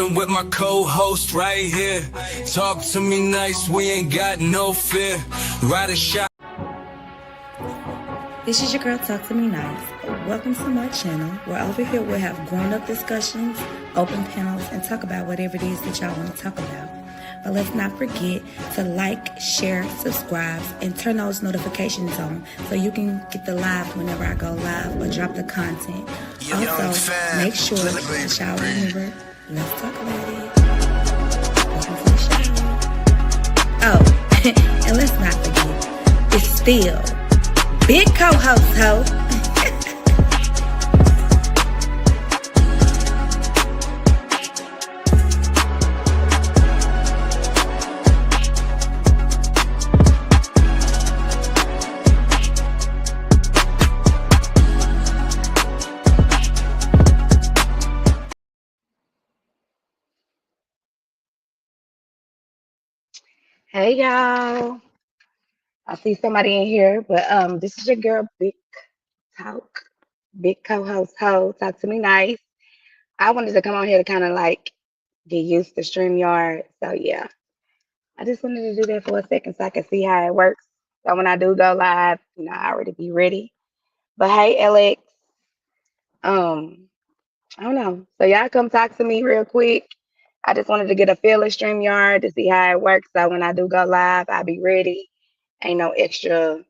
chilling with my co-host right here. Talk to me nice, we ain't got no fear. Ride a shot. This is your girl, Talk to Me Nice. Welcome to my channel, where over here we'll have grown-up discussions, open panels, and talk about whatever it is that y'all want to talk about. But let's not forget to like, share, subscribe, and turn those notifications on so you can get the live whenever I go live or drop the content. Also, make sure that y'all remember, let's talk about it. Welcome to the show. Oh, and let's not forget, it's still Big co-host, ho. Hey, y'all. I see somebody in here, but this is your girl, Big Talk, Big co-host, ho. Talk to me nice. I wanted to come on here to kind of like get used to StreamYard. So yeah, I just wanted to do that for a second so I can see how it works. So when I do go live, I already be ready. But hey, Alex, I don't know. So y'all come talk to me real quick. I just wanted to get a feel of StreamYard to see how it works. So when I do go live, I'll be ready. Ain't no extra,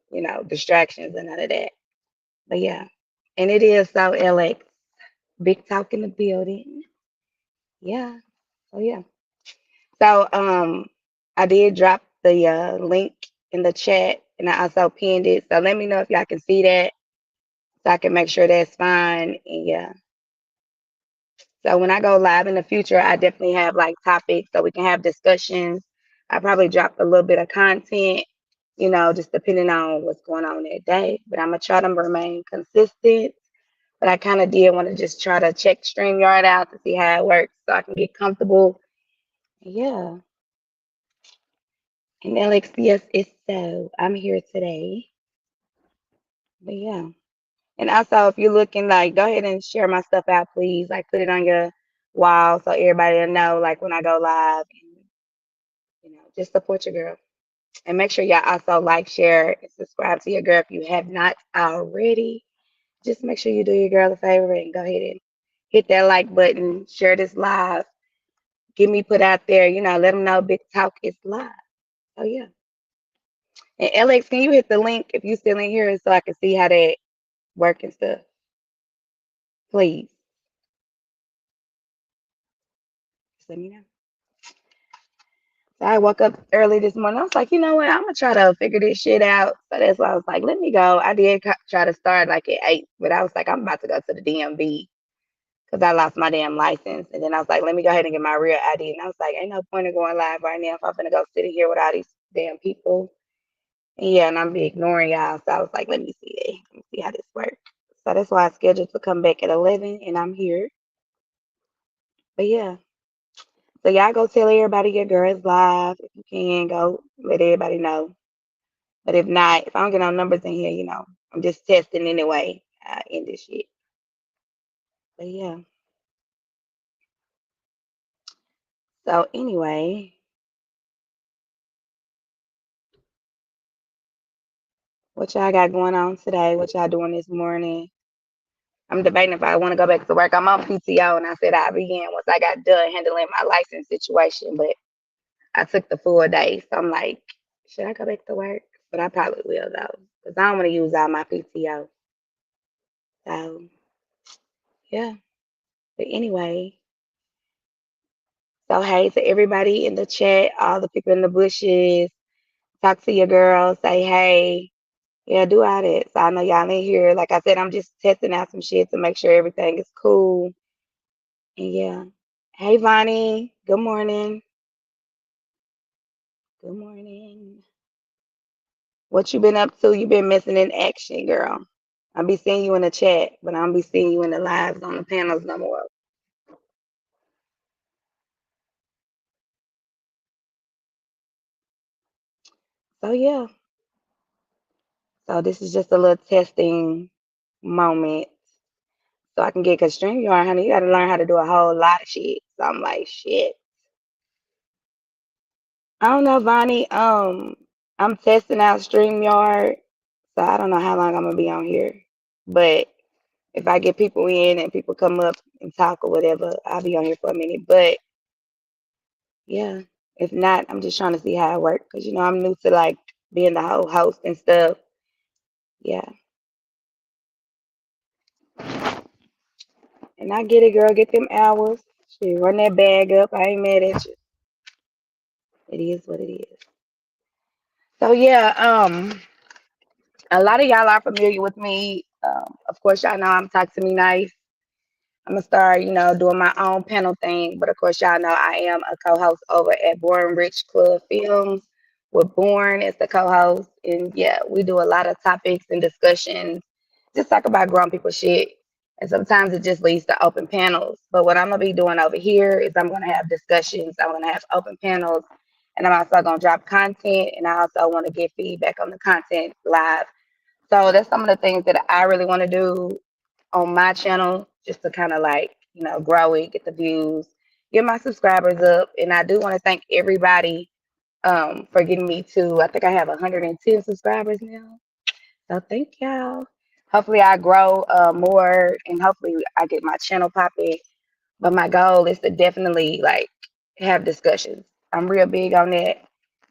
distractions and none of that. But yeah, and it is so Alex, Big Talk in the building. Yeah. So yeah. So I did drop the link in the chat and I also pinned it. So let me know if y'all can see that so I can make sure that's fine. And yeah. So when I go live in the future, I definitely have like topics so we can have discussions. I probably drop a little bit of content, just depending on what's going on that day. But I'm gonna try to remain consistent. But I kind of did want to just try to check StreamYard out to see how it works so I can get comfortable. Yeah. And Alex, yes, it's so. I'm here today. But yeah. And also, if you're looking, like, go ahead and share my stuff out, please. Like, put it on your wall so everybody will know, like, when I go live. And, just support your girl. And make sure y'all also like, share, and subscribe to your girl if you have not already. Just make sure you do your girl a favor and go ahead and hit that like button, share this live, get me put out there, let them know Big Talk is live. Oh, yeah. And Alex, can you hit the link if you still in here so I can see how that work and stuff? Please. Just let me know. So I woke up early this morning. I was like, you know what? I'm going to try to figure this shit out. So that's why I was like, let me go. I did try to start like at 8, but I was like, I'm about to go to the DMV because I lost my damn license. And then I was like, let me go ahead and get my real ID. And I was like, ain't no point in going live right now if I'm going to go sit here with all these damn people. And yeah, and I'm be ignoring y'all. So I was like, let me see how this works. So that's why I scheduled to come back at 11 and I'm here. But yeah. So y'all go tell everybody your girl is live. If you can, go let everybody know. But if not, if I don't get no numbers in here, I'm just testing anyway in this shit. But yeah. So anyway, what y'all got going on today? What y'all doing this morning? I'm debating if I want to go back to work. I'm on PTO and I said I'll be in once I got done handling my license situation. But I took the full day. So I'm like, should I go back to work? But I probably will though. Because I don't want to use all my PTO. So yeah. But anyway. So hey to everybody in the chat, all the people in the bushes, talk to your girl, say hey. Yeah, do all that. So I know y'all in here. Like I said, I'm just testing out some shit to make sure everything is cool. And yeah. Hey Vonnie, good morning. Good morning. What you been up to? You been missing in action, girl. I'll be seeing you in the chat, but I'll be seeing you in the lives on the panels no more. So yeah. So this is just a little testing moment. So I can get, because StreamYard, honey, you got to learn how to do a whole lot of shit. So I'm like, shit. I don't know, Vonnie. I'm testing out StreamYard, so I don't know how long I'm gonna be on here. But if I get people in and people come up and talk or whatever, I'll be on here for a minute. But yeah, if not, I'm just trying to see how it works because I'm new to like being the whole host and stuff. Yeah, and I get it, girl. Get them hours. Shit, run that bag up. I ain't mad at you. It is what it is. So yeah, a lot of y'all are familiar with me. Of course, y'all know I'm Talk to Me Nice. I'm gonna start, doing my own panel thing. But of course, y'all know I am a co-host over at Born Rich Club Films with Born as the co-host. And yeah, we do a lot of topics and discussions, just talk about grown people shit. And sometimes it just leads to open panels. But what I'm gonna be doing over here is I'm gonna have discussions, I'm gonna have open panels, and I'm also gonna drop content. And I also want to get feedback on the content live. So that's some of the things that I really want to do on my channel, just to kind of like, grow it, get the views, get my subscribers up. And I do want to thank everybody for getting me to, I think I have 110 subscribers now. So thank y'all. Hopefully I grow more and hopefully I get my channel popping. But my goal is to definitely like have discussions. I'm real big on that.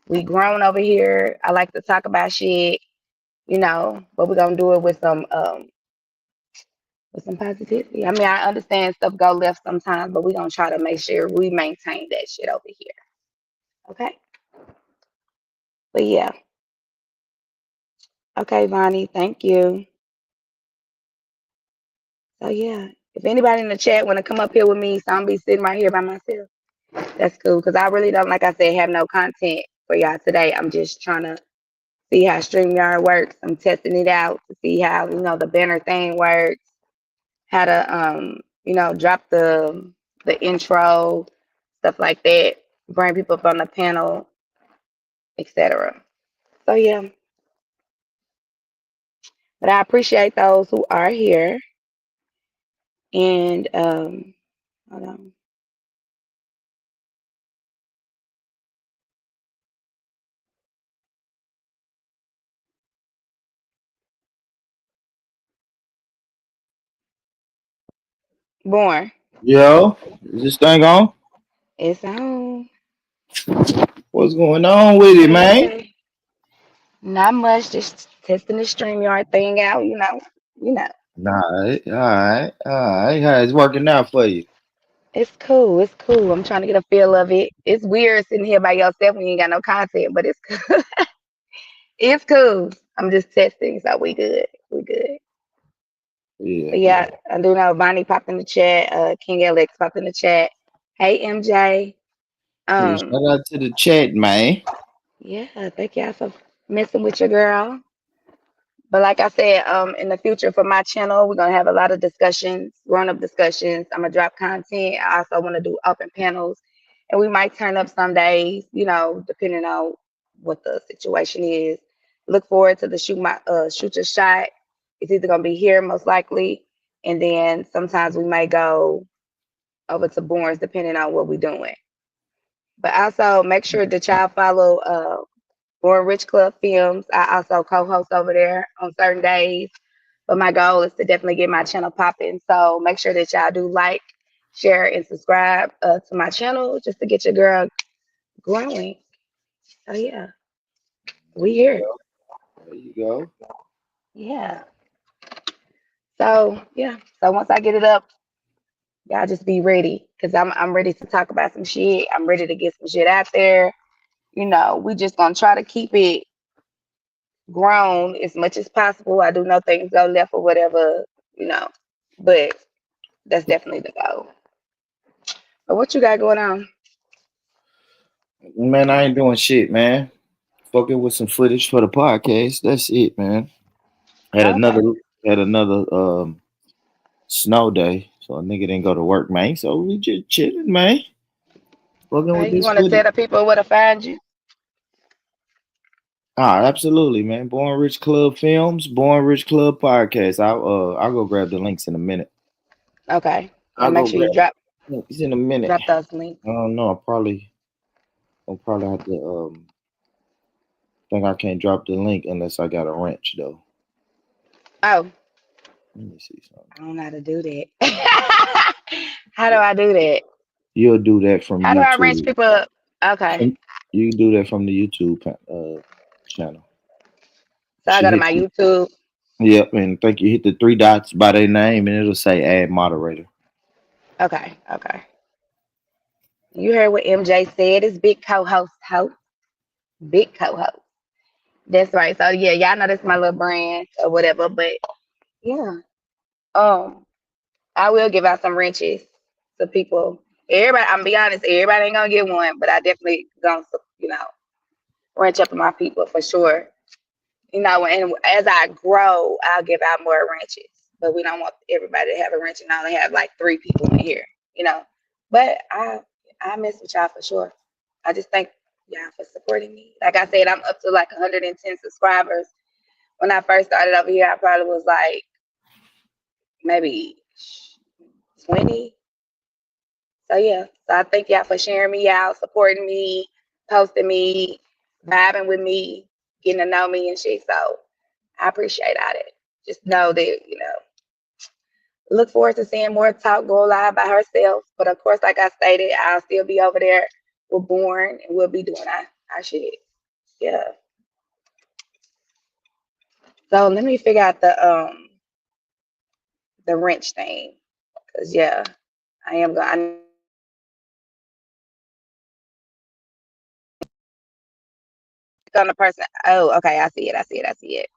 We grown over here. I like to talk about shit, but we're gonna do it with some positivity. I mean, I understand stuff go left sometimes, but we're gonna try to make sure we maintain that shit over here. Okay. But yeah. Okay, Vonnie, thank you. So yeah. If anybody in the chat wanna come up here with me, so I'm be sitting right here by myself. That's cool. Cause I really don't, like I said, have no content for y'all today. I'm just trying to see how StreamYard works. I'm testing it out to see how, the banner thing works, how to drop the intro, stuff like that, bring people up on the panel, etc. So yeah, but I appreciate those who are here. And hold on. Born. Yo, is this thing on? It's on. What's going on with it, man? Okay. Not much, just testing the StreamYard thing out, You know. All right. How it's working out for you? It's cool. It's cool. I'm trying to get a feel of it. It's weird sitting here by yourself when you ain't got no content, but it's cool. It's cool. I'm just testing, so we good. We good. Yeah, But yeah. yeah, I do know Bonnie popped in the chat. King Alex popped in the chat. Hey MJ. Shout out to the chat, man. Yeah, thank y'all for messing with your girl. But like I said, in the future for my channel, we're gonna have a lot of discussions, grown-up discussions. I'm gonna drop content. I also want to do open panels, and we might turn up some days, depending on what the situation is. Look forward to the shoot your shot. It's either gonna be here most likely, and then sometimes we might go over to Borns depending on what we're doing. But also make sure that y'all follow Born Rich Club Films. I also co-host over there on certain days. But my goal is to definitely get my channel popping. So make sure that y'all do like, share, and subscribe to my channel just to get your girl growing. So yeah, we here. There you go. Yeah. So yeah. So once I get it up, y'all just be ready. Cause I'm ready to talk about some shit. I'm ready to get some shit out there. We just gonna try to keep it grown as much as possible. I do know things go left or whatever, but that's definitely the goal. But what you got going on? Man, I ain't doing shit, man. Fucking with some footage for the podcast. That's it, man. Had Okay. another had another snow day, so a nigga didn't go to work, man. So we just chilling, man. Fucking with Okay. You this want to tell footage. the people where to find you? Ah, absolutely, man. Born Rich Club Films, Born Rich Club Podcast. I'll go grab the links in a minute. Okay. I'll And make go sure you grab. drop. It's in a minute. Drop those links. I don't know. I'll probably have to. Think I can't drop the link unless I got a wrench though. Oh, Let me see something. I don't know how to do that. How do I do that? You'll do that from How do I wrench YouTube. people up? Okay. From, you do that from the YouTube channel. So I She go to hit. my YouTube. Yep, and think you hit the three dots by their name, and it'll say add moderator. Okay. Okay. You heard what MJ said. It's big co-host. Big co-host. That's right. So yeah, y'all know that's my little brand or whatever. But yeah. Um, I will give out some wrenches to people. Everybody, I'm be honest, everybody ain't gonna get one, but I definitely gonna, wrench up my people for sure. And as I grow, I'll give out more wrenches. But we don't want everybody to have a wrench and only have like 3 people in here, you know. But I mess with y'all for sure. I just thank y'all for supporting me. Like I said, I'm up to like 110 subscribers. When I first started over here, I probably was like maybe 20. So yeah. So I thank y'all for sharing me out, supporting me, posting me, vibing with me, getting to know me and shit. So I appreciate all that. Just know that, look forward to seeing more talk go live by herself. But of course, like I stated, I'll still be over there with Born and we'll be doing our shit. Yeah. So let me figure out the wrench thing. Cause yeah, I am going on the person. Oh, okay, I see it. I see it.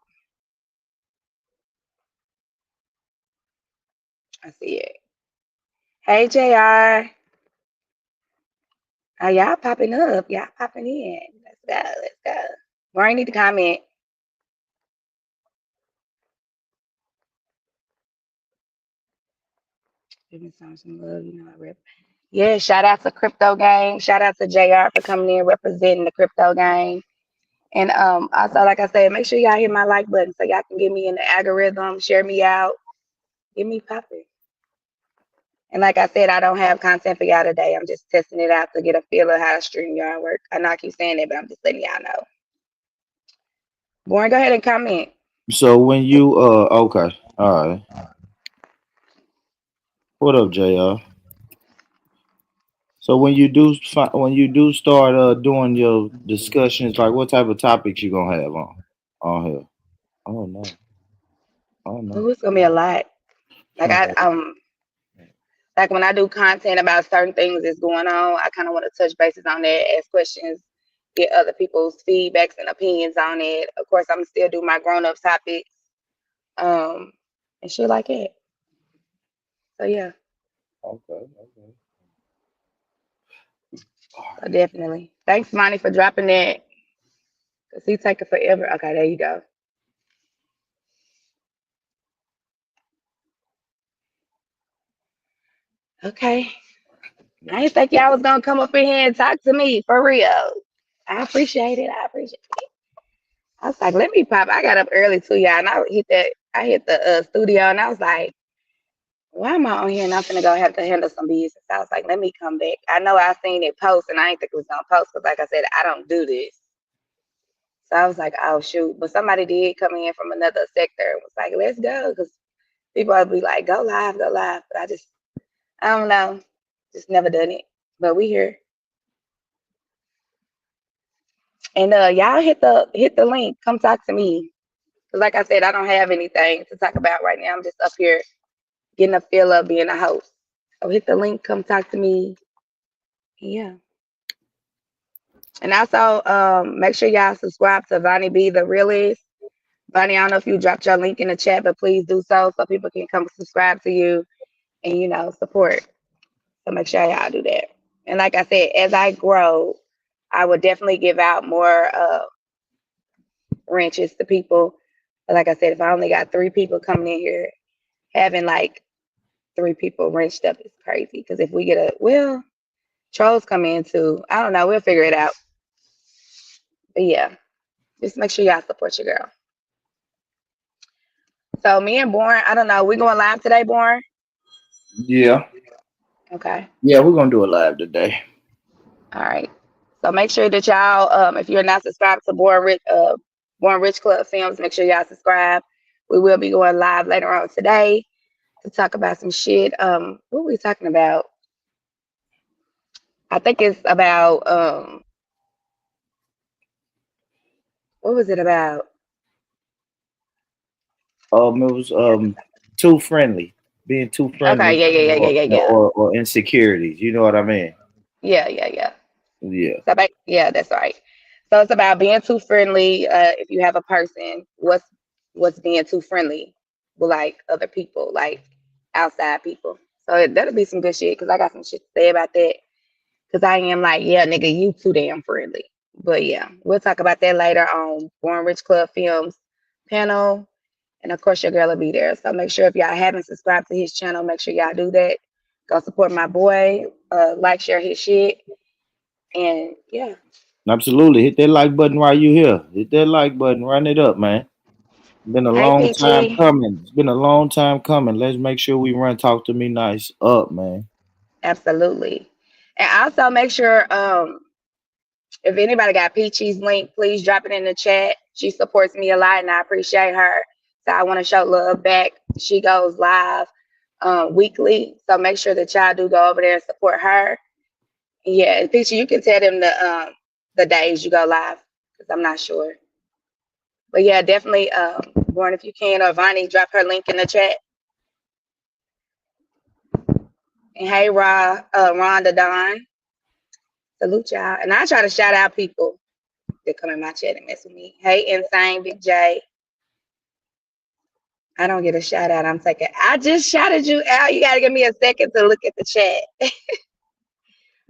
Hey JR. Oh, y'all popping up. Y'all popping in. Let's go. Maureen need to comment. Give me some love, I rip. Yeah, shout out to Crypto Gang. Shout out to JR for coming in representing the Crypto Gang. And also, like I said, make sure y'all hit my like button so y'all can get me in the algorithm, share me out, get me popping. And like I said, I don't have content for y'all today. I'm just testing it out to get a feel of how to stream y'all work. I know I keep saying it, but I'm just letting y'all know. Born, go ahead and comment. So when you okay, all right. What up, Jr. So when you do start doing your discussions, like what type of topics you gonna have on here? Oh no, oh no. Ooh, it's gonna be a lot. Like like when I do content about certain things that's going on, I kind of want to touch bases on that, ask questions, get other people's feedbacks and opinions on it. Of course, I'm still do my grown up topics, and shit like that. So yeah, Okay, okay. so definitely. Thanks, Monty, for dropping that. Cause he taking forever. Okay, there you go. Okay, I didn't think y'all was gonna come up in here and talk to me for real. I appreciate it. I appreciate it. I was like, let me pop. I got up early too, y'all, and I hit that. I hit the studio, and I was like, why am I on here and I'm finna go have to handle some business? I was like, let me come back. I know I seen it post and I didn't think it was gonna post because like I said, I don't do this. So I was like, oh shoot. But somebody did come in from another sector and was like, let's go. Because people would be like, go live, go live. But I don't know. Just never done it. But we here. And y'all hit the link. Come talk to me. Cause like I said, I don't have anything to talk about right now. I'm just up here getting a feel of being a host. So hit the link, come talk to me. Yeah. And also, make sure y'all subscribe to Vonnie B the Realist. Vonnie, I don't know if you dropped your link in the chat, but please do so people can come subscribe to you and support. So make sure y'all do that. And like I said, as I grow, I will definitely give out more wrenches to people. But like I said, if I only got 3 people coming in here, having like 3 people wrenched up is crazy. Because if we get trolls come in too. I don't know. We'll figure it out. But yeah, just make sure y'all support your girl. So me and Born, I don't know. We going live today, Born? Yeah. Okay. Yeah, we're gonna do it live today. All right. So make sure that y'all, if you're not subscribed to Born Rich Club Films, make sure y'all subscribe. We will be going live later on today to talk about some shit. What are we talking about? I think it's about what was it about? It was too friendly, being too Okay, friendly, or insecurities. You know what I mean? yeah. Yeah. Yeah, that's right. So it's about being too friendly. If you have a person, what's being too friendly with like other people, like outside people. So that'll be some good shit because I got some shit to say about that. Because I am like, yeah, nigga, you too damn friendly. But yeah, we'll talk about that later on Born Rich Club Films panel. And of course, your girl will be there. So make sure if y'all haven't subscribed to his channel, make sure y'all do that. Go support my boy. Like, share his shit. And yeah. Absolutely. Hit that like button while you here. Hit that like button. Run it up, man. Been a Hey, long time Peachy. coming. It's been a long time coming. Let's make sure we run Talk to Me Nice up, man. Absolutely. And also make sure if anybody got Peachy's link, please drop it in the chat. She supports me a lot and I appreciate her. So I want to show love back. She goes live weekly. So make sure that y'all do go over there and support her. Yeah, and Peachy, you can tell them the days you go live because I'm not sure. But yeah, definitely Born if you can or Vonnie, drop her link in the chat. And hey Rhonda Don. Salute y'all. And I try to shout out people that come in my chat and mess with me. Hey, Insane Big J. I don't get a shout out. I'm taking. I just shouted you out. You got to give me a second to look at the chat.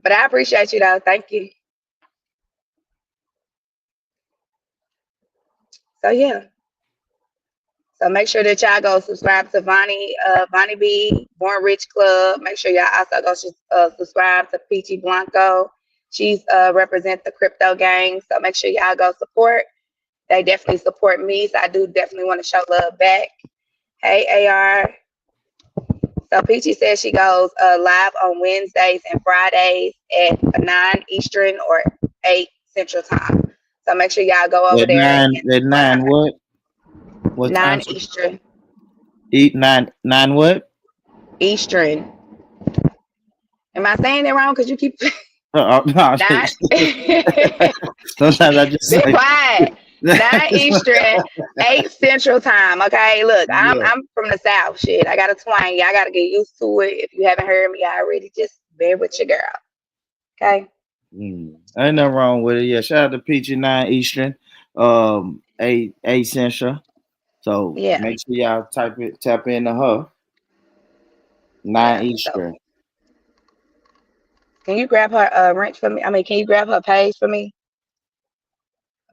But I appreciate you though. Thank you. So yeah. So make sure that y'all go subscribe to Vonnie B, Born Rich Club. Make sure y'all also go subscribe to Peachy Blanco. She's represent the crypto gang. So make sure y'all go support. They definitely support me. So I do definitely want to show love back. Hey AR. So Peachy says she goes live on Wednesdays and Fridays at 9 Eastern or 8 Central Time. So make sure y'all go over At there nine, and at support nine, her. what? What time? 9 Eastern. Eat nine, what? Eastern. Am I saying it wrong? Because you keep No. 9. Sometimes I just Be say, quiet. 9 Eastern, 8 Central Time. Okay, look, yeah. I'm from the South. Shit, I got a twang. Y'all got to get used to it. If you haven't heard me already, just bear with your girl. Okay. Ain't nothing wrong with it. Yeah, shout out to Peachy 9 Eastern, 8 Central. So Yeah. make sure y'all tap into her. 9 Yeah. So Eastern. can you grab her wrench for me? I mean, can you grab her page for me?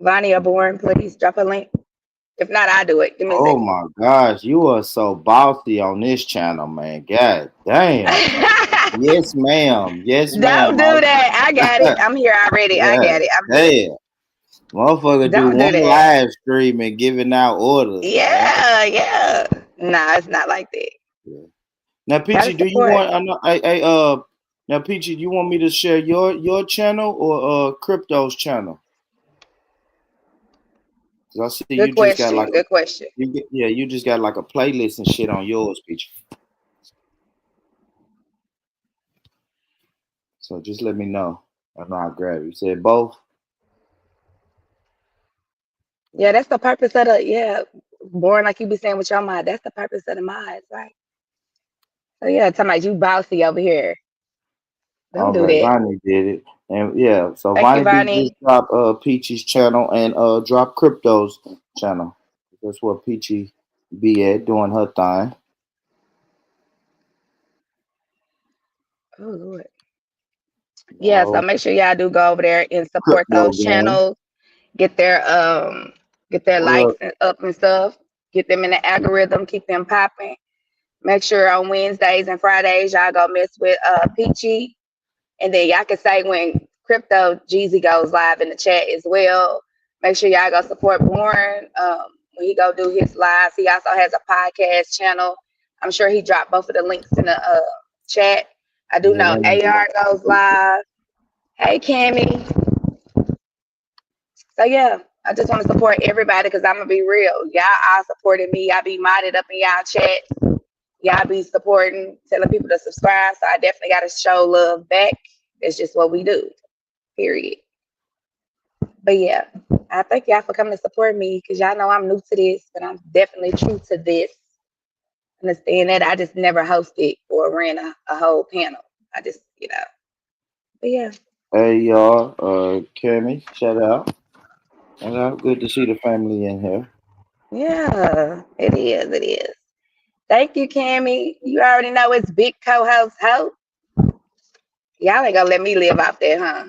Vonnie or Born, please drop a link. If not, I do it. Give me a Oh second. my gosh, you are so bossy on this channel, man. God damn. Yes, ma'am. Yes, Don't ma'am. do that. I got it. I'm here already. I God got it. I'm here. damn. Motherfucker do Don't do one that. live stream and giving out orders, man. Yeah. Nah, it's not like that. Yeah. Now, Gotta Peachy, do you support. want? Now, Peachy, do you want me to share your channel or Crypto's channel? Cause I see you Good just got question. like a Good question. you just got like a playlist and shit on yours, Peachy. So just let me know. I know I'll grab it. You said both. Yeah, that's the purpose of Born like you be saying with your mind. That's the purpose of the mods, right? So yeah, talking about you bossy over here. Don't do Okay, that. Vonnie did it, and yeah. So Thank you, Vonnie B Vonnie. just dropped Peachy's channel and drop Crypto's channel. That's what Peachy be at doing her thing. Oh Lord. Yeah, so Oh, make sure y'all do go over there and support crypto those game. channels. Get their Well, likes and up and stuff. Get them in the algorithm. Keep them popping. Make sure on Wednesdays and Fridays y'all go mess with Peachy, and then y'all can say when Crypto Jeezy goes live in the chat as well. Make sure y'all go support Born when he go do his lives. He also has a podcast channel. I'm sure he dropped both of the links in the chat. I do know Yeah. AR goes live. Hey, Cammy. So yeah, I just want to support everybody because I'm gonna be real. Y'all all supporting me. Y'all be modded up in y'all chat. Y'all be supporting, telling people to subscribe. So I definitely gotta show love back. It's just what we do. Period. But yeah, I thank y'all for coming to support me because y'all know I'm new to this, but I'm definitely true to this. Understand that I just never hosted or ran a whole panel. I just, But yeah, Hey y'all, Cammy, shout out. Shout out. Good to see the family in here. yeah, it is. It is. Thank you, Cammy. You already know it's big co-host host. Y'all ain't gonna let me live off there, huh?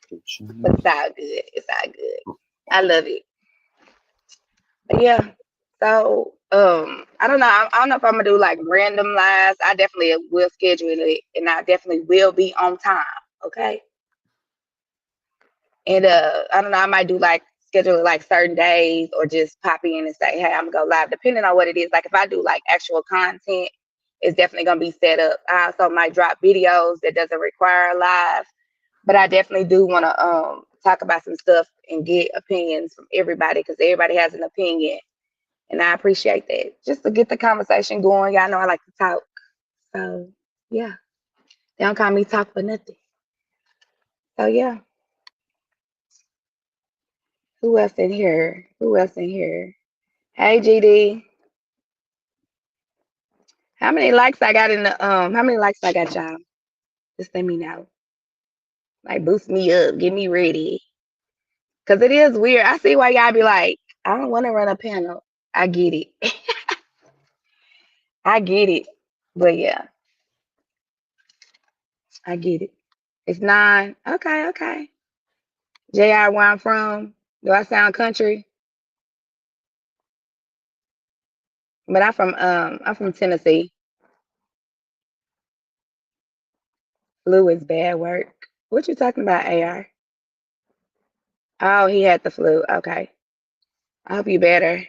But it's all good. It's all good. I love it. But yeah. So I don't know. I don't know if I'm gonna do like random lives. I definitely will schedule it and I definitely will be on time. Okay. And I don't know, I might do like schedule it like certain days or just pop in and say, hey, I'm gonna go live, depending on what it is. Like if I do like actual content, it's definitely gonna be set up. I also might drop videos that doesn't require a live, but I definitely do wanna talk about some stuff and get opinions from everybody because everybody has an opinion. And I appreciate that. Just to get the conversation going. Y'all know I like to talk. So yeah. They don't call me talk for nothing. So yeah. Who else in here? Who else in here? Hey GD. How many likes I got in the how many likes I got, y'all? Just let me know. Like boost me up, get me ready. Cause it is weird. I see why y'all be like, I don't want to run a panel. I get it. I get it. But yeah, I get it. It's 9. Okay, okay. JR, where I'm from. Do I sound country? But I'm from Tennessee. Flu is bad work. What you talking about, AR? Oh, he had the flu. Okay. I hope you better.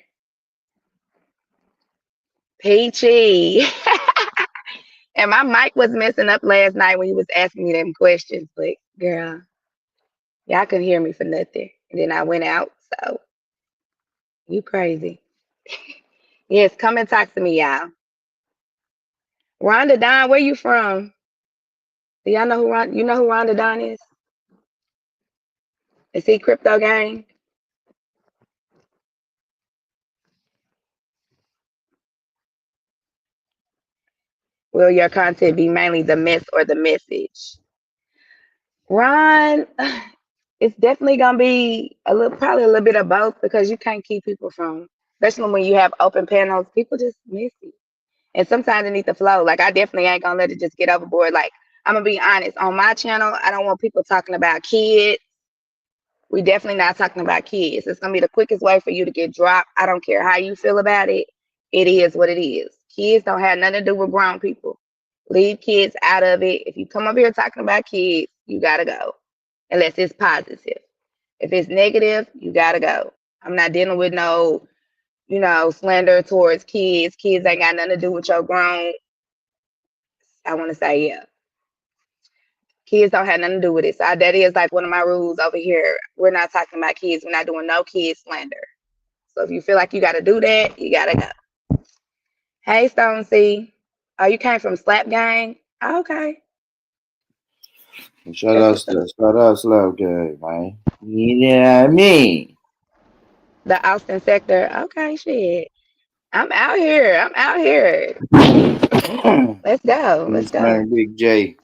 Peachy. And my mic was messing up last night when you was asking me them questions, but girl, y'all couldn't hear me for nothing. And then I went out, so you crazy. Yes, come and talk to me, y'all. Rhonda Don, where you from? Do y'all know who you know who Rhonda Don is? Is he crypto gang? Will your content be mainly the mess or the message? Ron, it's definitely gonna be probably a little bit of both because you can't keep people from, especially when you have open panels. People just miss it, and sometimes it needs to flow. Like I definitely ain't gonna let it just get overboard. Like I'm gonna be honest, on my channel, I don't want people talking about kids. We definitely not talking about kids. It's gonna be the quickest way for you to get dropped. I don't care how you feel about it. It is what it is. Kids don't have nothing to do with grown people. Leave kids out of it. If you come up here talking about kids, you gotta go. Unless it's positive. If it's negative, you gotta go. I'm not dealing with no, slander towards kids. Kids ain't got nothing to do with your grown. I want to say, yeah. Kids don't have nothing to do with it. So that is like one of my rules over here. We're not talking about kids. We're not doing no kid slander. So if you feel like you got to do that, you got to go. Hey, Stone C. Oh, you came from Slap Gang? Oh, okay. Shout out Slap Gang, man. You know what I mean? The Austin sector. Okay, shit. I'm out here. I'm out here. Let's go. Let's This go. man, Big J.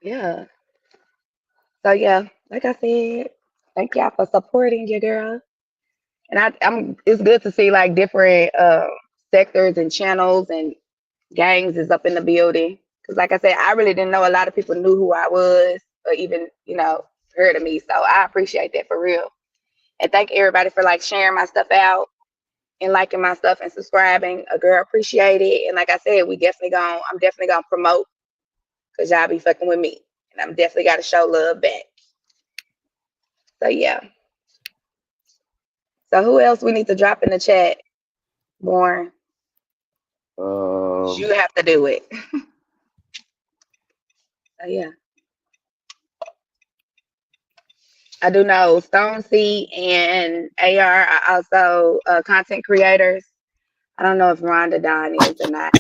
Yeah. So yeah, like I said, thank y'all for supporting your girl. And I'm it's good to see like different sectors and channels and gangs is up in the building. Cause like I said, I really didn't know a lot of people knew who I was or even, heard of me. So I appreciate that for real. And thank everybody for like sharing my stuff out and liking my stuff and subscribing. A girl appreciate it. And like I said, I'm definitely gonna promote because y'all be fucking with me. And I'm definitely gotta show love back. So yeah. So who else we need to drop in the chat? Born. You have to do it. So yeah. I do know Stone C and AR are also content creators. I don't know if Rhonda Don is or not.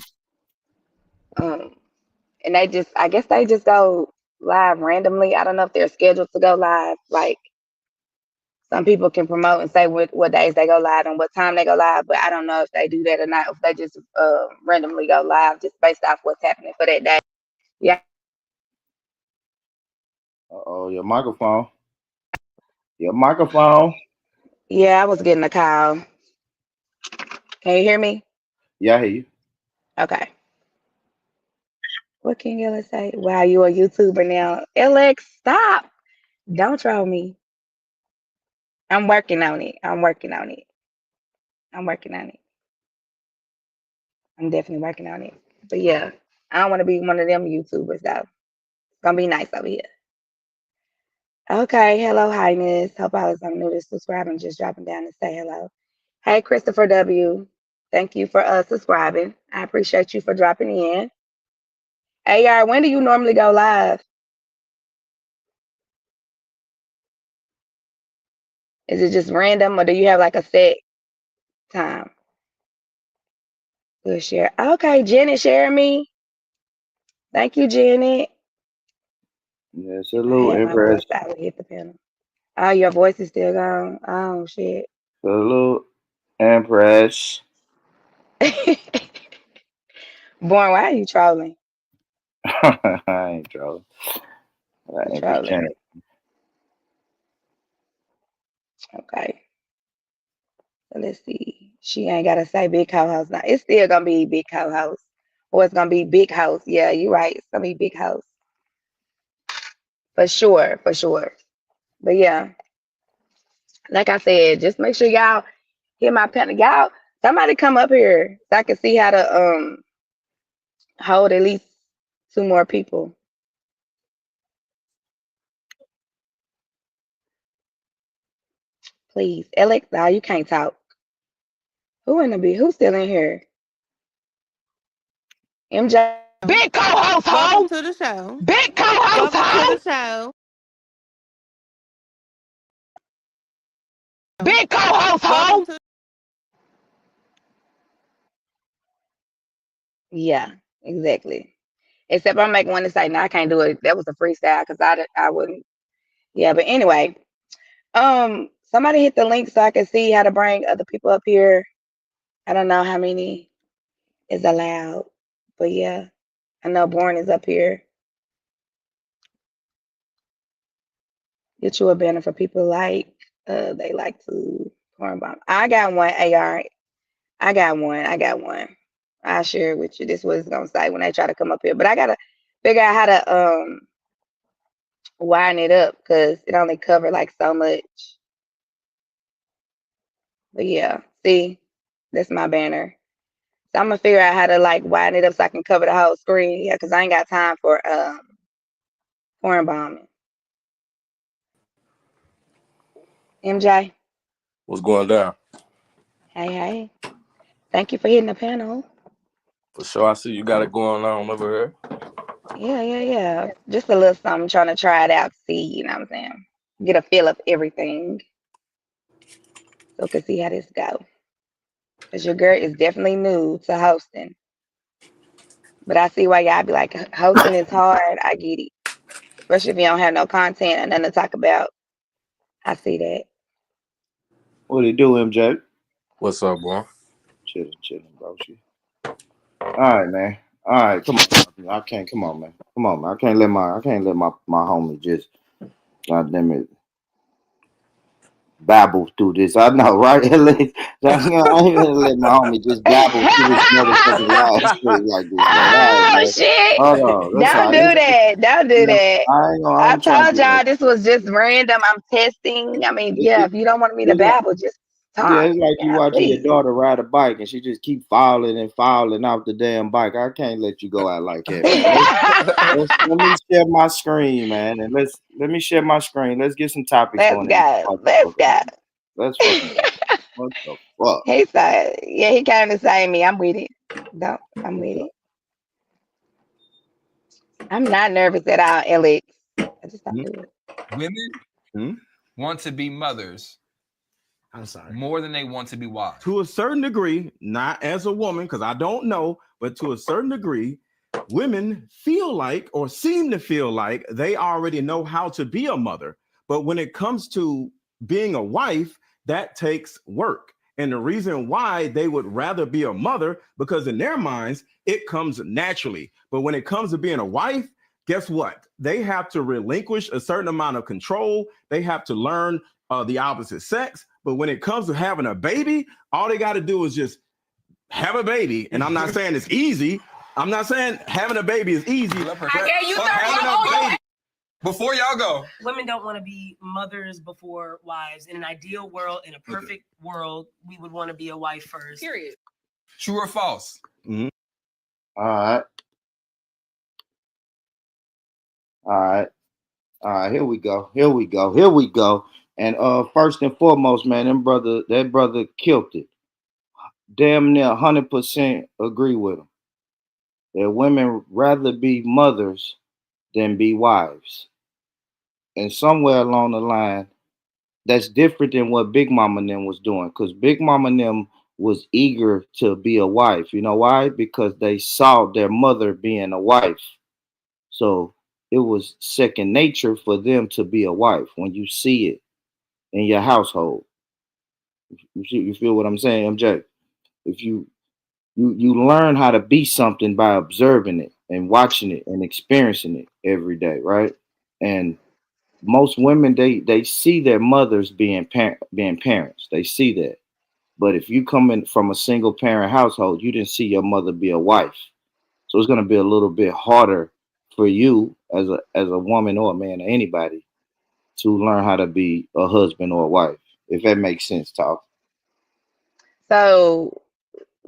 And I guess they just go live randomly. I don't know if they're scheduled to go live. Like some people can promote and say what days they go live and what time they go live, but I don't know if they do that or not. If they just randomly go live just based off what's happening for that day. Yeah. Oh, your microphone. Your microphone. Yeah, I was getting a call. Can you hear me? Yeah, I hear you. Okay. What can you say? Wow, you a YouTuber now. LX, stop. Don't troll me. I'm working on it. I'm working on it. I'm working on it. I'm definitely working on it. But yeah, I don't want to be one of them YouTubers though. It's gonna be nice over here. Okay, hello, Highness. Hope I was on new to subscribe and just dropping down to say hello. Hey, Christopher W. Thank you for subscribing. I appreciate you for dropping in. AR, when do you normally go live? Is it just random or do you have like a set time? Good share. Okay, Janet, share me. Thank you, Janet. Yeah, I salute, had my voice Empress. out and hit the panel. Oh, your voice is still gone. Oh shit. Salute, Empress. Born, why are you trolling? I ain't trolling. Empress Trolling. Janet. Okay. So let's see. She ain't gotta say big co-host now. It's still gonna be big co-host. Or it's gonna be big house. Yeah, you're right. It's gonna be big house. For sure, for sure. But yeah, like I said, just make sure y'all hit my panel. Y'all, somebody come up here so I can see how to hold at least 2 more people. Please. Alex, nah, you can't talk. Who's still in here? MJ. Big co-host Welcome home. to the show. Big co-host Welcome to home. the show. Big co-host Welcome home. to Yeah, exactly. Except I'm making one to say, no, I can't do it. That was a freestyle because I wouldn't. Yeah, but anyway, somebody hit the link so I can see how to bring other people up here. I don't know how many is allowed, but yeah, I know Born is up here. Get you a banner for people like they like to corn bomb. I got one, AR. I got one. I got one. I'll share it with you. This is what it's gonna say when they try to come up here. But I gotta figure out how to widen it up because it only covered like so much. But yeah, see, that's my banner. So I'm gonna figure out how to like widen it up so I can cover the whole screen. Yeah, because I ain't got time for corn bombing. MJ, What's going down? hey, hey. Thank you for hitting the panel. For sure, I see you got it going on over here. Yeah, yeah, yeah. Just a little something, trying to try it out, see, you know what I'm saying? Get a feel of everything. So we can see how this go. Because your girl is definitely new to hosting. But I see why y'all be like, hosting is hard. I get it. Especially if you don't have no content and nothing to talk about. I see that. What do you do, MJ? What's up, boy? Chilling, bro. Shit. All right, man. All right, come on. I can't. Come on, man. Come on, man. I can't let my homie just. God damn it. Babble through this. I know, right? I ain't gonna let my homie just babble through this motherfucking live straight like this, man. All right, Oh man. shit. Hold on. That's all Don't right. do that. Don't do that. I ain't gonna. I I ain't trying to told do that. y'all this was just random. I'm testing. I mean, yeah, if you don't want me to It's like, babble, just yeah, talk. it's like you Yeah, watching your please. daughter ride a bike and she just keep falling off the damn bike. I can't let you go out like that, man. Let me share my screen, man, and let me share my screen. Let's get some topics Let's going. go. Let's go. Let's fucking go. What the fuck? He said, yeah, he kind of saying me. I'm with it. No, I'm with it. I'm not nervous at all, Alex. I just don't Hmm? do it. Women Hmm? want to be mothers I'm sorry. more than they want to be wives. To a certain degree, not as a woman, because I don't know, but to a certain degree, women feel like or seem to feel like they already know how to be a mother. But when it comes to being a wife, that takes work. And the reason why they would rather be a mother, because in their minds, it comes naturally. But when it comes to being a wife, guess what? They have to relinquish a certain amount of control. They have to learn the opposite sex. But when it comes to having a baby, all they got to do is just have a baby. And I'm not saying it's easy. I'm not saying having a baby is easy. Let her- I gave you Fuck 30 having a seconds. baby. Before y'all go, Women don't want to be mothers before wives. In an ideal world, in a perfect world, we would want to be a wife first. Period. true or false? All right. All right, here we go. And first and foremost, man, that brother killed it. Damn near 100% agree with him. That women rather be mothers than be wives. And somewhere along the line, that's different than what Big Mama and them was doing. Because Big Mama and them was eager to be a wife. You know why? Because they saw their mother being a wife. So it was second nature for them to be a wife when you see it in your household. You feel what I'm saying, MJ? If you learn how to be something by observing it and watching it and experiencing it every day, right? And most women they see their mothers being parents. They see that. But if you come in from a single parent household, you didn't see your mother be a wife. So it's gonna be a little bit harder for you as a woman or a man or anybody to learn how to be a husband or a wife. If that makes sense, talk. So,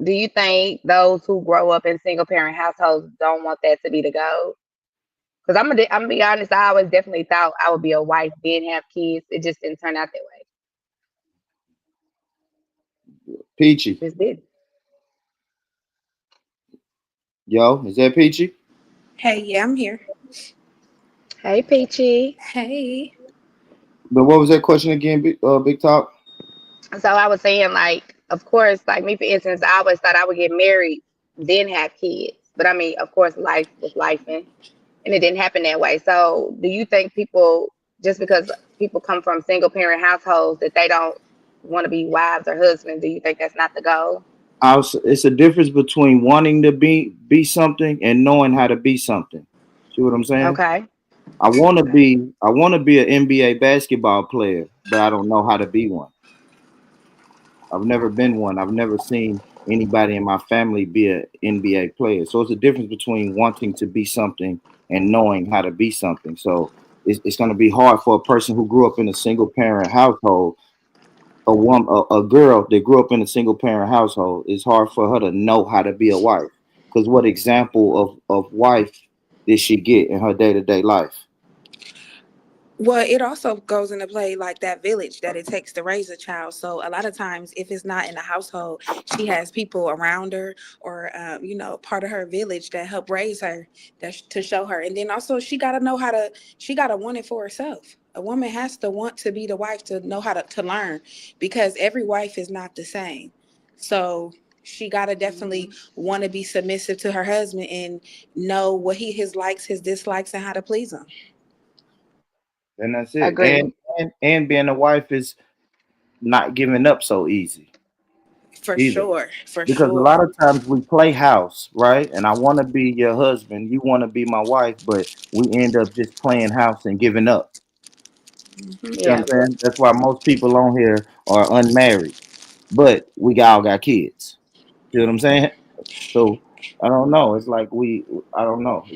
do you think those who grow up in single parent households don't want that to be the goal? Because I'm gonna be honest, I always definitely thought I would be a wife, then have kids. It just didn't turn out that way. Peachy. Just did. Yo, is that Peachy? Hey, yeah, I'm here. Hey, Peachy. Hey. But what was that question again, Big Talk? So I was saying, like, of course, like me, for instance, I always thought I would get married, then have kids. But I mean, of course, life was life, and it didn't happen that way. So, do you think people, just because people come from single parent households, that they don't want to be wives or husbands? Do you think that's not the goal? It's a difference between wanting to be something and knowing how to be something. See what I'm saying? Okay. Okay. I want to be an NBA basketball player, but I don't know how to be one. I've never been one. I've never seen anybody in my family be an NBA player. So it's a difference between wanting to be something and knowing how to be something. So it's going to be hard for a person who grew up in a single parent household, a girl that grew up in a single parent household. It's hard for her to know how to be a wife. Because what example of wife did she get in her day-to-day life? Well, it also goes into play like that village that it takes to raise a child. So a lot of times, if it's not in the household, she has people around her or, part of her village that help raise her, to show her. And then also she got to know she got to want it for herself. A woman has to want to be the wife to know how to learn, because every wife is not the same. So she got to definitely want to be submissive to her husband and know what his likes, his dislikes, and how to please him. And that's it. Agree. And being a wife is not giving up so easy For either. sure. For Because a sure. lot of times we play house, right? And I want to be your husband, you want to be my wife, but we end up just playing house and giving up. Mhm. You see what Yeah. I'm saying? That's why most people on here are unmarried, but we all got kids. See what I'm saying? So I don't know. It's like I don't know.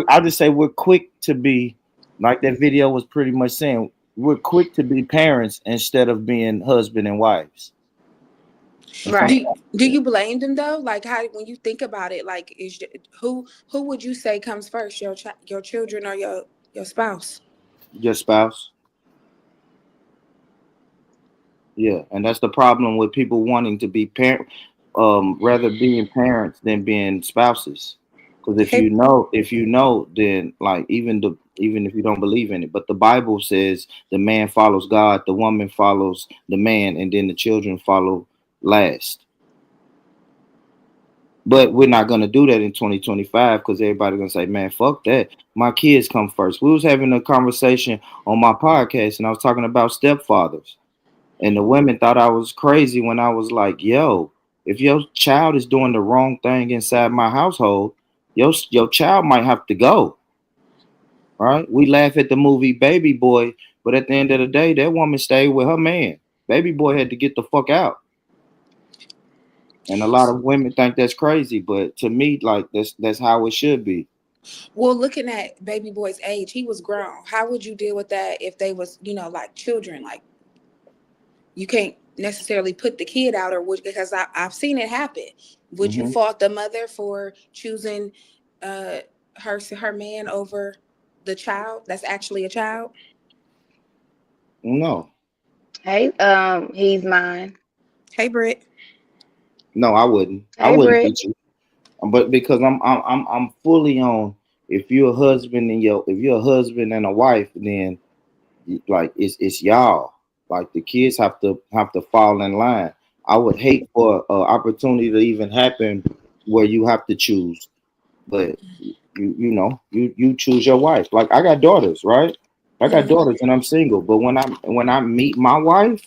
I'll just say we're quick to be, like that video was pretty much saying, we're quick to be parents instead of being husband and wives. And some, Right. Do you blame them though? Like, how, when you think about it, like, who would you say comes first, your children or your spouse? your spouse. Yeah, and that's the problem with people wanting to be parent. rather being parents than being spouses. Because if Hey, you know, then like even if you don't believe in it, but the Bible says the man follows God, the woman follows the man, and then the children follow last. But we're not gonna do that in 2025 because everybody's gonna say, "Man, fuck that. My kids come first." We was having a conversation on my podcast, and I was talking about stepfathers, and the women thought I was crazy when I was like, "Yo, if your child is doing the wrong thing inside my household, your child might have to go." Right? We laugh at the movie Baby Boy, but at the end of the day, that woman stayed with her man. Baby Boy had to get the fuck out. And a lot of women think that's crazy, but to me, like that's how it should be. well, looking at baby boy's age, he was grown. How would you deal with that if they was, like children? Like you can't necessarily put the kid out, or would, because I've seen it happen. Would you Mhm. fault the mother for choosing her man over the child that's actually a child? No, Hey, he's mine. Hey, Britt. no, I wouldn't. I Hey, wouldn't Britt. beat you, but because I'm fully on. If you're a husband and if you're a husband and a wife, then like it's y'all. Like the kids have to fall in line. I would hate for an opportunity to even happen where you have to choose, but you choose your wife. Like I got daughters, right? I got Mhm. daughters and I'm single, but when I meet my wife,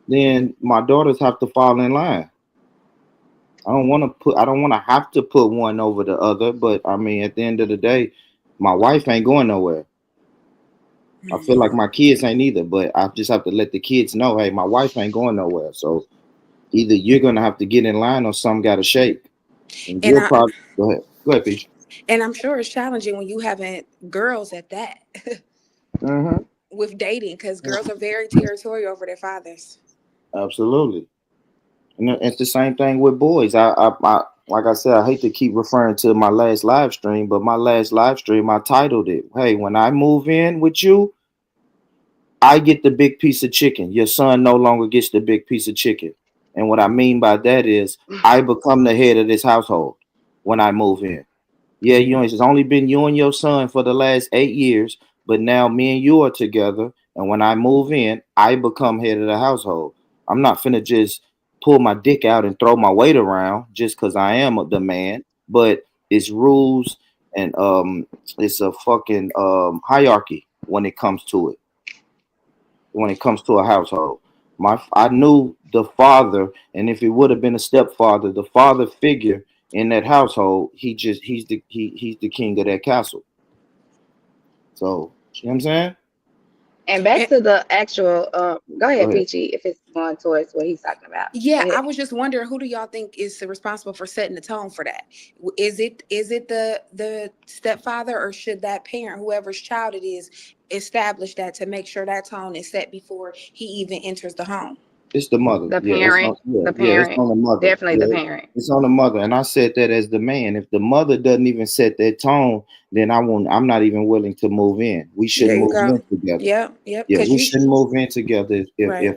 then my daughters have to fall in line. I don't want to have to put one over the other, but I mean at the end of the day, my wife ain't going nowhere. I feel like my kids ain't either, but I just have to let the kids know, hey, my wife ain't going nowhere. So either you're gonna have to get in line or some gotta shake. And And you'll I probably go ahead. Go ahead, Peach. and I'm sure it's challenging when you having girls at that Mm-hmm. with dating, because girls are very territorial over their fathers. Absolutely. And it's the same thing with boys. I like I said, I hate to keep referring to my last live stream, but my last live stream, I titled it, "Hey, when I move in with you, I get the big piece of chicken. Your son no longer gets the big piece of chicken." And what I mean by that is I become the head of this household when I move in. Yeah, it's only been you and your son for the last 8 years, but now me and you are together. And when I move in, I become head of the household. I'm not finna just pull my dick out and throw my weight around just because I am the man, but it's rules and it's a fucking hierarchy when it comes to it. When it comes to a household, I knew the father, and if it would have been a stepfather, the father figure in that household, he's the king of that castle. So you know what I'm saying? And back And to the actual, go Go ahead, ahead. Peachy, if it's going towards what he's talking about. Go yeah, I ahead. was just wondering, who do y'all think is responsible for setting the tone for that? Is it the stepfather, or should that parent, whoever's child it is, establish that to make sure that tone is set before he even enters the home? It's the mother. The Yeah, it's parent, on, yeah, the yeah, it's parent, on the mother. definitely the Yeah, parent. it's on the mother. And I said that as the man. If the mother doesn't even set that tone, then I'm not even willing to move in. We There shouldn't you move go. in together. Yep. Yeah, Because we you shouldn't move in together. If right.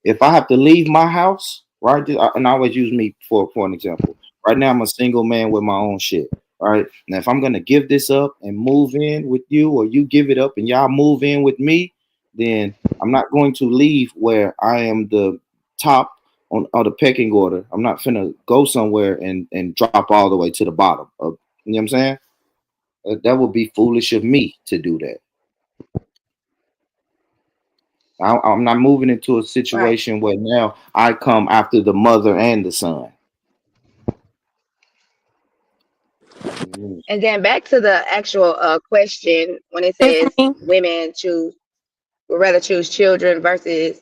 if I have to leave my house, right? And I always use me for an example. Right now, I'm a single man with my own shit. Right now, if I'm gonna give this up and move in with you, or you give it up and y'all move in with me, then I'm not going to leave where I am the top on the pecking order. I'm not finna go somewhere and drop all the way to the bottom. You know what I'm saying? That would be foolish of me to do that. I'm not moving into a Right. situation where now I come after the mother and the son. Mhm. And then back to the actual question when it says Tiffany. women would rather choose children versus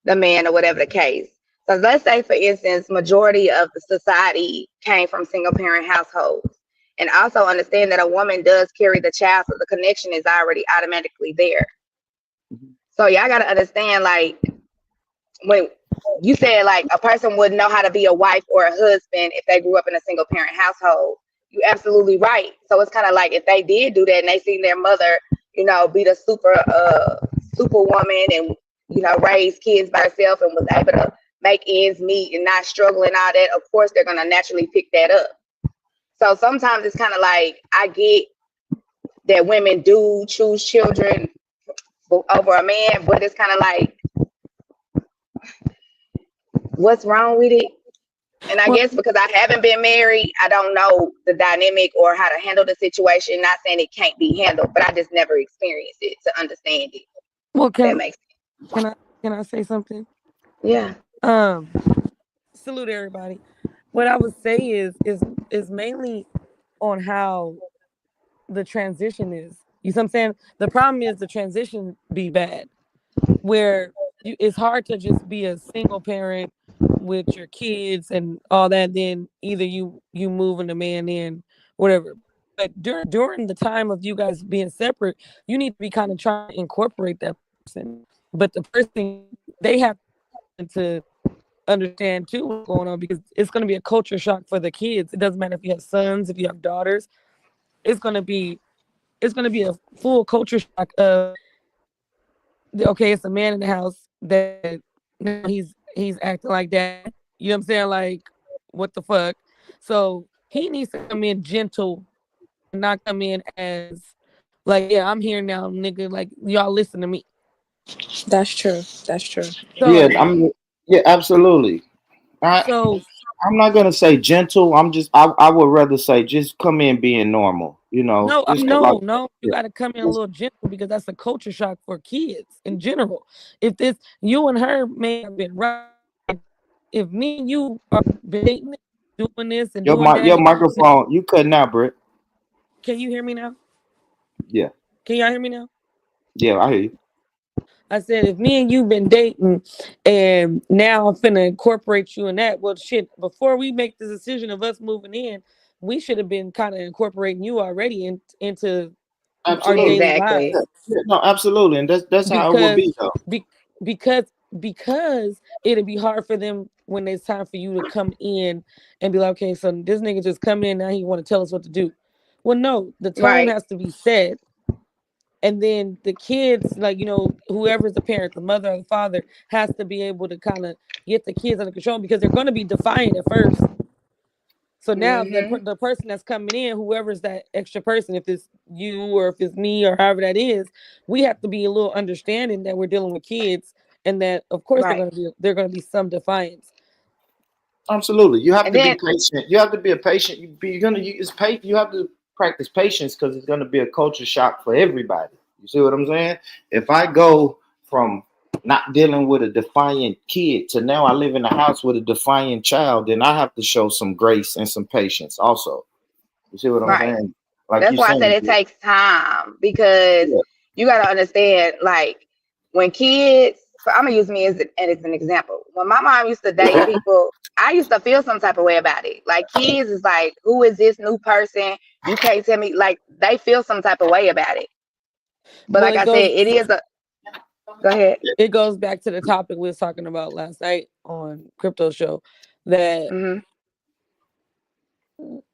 the man or whatever the case. So let's say, for instance, majority of the society came from single parent households. And also understand that a woman does carry the child, so the connection is already automatically there. So y'all gotta understand, like, when you said like a person wouldn't know how to be a wife or a husband if they grew up in a single parent household, you absolutely right. So it's kind of like if they did do that and they seen their mother, be the super woman and raise kids by herself and was able to make ends meet and not struggle and all that, of course they're gonna naturally pick that up. So sometimes it's kind of like I get that women do choose children over a man, but it's kind of like, what's wrong with it? And I Well, guess because I haven't been married, I don't know the dynamic or how to handle the situation. Not saying it can't be handled, but I just never experienced it to understand it. Well, That makes sense. can I say something? Yeah. Salute everybody. What I would say is mainly on how the transition is. You see what I'm saying? The problem is the transition be bad, where it's hard to just be a single parent with your kids and all that. Then either you moving the man in, whatever. But during the time of you guys being separate, you need to be kind of trying to incorporate that person. But the person, they have to understand too what's going on, because it's going to be a culture shock for the kids. It doesn't matter if you have sons, if you have daughters. It's going to be a full culture shock of, okay, it's a man in the house that now he's acting like that. You know what I'm saying? Like, what the fuck? So he needs to come in gentle and not come in as like, yeah, I'm here now, nigga. Like, y'all listen to me. That's true. That's true. Mm-hmm. So Yeah, absolutely. so I'm not gonna say gentle. I would rather say just come in being normal. You know, no, just no, like you got to come in a little gentle, because that's a culture shock for kids in general. If this, you and her may have been right. If me and you are dating, doing this and doing your that, microphone. You cutting out, Britt. can you hear me now? Yeah, Can y'all hear me now? yeah, I hear you. I said, if me and you been dating and now I'm finna incorporate you in that, well, shit, before we make the decision of us moving in, we should have been kind of incorporating you already into our Absolutely. daily Exactly. lives. Yeah, no, absolutely, and that's how it would Because be though. be, because it'd be hard for them when it's time for you to come in and be like, okay, so this nigga just come in now, he want to tell us what to do. Well, no, the tone Right. has to be set. And then the kids, like, whoever's the parent, the mother or the father, has to be able to kind of get the kids under control, because they're going to be defiant at first. So now Mm-hmm. the person that's coming in, whoever's that extra person, if it's you or if it's me or however that is, we have to be a little understanding that we're dealing with kids, and that of course Right. they're going to be some defiance. Absolutely, you have And to be then patient. You have to be a patient. You have to practice patience, because it's gonna be a culture shock for everybody. You see what I'm saying? If I go from not dealing with a defiant kid to now I live in a house with a defiant child, then I have to show some grace and some patience also. You see what I'm right. saying? Like That's you why I said saying, it takes time, because yeah. you got to understand, like, when kids, so I'm gonna use me as an example. When my mom used to date people, I used to feel some type of way about it. Like, kids is like, who is this new person? You can't tell me. Like, they feel some type of way about it. But Well, like I said, it is a. Go ahead. it goes back to the topic we was talking about last night on Crypto Show, that Mm-hmm.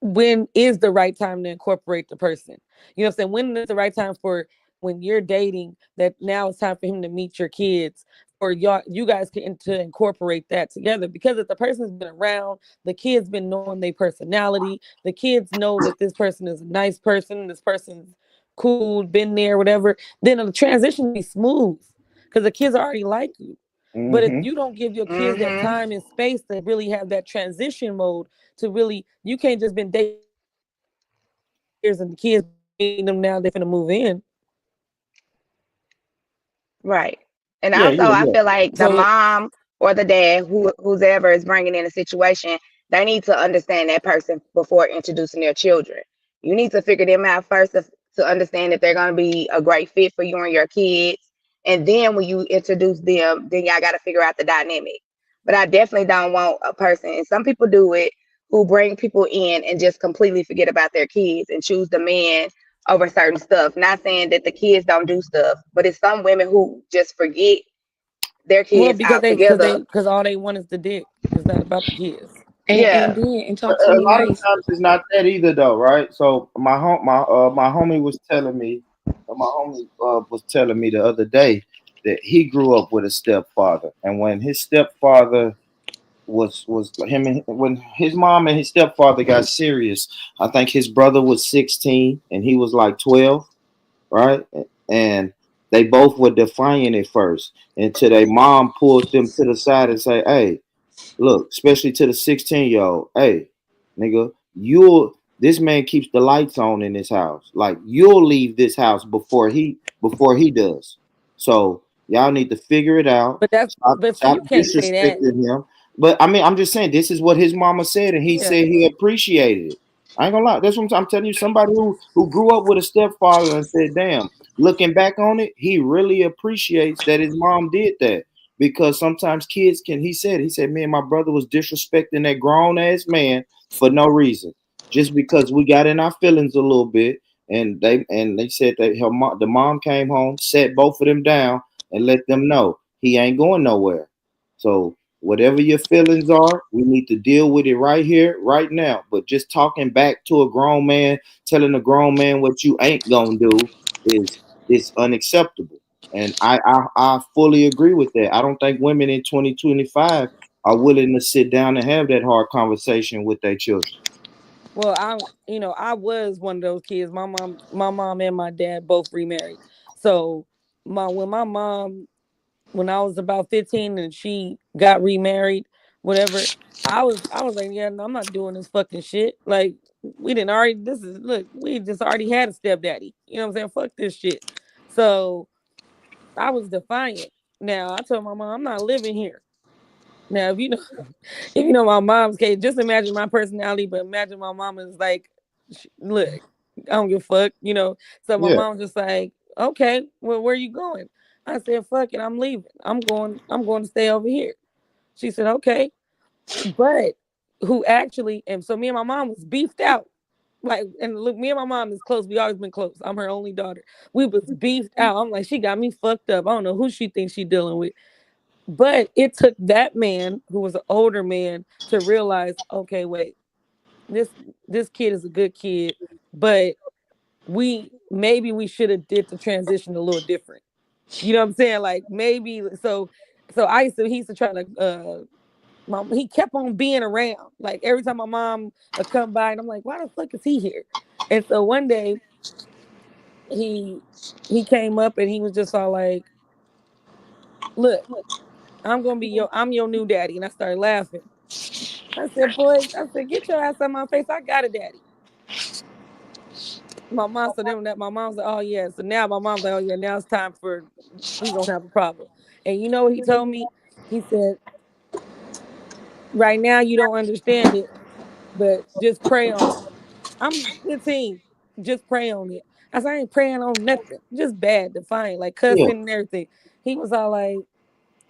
when is the right time to incorporate the person? You know what I'm saying? When is the right time for, when you're dating, that now it's time for him to meet your kids, or you guys can to incorporate that together? Because if the person's been around, the kids been knowing their personality, the kids know that this person is a nice person, this person's cool, been there, whatever, then the transition be smooth, because the kids already like you. But if Mm-hmm. you don't give your kids that Mm-hmm. time and space to really have that transition mode, to really, you can't just been dating years and the kids dating them now, they're gonna move in. Right. And Yeah, also, yeah, I yeah. feel like the So mom or the dad, who's ever is bringing in a situation, they need to understand that person before introducing their children. You need to figure them out first to understand if they're going to be a great fit for you and your kids. And then when you introduce them, then y'all got to figure out the dynamic. But I definitely don't want a person, and some people do it, who bring people in and just completely forget about their kids and choose the man over certain stuff. Not saying that the kids don't do stuff, but it's some women who just forget their well, kids altogether. because all they want is the dick. It's not about the kids. And Yeah. then and A talk to me lot of nice. times it's not that either, though, right? So my homie was telling me, was telling me the other day that he grew up with a stepfather, and when his stepfather was him and when his mom and his stepfather got serious. I think his brother was 16 and he was like 12, right? And they both were defiant at first until their mom pulled them to the side and say, "Hey, look," especially to the 16-year-old, "Hey, nigga, this man keeps the lights on in this house. Like you'll leave this house before he does. So y'all need to figure it out. But that's but see, Stop you can't say that. disrespecting him." But I mean, I'm just saying this is what his mama said, and he Yeah. said he appreciated it. I ain't gonna lie. That's what I'm telling you. Somebody who grew up with a stepfather and said, "Damn," looking back on it, he really appreciates that his mom did that. Because sometimes kids can, he said, me and my brother was disrespecting that grown ass man for no reason, just because we got in our feelings a little bit. And they said that the mom came home, sat both of them down, and let them know he ain't going nowhere. So whatever your feelings are, we need to deal with it right here, right now. But just talking back to a grown man, telling a grown man what you ain't gonna do is unacceptable. And I fully agree with that. I don't think women in 2025 are willing to sit down and have that hard conversation with their children. Well, I was one of those kids. My mom and my dad both remarried. So when I was about 15 and she got remarried, whatever, I was like, yeah, no, I'm not doing this fucking shit. Like we just already had a stepdaddy. You know what I'm saying? Fuck this shit. So I was defiant. Now I told my mom, I'm not living here. Now, if you know my mom's case, just imagine my personality, but imagine my mom is like, look, I don't give a fuck, So my mom's just like, okay, well, where you going? I said, fuck it, I'm leaving. I'm going to stay over here. She said, okay. But and so me and my mom was beefed out. Like, and look, me and my mom is close. We always been close. I'm her only daughter. We was beefed out. I'm like, she got me fucked up. I don't know who she thinks she dealing with. But it took that man, who was an older man, to realize, okay, wait, this kid is a good kid, but we should have did the transition a little different. You know what I'm saying? Like maybe so he used to try to he kept on being around. Like every time my mom would come by, and I'm like, why the fuck is he here? And so one day he came up and he was just all like, look, I'm your new daddy. And I started laughing. I said, get your ass out my face. I got a daddy. My mom, my mom's like, oh yeah. So now my mom's like, oh yeah, now it's time we gonna have a problem. And you know what he told me? He said, right now you don't understand it, but just pray on it. I'm 15. Just pray on it. I said, I ain't praying on nothing. Just bad, defiant, like cussing and everything. He was all like,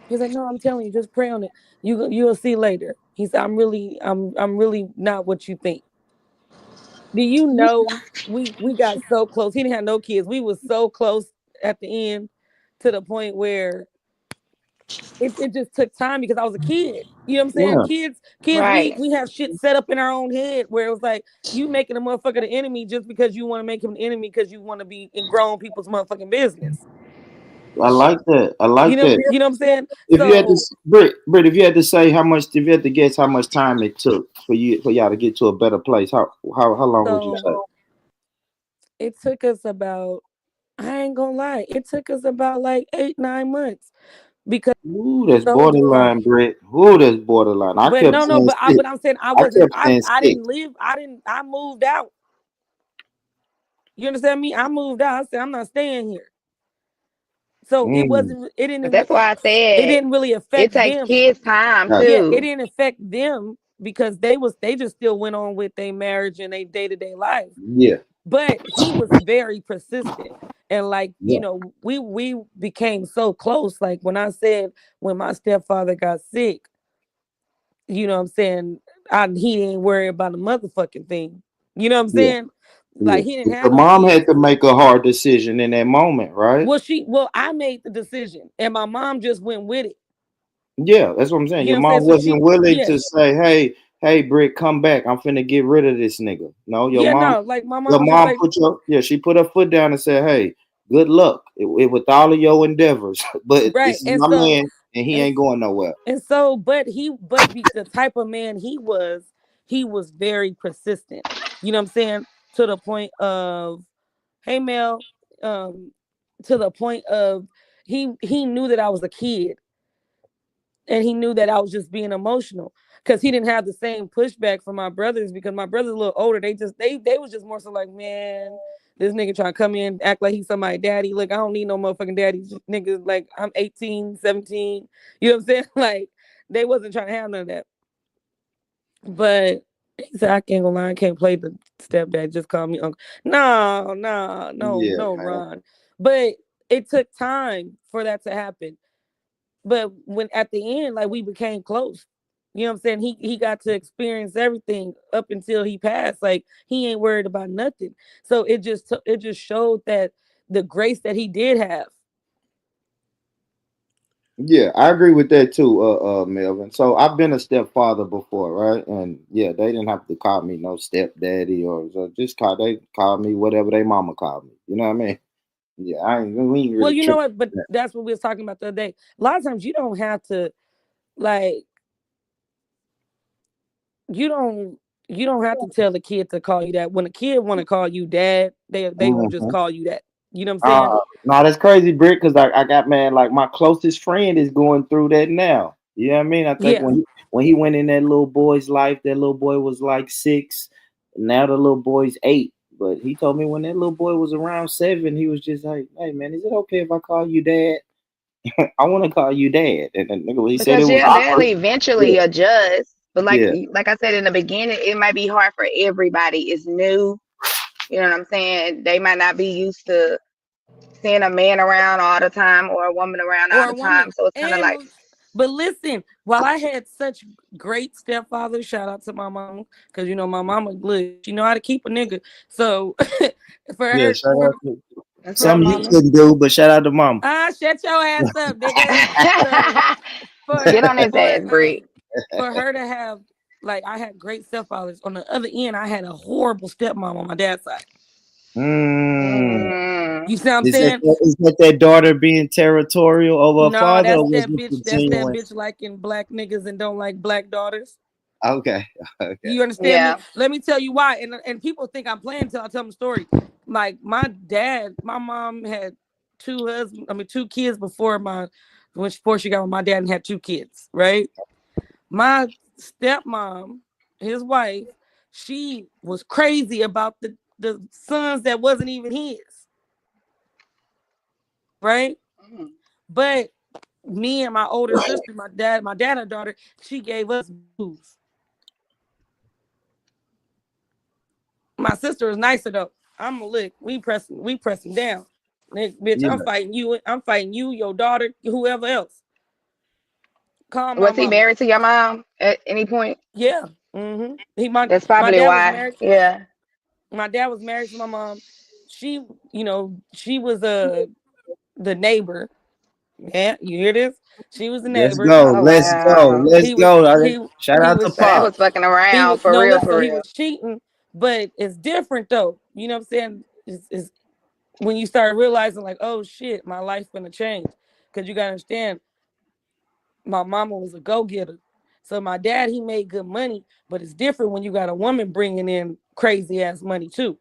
he's like, no, I'm telling you, just pray on it. You'll see later. He said, I'm really not what you think. Do you know we got so close? He didn't have no kids. We was so close at the end to the point where it just took time because I was a kid. You know what I'm saying? Yeah. Kids, Right. we have shit set up in our own head where it was like you making a motherfucker the enemy just because you want to make him an enemy because you want to be in grown people's motherfucking business. I like that. that. You know what I'm saying? If you had to, Britt, if you had to say if you had to guess how much time it took for y'all to get to a better place, how long would you say? It took us about, I ain't gonna lie, it took us about like 8-9 months. Because that's borderline, Britt. That's borderline. But I'm saying I moved out. You understand me? I moved out. I said I'm not staying here. So it didn't. That's why I said it didn't really affect them. It takes kids time too. Yeah, it didn't affect them because they just still went on with their marriage and their day-to-day life. Yeah. But he was very persistent. And we became so close. Like when my stepfather got sick, you know what I'm saying? He didn't worry about the motherfucking thing. You know what I'm saying? Like he didn't have. The mom had to make a hard decision in that moment, right? Well, I made the decision, and my mom just went with it. Yeah, that's what I'm saying. Your mom wasn't willing to say, "Hey, Britt, come back. I'm finna get rid of this nigga." No, like my mom. She put her foot down and said, "Hey, good luck with all of your endeavors." But right, this is my man. and he ain't going nowhere. And so, but the type of man he was very persistent. You know what I'm saying? To the point of, hey Mel, to the point of he knew that I was a kid, and he knew that I was just being emotional because he didn't have the same pushback from my brothers, because my brothers a little older. They was just more so like, man, this nigga trying to come in, act like he's somebody's daddy. Look, I don't need no motherfucking daddy. Niggas, like, I'm 18, 17. You know what I'm saying? Like, they wasn't trying to have none of that. But he said, I can't go lie, I can't play the stepdad. Just call me uncle. No, Yeah, man. Ron. But it took time for that to happen. But when at the end, like, we became close. You know what I'm saying? He got to experience everything up until he passed. Like, he ain't worried about nothing. So it just showed that the grace that he did have. Yeah, I agree with that too, Melvin. So I've been a stepfather before, right? And yeah, they didn't have to call me no stepdaddy, or they called me whatever they mama called me. You know what I mean? Yeah, we ain't really. Well, you know what? But that's what we was talking about the other day. A lot of times you don't have to, like, you don't have to tell the kid to call you that. When a kid want to call you dad, they will just call you that. You know what I'm saying? No, that's crazy, Britt, because I got, man, like, my closest friend is going through that now. You know what I mean? I think when he went in that little boy's life, that little boy was like 6. Now the little boy's 8. But he told me when that little boy was around 7, he was just like, hey, man, is it okay if I call you dad? I want to call you dad. And then he said it was they'll eventually adjust. But like I said in the beginning, it might be hard for everybody. It's new. You know what I'm saying? They might not be used to seeing a man around all the time or a woman around all the time. So it's kind of like. But listen, while I had such great stepfathers, shout out to my mama, because you know my mama, look, she know how to keep a nigga. So for her, shout out to something you couldn't do, but shout out to mom. Shut your ass up, nigga. Get on his ass, Bree. For her to have, like, I had great stepfathers. On the other end, I had a horrible stepmom on my dad's side. You see what I'm saying? Is that daughter being territorial over a father? That's that bitch liking black niggas and don't like black daughters. Okay. You understand me? Let me tell you why. And people think I'm playing until I tell them the story. Like, my mom had 2 kids before she got with my dad and had 2 kids, right? My stepmom, his wife, she was crazy about the sons that wasn't even his. Right? Mm-hmm. But me and my older sister, my dad, her daughter, she gave us moves. My sister is nicer though. I'm a lick. We pressing down. Bitch, yeah. I'm fighting you, your daughter, whoever else. Was he married to your mom at any point? Yeah. Mm-hmm. That's probably why. Yeah. My dad was married to my mom. She was the neighbor. Yeah, you hear this? She was the neighbor. Let's go. Shout out to Pop. That was fucking around for real. He was cheating, but it's different though. You know what I'm saying? It's when you start realizing, like, oh shit, my life's gonna change. Because you gotta understand, my mama was a go-getter. So my dad, he made good money, but it's different when you got a woman bringing in crazy ass money too.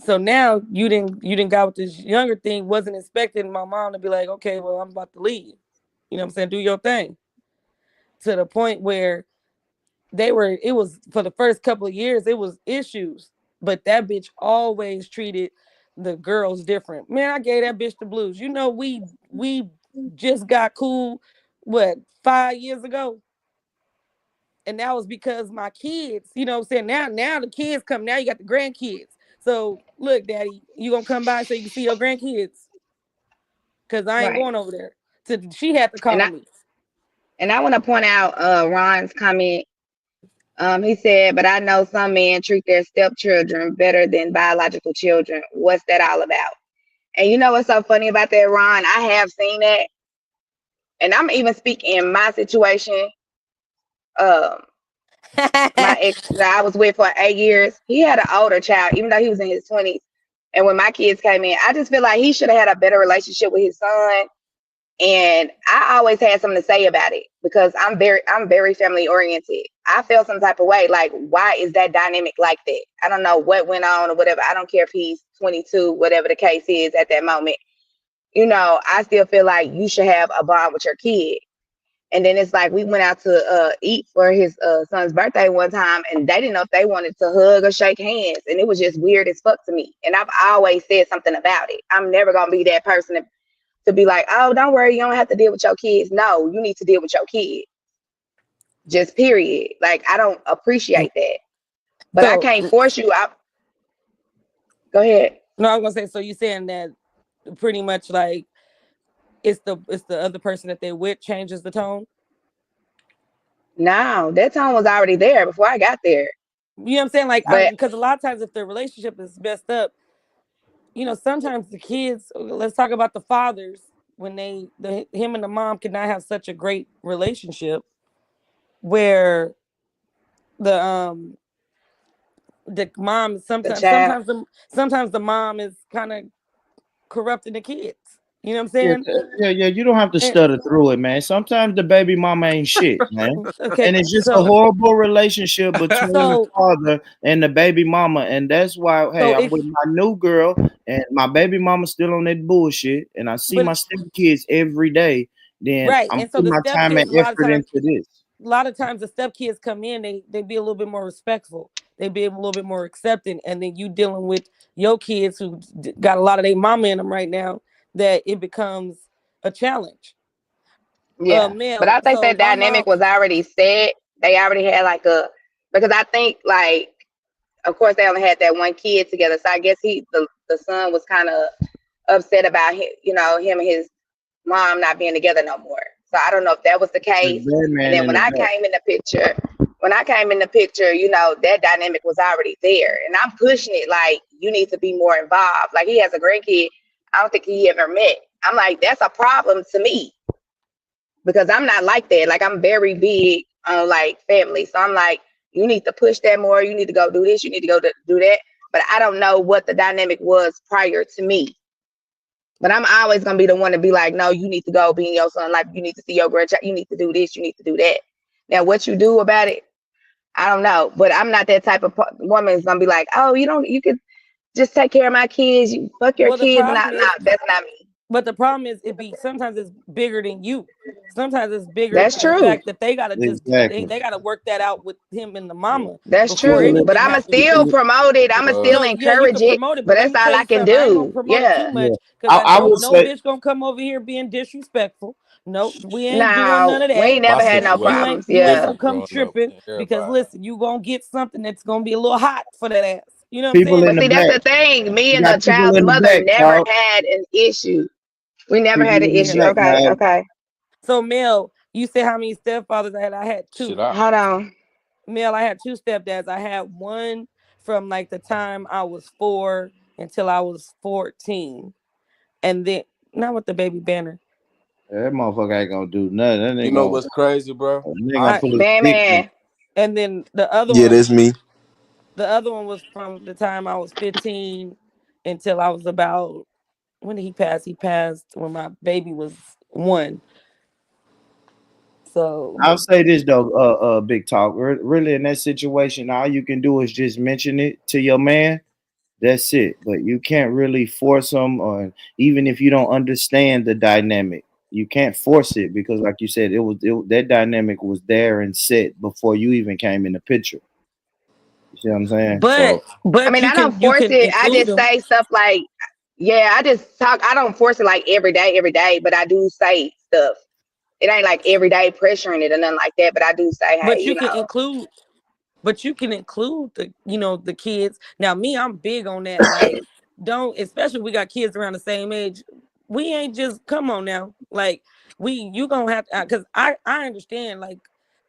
So now you didn't got with this younger thing, wasn't expecting my mom to be like, okay, well, I'm about to leave. You know what I'm saying? Do your thing. To the point where it was for the first couple of years, it was issues, but that bitch always treated the girls different. Man, I gave that bitch the blues. You know, we just got cool, 5 years ago? And that was because my kids, you know what I'm saying? Now the kids come, now you got the grandkids. So look, Daddy, you gonna come by so you can see your grandkids? Cause I ain't going over there. So she had to call me. And I want to point out Ron's comment. He said, but I know some men treat their stepchildren better than biological children. What's that all about? And you know what's so funny about that, Ron? I have seen that. And I'm even speaking in my situation. My ex that I was with for 8 years, he had an older child, even though he was in his 20s. And when my kids came in, I just feel like he should have had a better relationship with his son. And I always had something to say about it because I'm very family oriented. I felt some type of way, like, why is that dynamic like that? I don't know what went on or whatever. I don't care if he's 22, whatever the case is at that moment. You know, I still feel like you should have a bond with your kid. And then it's like we went out to eat for his son's birthday one time, and they didn't know if they wanted to hug or shake hands, and it was just weird as fuck to me. And I've always said something about it. I'm never gonna be that person to be like, oh, don't worry, you don't have to deal with your kids. No, you need to deal with your kids. Just period. Like, I don't appreciate that. But I So, can't force you. Go ahead. no, I was gonna say, so you saying that pretty much like it's the other person that they're with changes the tone? No, that tone was already there before I got there. You know what I'm saying? Like, But because a lot of times if the relationship is messed up, you know, sometimes the kids, let's talk about the fathers, when him and the mom could not have such a great relationship where the mom the child, sometimes the mom is kind of corrupting the kids. You know what I'm saying? Yeah. You don't have to And, stutter through it, man. Sometimes the baby mama ain't shit, man. okay, And it's just so a horrible relationship between the so father and the baby mama. And that's why, hey, so I'm if with my new girl, and my baby mama still on that bullshit. And I see but my stepkids every day. Then right, I'm and so putting the my time stepkids and a lot of effort times into this. the stepkids come in, they be a little bit more respectful. They be a little bit more accepting, and then you dealing with your kids who got a lot of their mama in them right now, that it becomes a challenge. yeah. But Male, I think so that my mom, dynamic was already set. They already had like because I think, like, of course they only had that one kid together. So I guess the son was kind of upset about him, him and his mom not being together no more. So I don't know if that was the The case. bad And man then in when the I back. came in the picture, that dynamic was already there. And I'm pushing it like, you need to be more involved. Like, he has a grandkid I don't think he ever met. I'm like, that's a problem to me because I'm not like that. Like, I'm very big on like family. So I'm like, you need to push that more. You need to go do this. You need to go do that. But I don't know what the dynamic was prior to me. But I'm always gonna be the one to be like, no, you need to go be in your son's life. You need to see your grandchild. You need to do this. You need to do that. Now, what you do about it, I don't know. But I'm not that type of woman that's gonna be like, oh, you could just take care of my kids. You fuck your well, the kids. problem is, That's not me. but the problem is, sometimes it's bigger than you. Sometimes it's bigger That's than the true. fact that they gotta Exactly. they gotta work that out with him and the mama That's before true. But anything I'ma happens. still promote it. I'ma still Well, No, yeah, you encourage can it. promote it, But but let that's me tell all I you can something. I ain't gonna do. promote it too Yeah. much Yeah. because I I don't. would No say bitch gonna come over here being disrespectful. No, we ain't doing none No, of we that. ain't my never had no You situation ain't problems. was you ain't Yeah. gonna different come growing up tripping than because everybody. listen, you gonna get something that's gonna be a little hot for that ass. You know what I'm people saying? in But the see, that's back. the thing. Me You and got the people child's in the mother back, never dog. had an issue. We never People had an in the issue. back, Okay, man. okay. So Mel, you said how many stepfathers I had? I had two. Shit, Hold on. Mel, I had two stepdads. I had one from like the time I was 4 until I was 14. And then not with the baby banner. That motherfucker ain't gonna do nothing. That you nigga know gonna, what's crazy, bro? that nigga gonna I pull his dick in. Man. And then the other Yeah, one, that's me. the other one was from the time I was 15 until I was about, when did he pass? He passed when my baby was 1. So I'll say this though, big talk. Really, in that situation, all you can do is just mention it to your man. That's it. But you can't really force them, or even if you don't understand the dynamic, you can't force it because, like you said, that dynamic was there and set before you even came in the picture. You see what I'm saying? So I mean, I don't you force can it. I include just them. say stuff like, yeah, I just talk. I don't force it like every day, but I do say stuff. It ain't like every day pressuring it or nothing like that, but I do say, hey, But you can include the kids. Now me, I'm big on that. Like, don't, especially we got kids around the same age. We ain't just, come on now. Like, you gonna have to, because I understand. Like,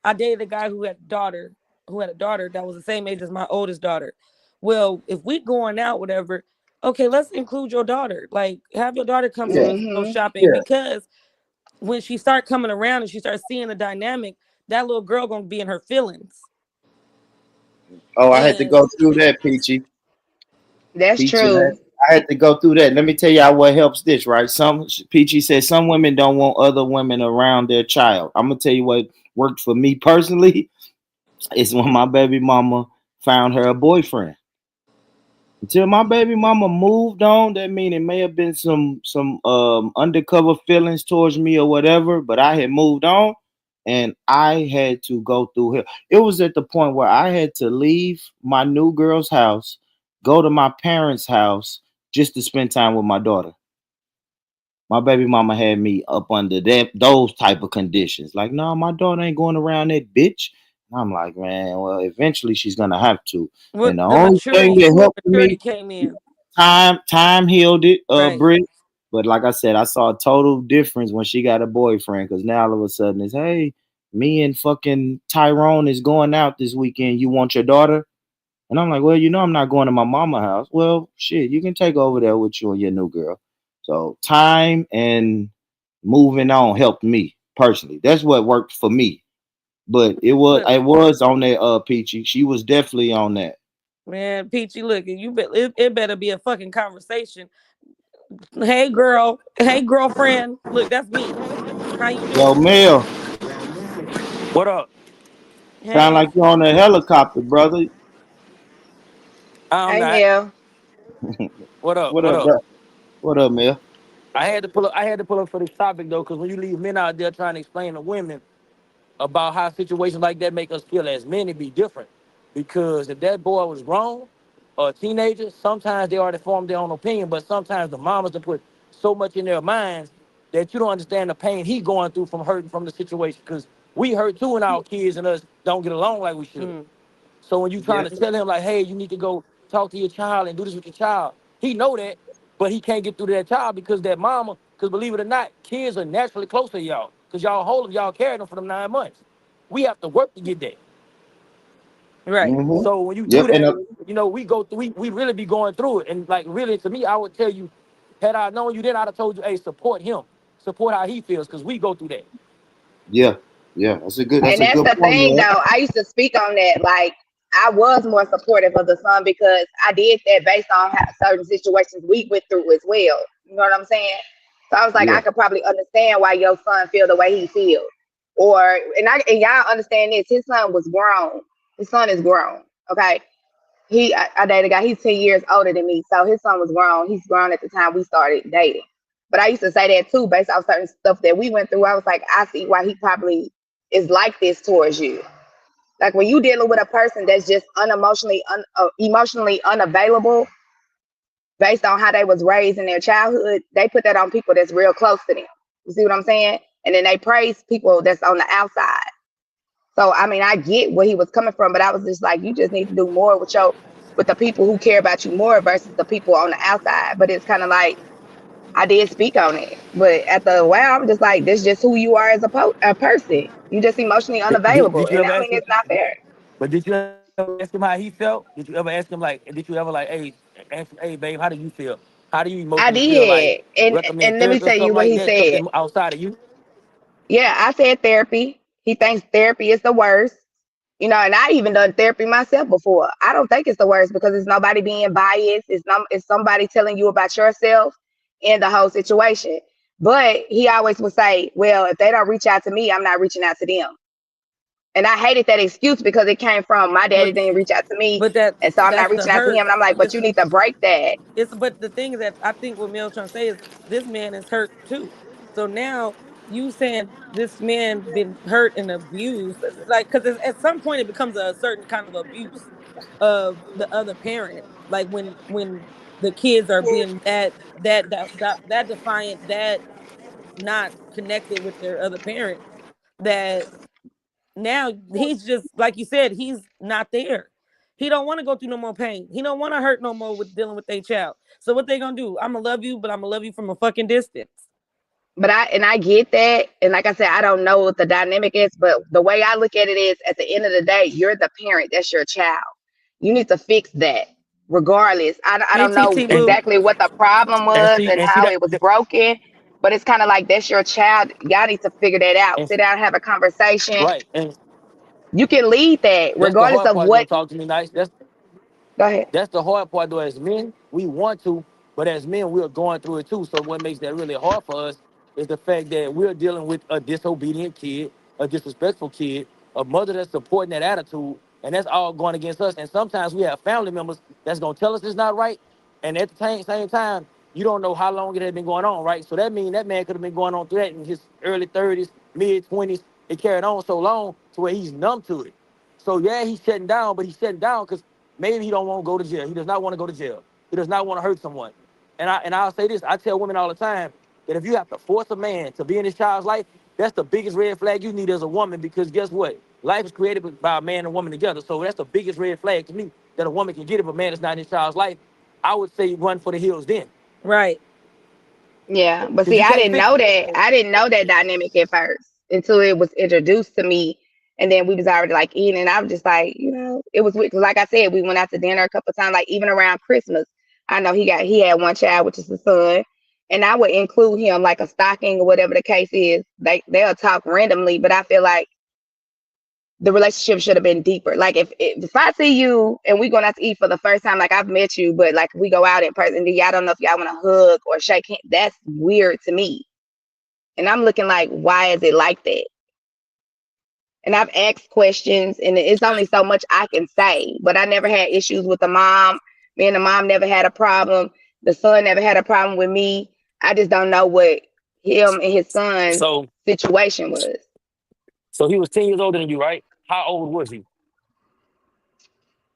I dated a guy who had a daughter that was the same age as my oldest daughter. Well, if we going out, whatever, okay, let's include your daughter. Like, have your daughter come so yeah, we can go mm-hmm. shopping, yeah. because when she start coming around and she starts seeing the dynamic, that little girl gonna be in her feelings. Oh, I had to And go through that, Peachy. That's Peachy, true. I I had to go through that. Let me tell y'all what helps this, right? Some Peachy said some women don't want other women around their child. I'm gonna tell you what worked for me personally. It's when my baby mama found her a boyfriend. Until my baby mama moved on, that mean it may have been some undercover feelings towards me or whatever, but I had moved on and I had to go through hell. It was at the point where I had to leave my new girl's house, go to my parents' house just to spend time with my daughter. My baby mama had me up under those type of conditions. Like, no, my daughter ain't going around that bitch. And I'm like, man, well, eventually she's gonna have to. What And the the only thing that helped maturity me, came in. time healed it, Right. Britt. But like I said, I saw a total difference when she got a boyfriend because now all of a sudden it's, hey, me and fucking Tyrone is going out this weekend. You want your daughter? And I'm like, well, you know, I'm not going to my mama's house. Well, shit, you can take over there with you and your new girl. So time and moving on helped me personally. That's what worked for me. But it was on that Peachy. She was definitely on that. Man, Peachy, look, it better be a fucking conversation. Hey girl, hey girlfriend. Look, that's me. How you doing? Yo, Mel, What up? Hey. sound like you're on a helicopter, brother. I'm Hey, not. Mel. What up? What What up, up? bro? What up, Mel? I had to pull up. I had to pull up for this topic though, because when you leave men out there trying to explain to women about how situations like that make us feel as men, it be different. Because if that boy was grown or a teenager, sometimes they already formed their own opinion, but sometimes the mamas have put so much in their minds that you don't understand the pain he going through from hurting from the situation. Because we hurt too when our kids and us don't get along like we should. So when you trying to tell him like, hey, you need to go talk to your child and do this with your child, he know that, but he can't get through to that child because that mama, because believe it or not, kids are naturally close to y'all because y'all hold them, y'all carry them for them 9 months. We have to work to get that. Right. Mm-hmm. So when you Yep, do that, and you know, we go through, we really be going through it. And like really to me, I would tell you, had I known you then, I'd have told you, hey, support him. Support how he feels, because we go through that. yeah, that's a good And that's point, the thing, Mel. though. I used to speak on that. Like, I was more supportive of the son because I did that based on how certain situations we went through as well. You know what I'm saying? So I was like, Yeah. I could probably understand why your son feel the way he feels. Or and y'all understand this. His son was grown. His son is grown. Okay. I dated a guy. He's 10 years older than me, so his son was grown. He's grown at the time we started dating. But I used to say that too, based off certain stuff that we went through. I was like, I see why he probably is like this towards you. Like when you dealing with a person that's just emotionally unavailable, based on how they was raised in their childhood, they put that on people that's real close to them. You see what I'm saying? And then they praise people that's on the outside. So I mean, I get where he was coming from, but I was just like, you just need to do more with the people who care about you more versus the people on the outside. But it's kind of like I did speak on it, but at the while, I'm just like, this is just who you are as a person. You just emotionally unavailable, Did you and ever I ask mean, him? it's not fair. But did you ever ask him how he felt? Did you ever ask him like? Did you ever like, hey, ask him, hey, babe, how do you feel? How do you I emotionally feel? Like did, and recommend let me therapy or tell you something what like he that? said. Something outside of you? Yeah, I said therapy. He thinks therapy is the worst. You know, and I even done therapy myself before. I don't think it's the worst because it's nobody being biased. It's somebody telling you about yourself and the whole situation. But he always would say, well, if they don't reach out to me, I'm not reaching out to them. And I hated that excuse because it came from my daddy didn't reach out to me. But And so I'm not that's the reaching out to hurt. him. And I'm like, but you need to break that. But the thing is that I think what Mel's trying to say is this man is hurt too. So now you saying this man been hurt and abused, like because at some point it becomes a certain kind of abuse of the other parent. Like when the kids are being that defiant, that not connected with their other parent, that now he's just like you said, he's not there. He don't want to go through no more pain. He don't want to hurt no more with dealing with their child. So what they gonna do? I'm gonna love you, but I'm gonna love you from a fucking distance. But I get that. And like I said, I don't know what the dynamic is, but the way I look at it is at the end of the day, you're the parent. That's your child. You need to fix that regardless. I don't know BTT boo. exactly what the problem And was see, and and see how that, it was broken, but it's kind of like that's your child. Y'all need to figure that out. and Sit down, have a conversation. right, and You can lead that that's the regardless hard of part. You what. don't talk to me nice. Go ahead. That's the hard part though. As men, we want to, But as men, we're going through it too. So what makes that really hard for us is the fact that we're dealing with a disobedient kid, a disrespectful kid, a mother that's supporting that attitude, and that's all going against us. And sometimes we have family members that's gonna tell us it's not right, and at the same time, you don't know how long it had been going on, right? So that means that man could have been going on through that in his early 30s, mid 20s. It carried on so long to where he's numb to it. So yeah, he's shutting down, but he's shutting down because maybe he don't want to go to jail. He does not want to go to jail. He does not want to hurt someone. And I'll say this, I tell women all the time that if you have to force a man to be in his child's life, that's the biggest red flag you need as a woman, because guess what? Life is created by a man and woman together. So that's the biggest red flag to me that a woman can get if a man is not in his child's life. I would say run for the hills then. Right. Yeah, but 'Cause see, you I can't didn't fix know it. that. I didn't know that dynamic at first until it was introduced to me, and then we was already like eating, and I was just like, it was weird. 'Cause like I said, we went out to dinner a couple of times, like even around Christmas. I know he had one child, which is the son, and I would include him like a stocking or whatever the case is. They'll talk randomly, but I feel like the relationship should have been deeper. Like if I see you and we going out to eat for the first time, like I've met you, but like we go out in person, then y'all don't know if y'all want to hug or shake hands. That's weird to me. And I'm looking like, why is it like that? And I've asked questions, and it's only so much I can say. But I never had issues with the mom. Me and the mom never had a problem. The son never had a problem with me. I just don't know what him and his son's So situation was. so he was 10 years older than you, right? How old was he?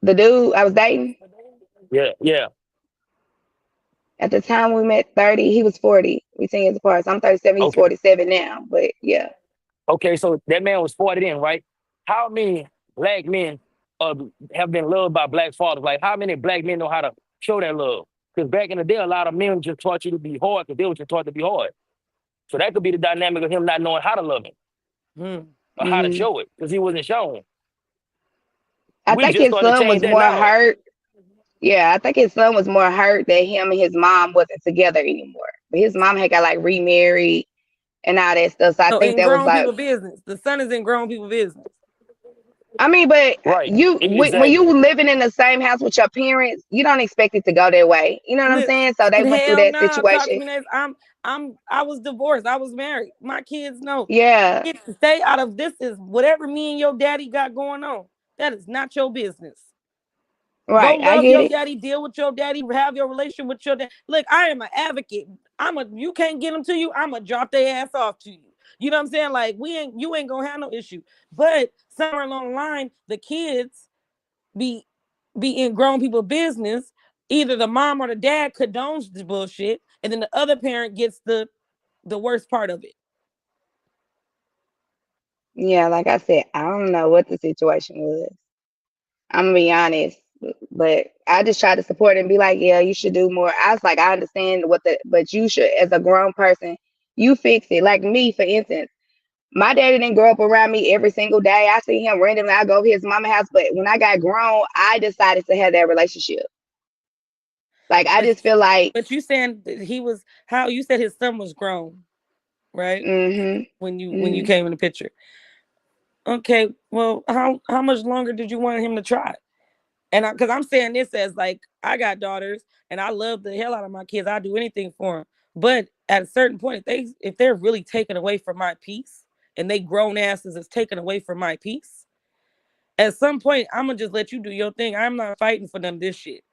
The dude I was dating, Yeah. at the time we met 30, he was 40. We 10 years apart. So I'm 37, he's Okay. 47 now. But yeah. Okay, so that man was 40 then, right? How many black men have been loved by black fathers? Like, how many black men know how to show that love? Because back in the day, a lot of men just taught you to be hard because they were just taught to be hard. So that could be the dynamic of him not knowing how to love him or how to hmm show it because he wasn't shown. I We think just his starting to son change was that more now. hurt. Yeah, I think his son was more hurt that him and his mom wasn't together anymore. But his mom had got like remarried and all that stuff. So I So think in that was grown like, people business. The son is in grown people business. I mean, but Right. when you Exactly. living in the same house with your parents, you don't expect it to go that way. You know what I'm Listen, saying? So they went through hell that no. Talk to situation. me next. I was divorced. I was married. My kids know. Yeah, Kids stay out of this. Is whatever me and your daddy got going on. That is not your business. Go right. I love get your it. daddy, deal with your daddy, have your relationship with your dad. Look, I am an advocate. You can't get them to you, I'ma drop their ass off to you. You know what I'm saying? Like you ain't gonna have no issue. But somewhere along the line, the kids be in grown people business. Either the mom or the dad condones the bullshit, and then the other parent gets the worst part of it. Yeah, like I said, I don't know what the situation was. I'm gonna be honest, but I just try to support and be like, yeah, you should do more. I was like, I understand but you should, as a grown person, you fix it. Like me, for instance, my daddy didn't grow up around me every single day. I see him randomly. I go to his mama house, but when I got grown, I decided to have that relationship. Like I But just feel like, you saying that he was how you said his son was grown, right? mm-hmm, When you mm-hmm. came in the picture. Okay, well, how much longer did you want him to try? And because I'm saying this as like I got daughters and I love the hell out of my kids. I do anything for them. But at a certain point, if they're really taken away from my peace and they grown asses is taken away from my peace, at some point I'm gonna just let you do your thing. I'm not fighting for them this shit.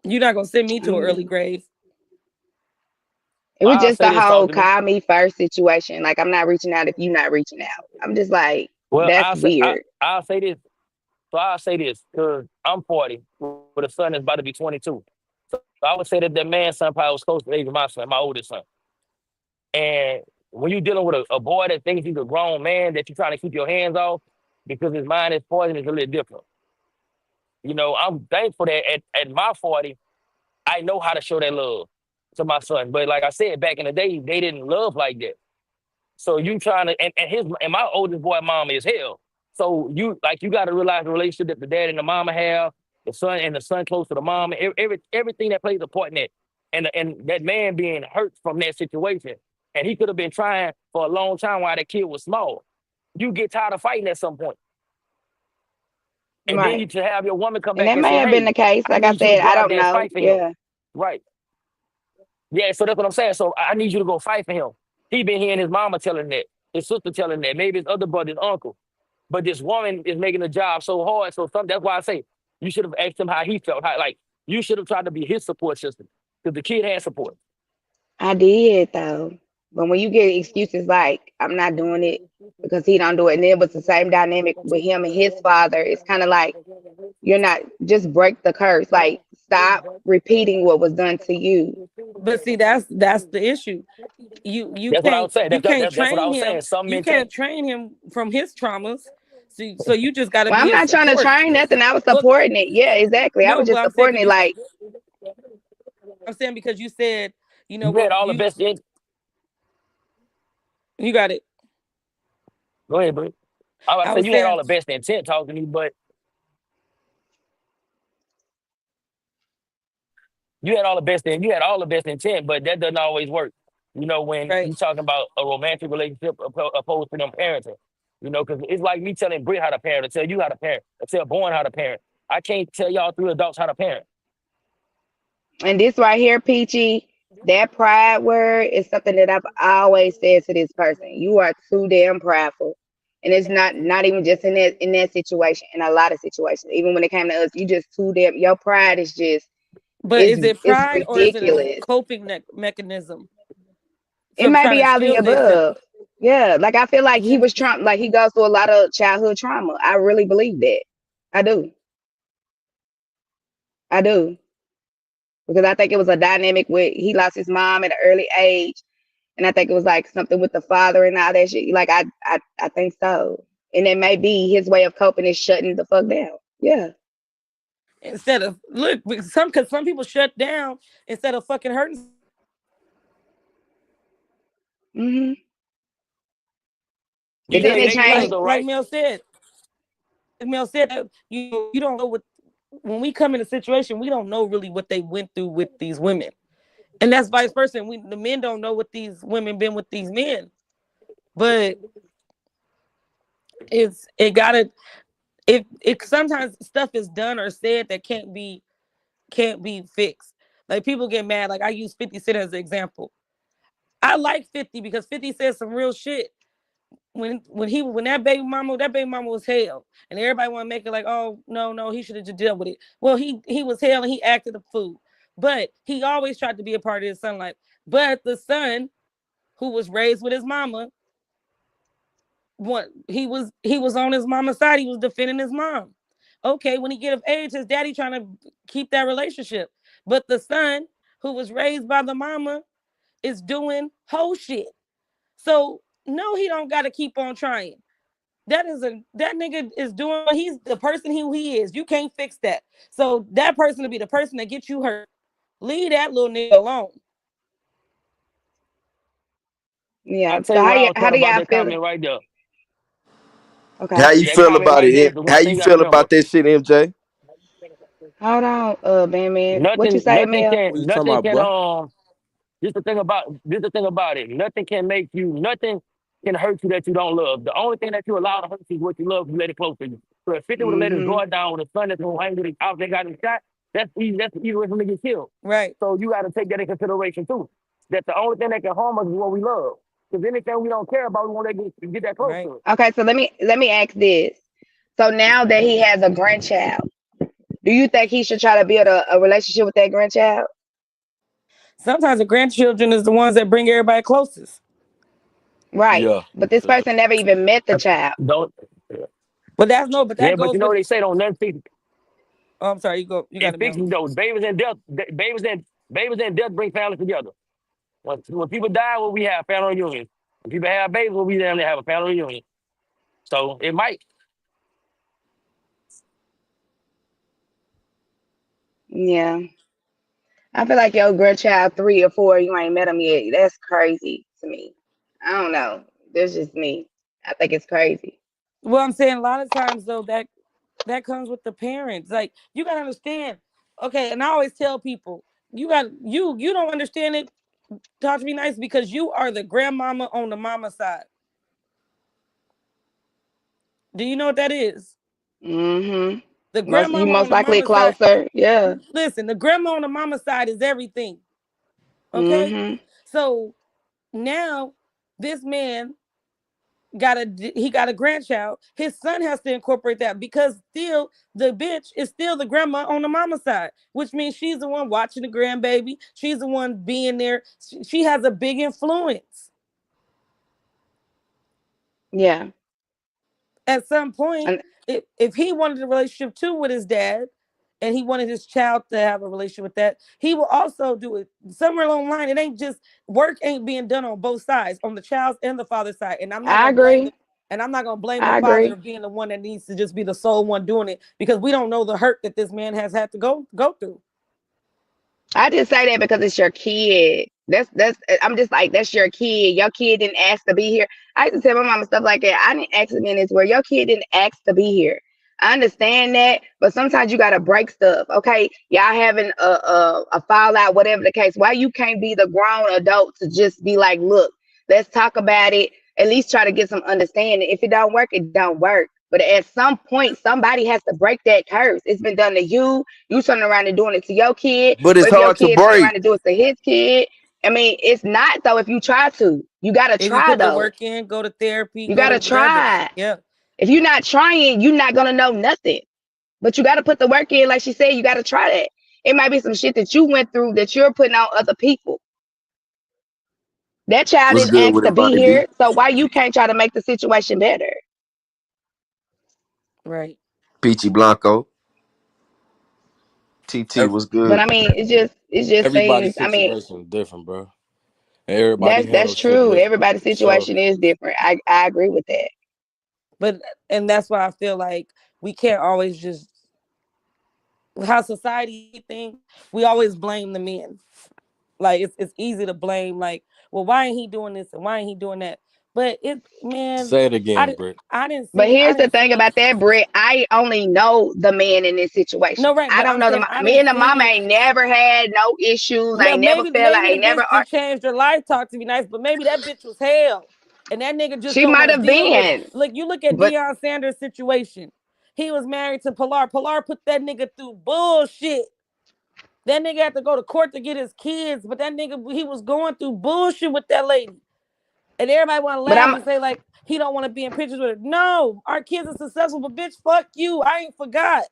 You're not gonna send me to an early grave. It was I'll just say the this, talk whole to me. call me first situation. Like I'm not reaching out if you're not reaching out. I'm just like, Well, that's weird. I'll say this. So I'll say this because I'm 40, but the son is about to be 22. So I would say that man's son probably was close to age of my son, my oldest son. And when you're dealing with a boy that thinks he's a grown man that you're trying to keep your hands off because his mind is poison, is a little different. You know, I'm thankful that at my 40, I know how to show that love to my son. But like I said, back in the day, they didn't love like that. So you trying to and my oldest boy mom is hell. So you got to realize the relationship that the dad and the mama have, the son close to the mom, everything that plays a part in that, and that man being hurt from that situation, and he could have been trying for a long time while that kid was small. You get tired of fighting at some point. And then Right. you to have your woman come And back that and may say, have been hey, the case. I Like I need you to said, go I out don't there and know. fight for him. Yeah. Right. Yeah, so that's what I'm saying. So I need you to go fight for him. He been hearing his mama telling that, his sister telling that, maybe his other brother, his uncle. But this woman is making the job so hard. So that's why I say you should have asked him how he felt. How, like you should have tried to be his support system. Because the kid had support. I did though. But when you get excuses like I'm not doing it because he don't do it, and it was the same dynamic with him and his father, it's kind of like you're not just break the curse. Like stop repeating what was done to you. But see, that's the issue. You That's what I can't was saying. you can't That's what I train was saying. him. Some You men can't. can't train him from his traumas. So you just got to Well, be I'm his not trying to support. train nothing. I was Well, supporting it. Yeah, exactly. I no, was but just I'm saying supporting because it. Like, I'm saying because you said, you know You had what, all the best. you got it. Go ahead, bro. I was I saying was you had all saying, the best intent talking to me, but you had all the best you had all the best intent, but that doesn't always work. You know, when right. you talking about a romantic relationship opposed to them parenting. You know, because it's like me telling Britt how to parent, or tell you how to parent, or tell Bourne how to parent. I can't tell y'all three adults how to parent. and this right here, Peachy, that pride word is something that I've always said to this person. You are too damn prideful. And it's not even just in that situation, in a lot of situations. Even when it came to us, you just too damn your pride is just But is it it's pride or is it a ridiculous. coping mechanism It from might trying be to all the shield itself? above. Yeah. Like I feel like he was Trump, like he goes through a lot of childhood trauma. I really believe that. I do. I do. Because I think it was a dynamic with he lost his mom at an early age. And I think it was like something with the father and all that shit. Like I think so. And it may be his way of coping is shutting the fuck down. Yeah. Instead of because some people shut down instead of fucking hurting. Hmm. You And can then make they it excuses changed. though, Like right? Mel said. Mel said that you don't know what when we come in a situation, we don't know really what they went through with these women. And that's vice versa. And the men don't know what these women been with these men. But it gotta if it sometimes stuff is done or said that can't be fixed. Like people get mad. Like I use 50 Cent as an example. I like 50 because 50 said some real shit. When that baby mama was hell. And everybody wanna make it like, oh no, he should have just dealt with it. Well, he was hell and he acted a fool. But he always tried to be a part of his son life. But the son who was raised with his mama, he was on his mama's side. He was defending his mom. Okay, when he get of age, his daddy trying to keep that relationship. But the son who was raised by the mama is doing whole shit. So no, he don't gotta keep on trying. That nigga is doing what he's the person who he is. You can't fix that. So that person will be the person that gets you hurt. Leave that little nigga alone. Yeah. I'll tell So you what I was how thought do about y'all that feel? comment right there. Okay. How you That feel comment about right there it? is the How one you thing you gotta feel remember. about that shit, MJ? Hold on, man. What you Nothing, say, Mel? What you talking about, boy? this the thing about it. Nothing can make you, nothing can hurt you that you don't love. The only thing that you allow to hurt you is what you love, you let it close to you. So if 50 would have let his Mm-hmm. guard down with a son that's gonna hang with his out, they got him shot, that's easy way for him to get killed. Right. So you gotta take that in consideration too. That the only thing that can harm us is what we love. Because anything we don't care about, we want to get that close Right. to it. Okay, so let me ask this. So now that he has a grandchild, do you think he should try to build a relationship with that grandchild? Sometimes the grandchildren is the ones that bring everybody closest. Right. Yeah. But this Yeah. person never even met the child. Don't, But that but goes you know with what they say, don't nothing fix oh, I'm sorry, you got it it, fix Mel. you though. Babies and death bring families together. When people die, what we have family reunions. When people have babies, what we damn near have a family reunion. So it might. Yeah. I feel like your grandchild 3 or 4, you ain't met him yet. That's crazy to me. I don't know. That's just me. I think it's crazy. Well, I'm saying a lot of times though that comes with the parents. Like you gotta understand. Okay, and I always tell people, you don't understand it. Talk to me nice because you are the grandmama on the mama side. Do you know what that is? Mm-hmm. The You grandmama most on the likely mama side. closer. Yeah. Listen, the grandma on the mama side is everything. Okay, Mm-hmm. so now this man got a grandchild. His son has to incorporate that because still the bitch is still the grandma on the mama side, which means she's the one watching the grandbaby. She's the one being there. She has a big influence. Yeah. At some point, if he wanted a relationship too with his dad, and he wanted his child to have a relationship with that, he will also do it somewhere along the line. It ain't just work ain't being done on both sides, on the child's and the father's side. And I'm not I gonna blame agree. the father of being the one that needs to just be the sole one doing it, because we don't know the hurt that this man has had to go through. I just say that because it's your kid. That's I'm just like, that's your kid. Your kid didn't ask to be here. I used to tell my mama stuff like that. I didn't ask again. It's where your kid didn't ask to be here. I understand that, but sometimes you gotta break stuff. Okay, y'all having a fallout, whatever the case. Why you can't be the grown adult to just be like, look, let's talk about it. At least try to get some understanding. If it don't work, it don't work. But at some point, somebody has to break that curse. It's been done to you. You turning around and doing it to your kid. But it's What if your hard to kid turn break. around and do it to his kid? I mean, it's not though. If you try to, you gotta If you try put the though. work in, go to therapy, You go to gotta whatever. try. Yeah. If you're not trying, you're not gonna know nothing. But you gotta put the work in, like she said. You gotta try that. It might be some shit that you went through that you're putting on other people. That child What's didn't good ask with to it, be Monty B? here, so why you can't try to make the situation better? Right. Peachy Blanco. TT was But good. I mean, it just Everybody's seems. I mean, situation is different, bro. Everybody that's handles shit true. different. Everybody's So situation is different. I agree with that. But and that's why I feel like we can't always just, how society thinks, we always blame the men. Like it's easy to blame, like, well, why ain't he doing this and why ain't he doing that? But say it again, Britt. I didn't But see here's the thing about that, Britt. I only know the man in this situation. no, right, I but don't I'm know saying I me didn't and the mama see. ain't never had no issues. I No, ain't never felt like, maybe the ain't never. bitch just changed her life, talk to me nice, but maybe that bitch was hell, and that nigga just She don't might want to have deal with it. been, Look, you look at but Deion Sanders' situation. He was married to Pilar. Pilar put that nigga through bullshit. That nigga had to go to court to get his kids, but that nigga, he was going through bullshit with that lady. And everybody want to laugh and say, like, he don't want to be in pictures with her. No, our kids are successful, but bitch, fuck you. I ain't forgot.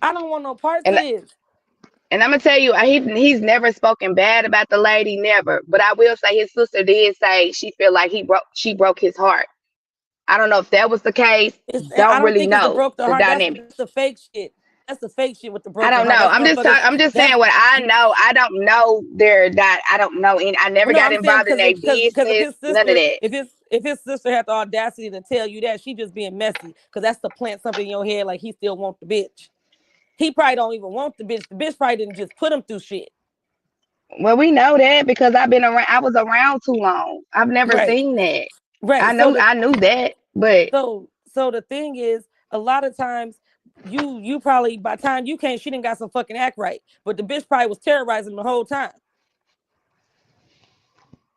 I don't want no parts of this. And I'm gonna tell you, he's never spoken bad about the lady, never. But I will say his sister did say she feel like she broke his heart. I don't know if that was the case. I don't really think it's the know broke the the heart. dynamic. That's the fake shit. That's the fake shit with the I broken don't heart. know. That's I'm just saying what I know. I don't know I don't know any. I never no, got I'm saying involved in their because if business. his None of sister, that. if his sister had the audacity to tell you that, she just being messy. Because that's to plant something in your head like he still want the bitch. He probably don't even want the bitch. The bitch probably didn't just put him through shit. Well, we know that because I've been around. I was around too long. I've never seen that. Right. I knew that, but so the thing is, a lot of times you probably, by the time you came, she didn't got some fucking act right, but the bitch probably was terrorizing the whole time.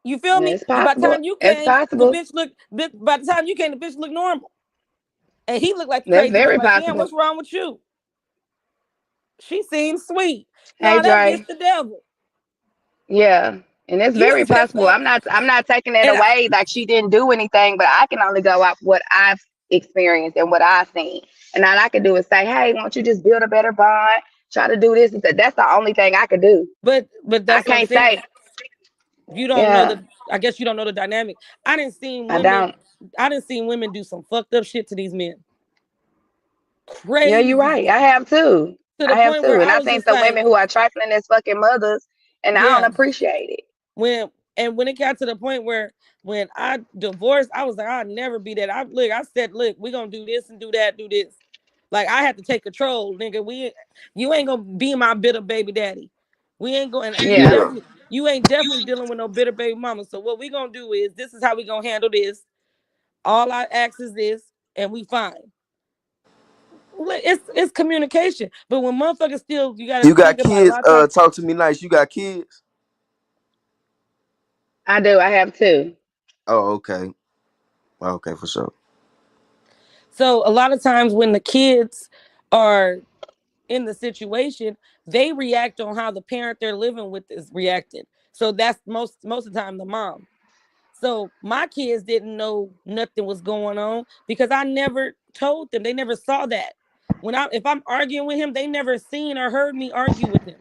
You feel me? it's possible. By the time you It's came, the possible. bitch looked. By the time you came, the bitch looked normal, and he looked like the That's crazy very bitch. Like, damn, possible. what's wrong with you? She seems sweet. Hey, No, that bitch Dre. the devil. Yeah, and it's You very accept possible. that? I'm not taking that away. Like she didn't do anything, but I can only go off what I've experienced and what I've seen. And all I can do is say, hey, won't you just build a better bond? Try to do this. That's the only thing I could do. But I that's what I'm can't saying. say. You don't know Yeah, the. I guess you don't know the dynamic. I didn't see I women. don't. I didn't see women do some fucked up shit to these men. Yeah, you're Crazy. right. I have too. To the point where And I I was think just some like, women who are trifling as fucking mothers, and I don't yeah. appreciate it. When it got to the point where when I divorced, I was like, I'll never be that. I said, look, we're gonna do this and do that, do this. Like I had to take control, nigga. You ain't gonna be my bitter baby daddy. We ain't going, and you ain't definitely dealing with no bitter baby mama. So what we gonna do is, this is how we gonna handle this. All I ask is this, and we fine. It's communication. But when motherfuckers still, you gotta You got think about a kids? lot of times. Talk to me nice. You got kids? I do. I have two. Oh, okay. Okay, for sure. So a lot of times when the kids are in the situation, they react on how the parent they're living with is reacting. So that's most of the time the mom. So my kids didn't know nothing was going on because I never told them. They never saw that. If I'm arguing with him, they never seen or heard me argue with him.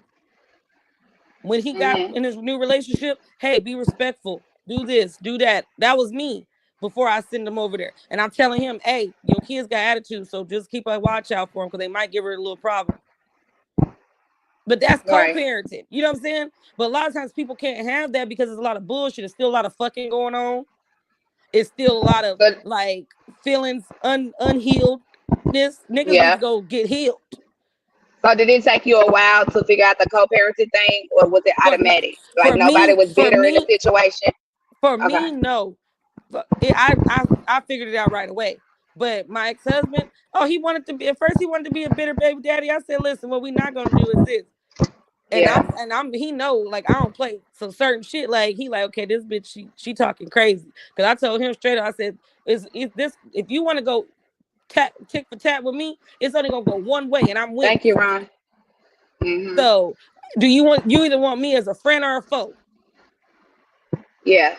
When he got in his new relationship, hey, be respectful, do this, do that. That was me before I send them over there. And I'm telling him, hey, your kids got attitude, so just keep a watch out for them because they might give her a little problem. But that's co-parenting. You know what I'm saying? But a lot of times people can't have that because there's a lot of bullshit. There's still a lot of fucking going on. It's still a lot of like feelings unhealed. Niggas need to go get healed. So did it take you a while to figure out the co-parenting thing, or was it automatic? Like nobody was bitter in the situation? For me, no. I figured it out right away. But my ex-husband, he wanted to be a bitter baby daddy. I said, listen, what we not gonna do is this. And he know, like, I don't play some certain shit. Like, he like, okay, this bitch, she talking crazy. Cause I told him straight up, I said, if you want to go tick for tat with me, it's only gonna go one way, and I'm with. Thank you, Ron. Mm-hmm. So, you either want me as a friend or a foe? Yeah.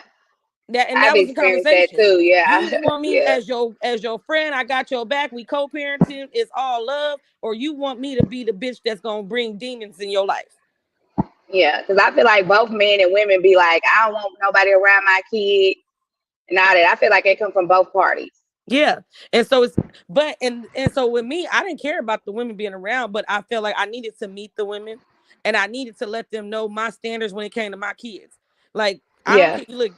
That was the conversation. That too. Yeah. You either want me as your friend, I got your back, we co-parenting, it's all love, or you want me to be the bitch that's gonna bring demons in your life. Yeah, because I feel like both men and women be like, I don't want nobody around my kid and all that. I feel like it come from both parties. Yeah. And so so with me, I didn't care about the women being around, but I felt like I needed to meet the women and I needed to let them know my standards when it came to my kids. Like, I don't look,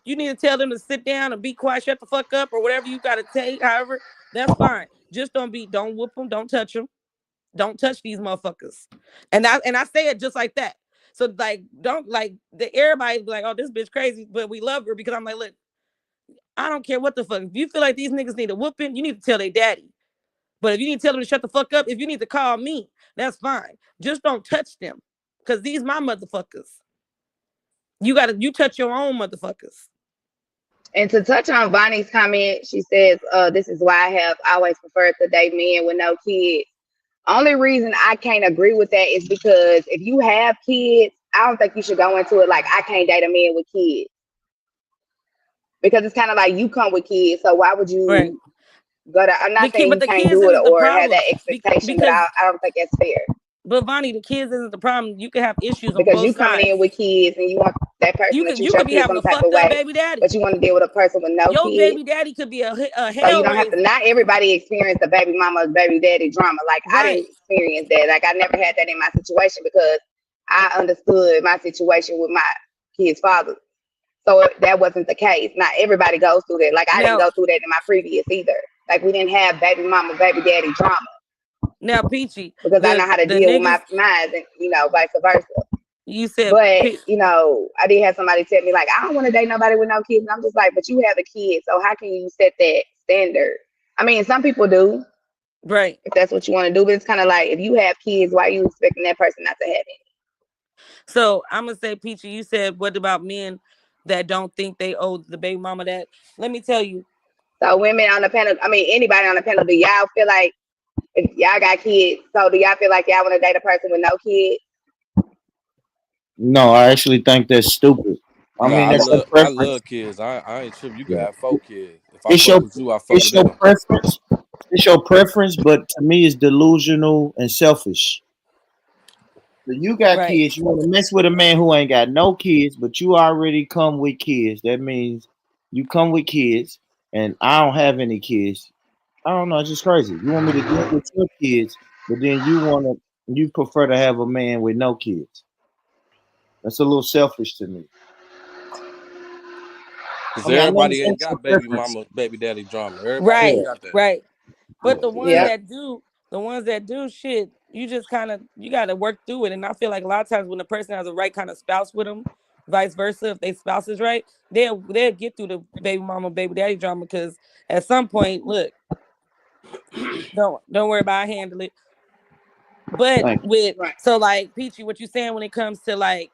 you need to tell them to sit down and be quiet, shut the fuck up, or whatever you gotta take. However, that's fine. Just don't whoop them, don't touch them. Don't touch these motherfuckers. And I say it just like that. So like, don't like everybody be like, oh, this bitch crazy, but we love her because I'm like, look, I don't care what the fuck. If you feel like these niggas need a whooping, you need to tell their daddy. But if you need to tell them to shut the fuck up, if you need to call me, that's fine. Just don't touch them. Because these my motherfuckers. You touch your own motherfuckers. And to touch on Vonnie's comment, she says, this is why I have always preferred to date men with no kids. Only reason I can't agree with that is because if you have kids, I don't think you should go into it like, I can't date a man with kids. Because it's kind of like you come with kids, so why would you go to? I'm not saying you can't do it or have that expectation, but I don't think that's fair. But Vonnie, the kids isn't the problem. You can have issues because on both you coming in with kids and you want that person that you could be having a fucked up baby daddy, but you want to deal with a person with no kids. Your baby daddy could be a hell. So you don't have to. Not everybody experience the baby mama, baby daddy drama. Like I didn't experience that. Like I never had that in my situation because I understood my situation with my kid's father. So that wasn't the case. Not everybody goes through that. Like I didn't go through that in my previous either. Like we didn't have baby mama, baby daddy drama. Now, Peachy, because I know how to deal with my minds and vice versa. You said, but I did have somebody tell me like, I don't want to date nobody with no kids. And I'm just like, but you have a kid, so how can you set that standard? I mean, some people do, right? If that's what you want to do, but it's kind of like if you have kids, why are you expecting that person not to have any? So I'm gonna say, Peachy, you said, what about men that don't think they owe the baby mama that? Let me tell you. So women on the panel, I mean, anybody on the panel, do y'all feel like if y'all got kids, so do y'all feel like y'all want to date a person with no kids? No, I actually think that's stupid. I mean, that's a preference. I love kids. I ain't tripping. You can have 4 kids. If I fuck with you, I fuck with them. Preference. It's your preference, but to me, it's delusional and selfish. So you got kids. You want to mess with a man who ain't got no kids, but you already come with kids. That means you come with kids, and I don't have any kids. I don't know. It's just crazy. You want me to deal with your kids, but then you prefer to have a man with no kids. That's a little selfish to me. Because everybody ain't got baby mama, baby daddy drama. Everybody ain't got that. Right. But the ones that do shit, you just you got to work through it. And I feel like a lot of times when the person has the right kind of spouse with them, vice versa, if they spouse is right, they'll get through the baby mama, baby daddy drama. Because at some point, look, don't worry about handle it. But so like Peachy, what you saying when it comes to like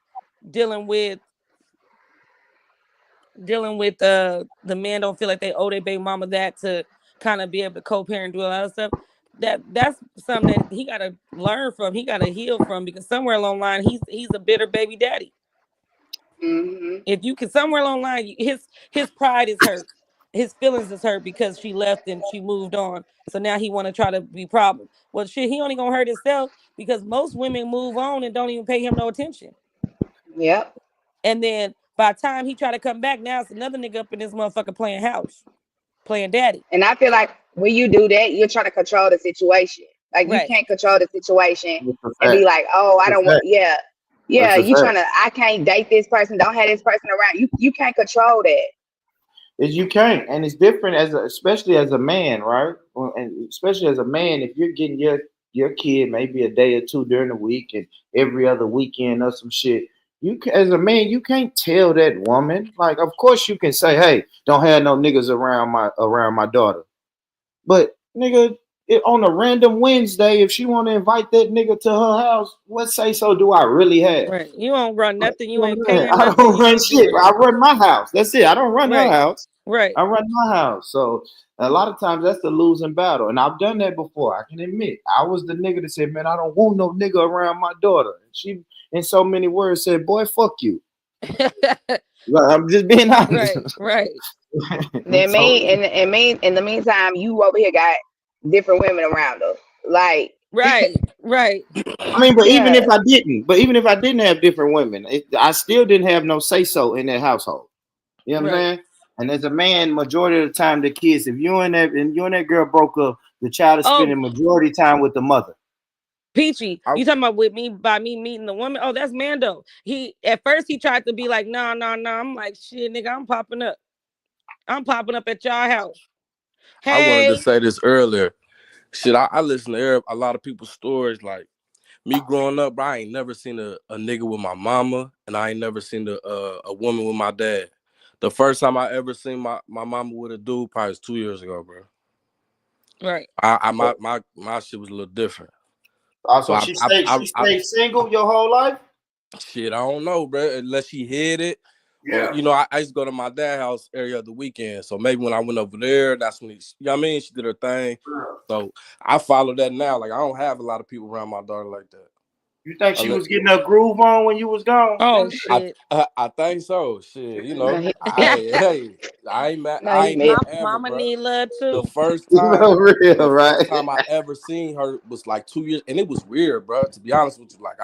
dealing with the men don't feel like they owe their baby mama that to kind of be able to co-parent, do a lot of stuff. that's something that he gotta learn from. He gotta heal from, because somewhere along the line he's a bitter baby daddy. Mm-hmm. If you can, somewhere along the line, his pride is hurt, his feelings is hurt because she left and she moved on. So now he want to try to be problem. Well, shit, he only gonna hurt himself, because most women move on and don't even pay him no attention. Yep. And then by the time he try to come back, now it's another nigga up in this motherfucker playing house, playing daddy. And I feel like when you do that, you're trying to control the situation. Like you can't control the situation and be like, oh, I don't want. Yeah. You trying to. I can't date this person. Don't have this person around. You can't control that. You can't, and it's different especially as a man, right? And especially as a man, if you're getting your kid maybe a day or two during the week and every other weekend or some shit, as a man, you can't tell that woman. Like, of course you can say, hey, don't have no niggas around my daughter, but nigga, on a random Wednesday, if she want to invite that nigga to her house, what say so do I really have? Right. You don't run nothing. You ain't paying. I don't run shit. I run my house. That's it. I don't run her house. Right. I run my house. So a lot of times that's the losing battle. And I've done that before. I can admit. I was the nigga that said, man, I don't want no nigga around my daughter. And she, in so many words, said, boy, fuck you. I'm just being honest. Right. Then in the meantime, you over here got different women around her. Like right. I mean, but even if I didn't have different women, I still didn't have no say so in that household. You know what I'm saying? And as a man, majority of the time, the kids, if you and that girl broke up, the child is spending majority time with the mother. Peachy, you talking about by me meeting the woman? Oh, that's Mando. He at first he tried to be like, no. I'm like, shit, nigga, I'm popping up at y'all house. Hey. I wanted to say this earlier. Shit, I listen to a lot of people's stories. Like me growing up, bro, I ain't never seen a nigga with my mama, and I ain't never seen a woman with my dad. The first time I ever seen my mama with a dude probably was 2 years ago, bro. Right. My shit was a little different. So she stayed single your whole life? Shit, I don't know, bro. Unless she hid it. Yeah. Or, you know, I used to go to my dad's house every other weekend. So maybe when I went over there, that's when you know what I mean? She did her thing. So I follow that now. Like I don't have a lot of people around my daughter like that. You think she was getting her groove on when you was gone? Oh shit! I think so. Shit, you know. I ain't mad. I ain't my ever, mama bro. need love too. The first time, first time I ever seen her was like 2 years, and it was weird, bro. To be honest with you, like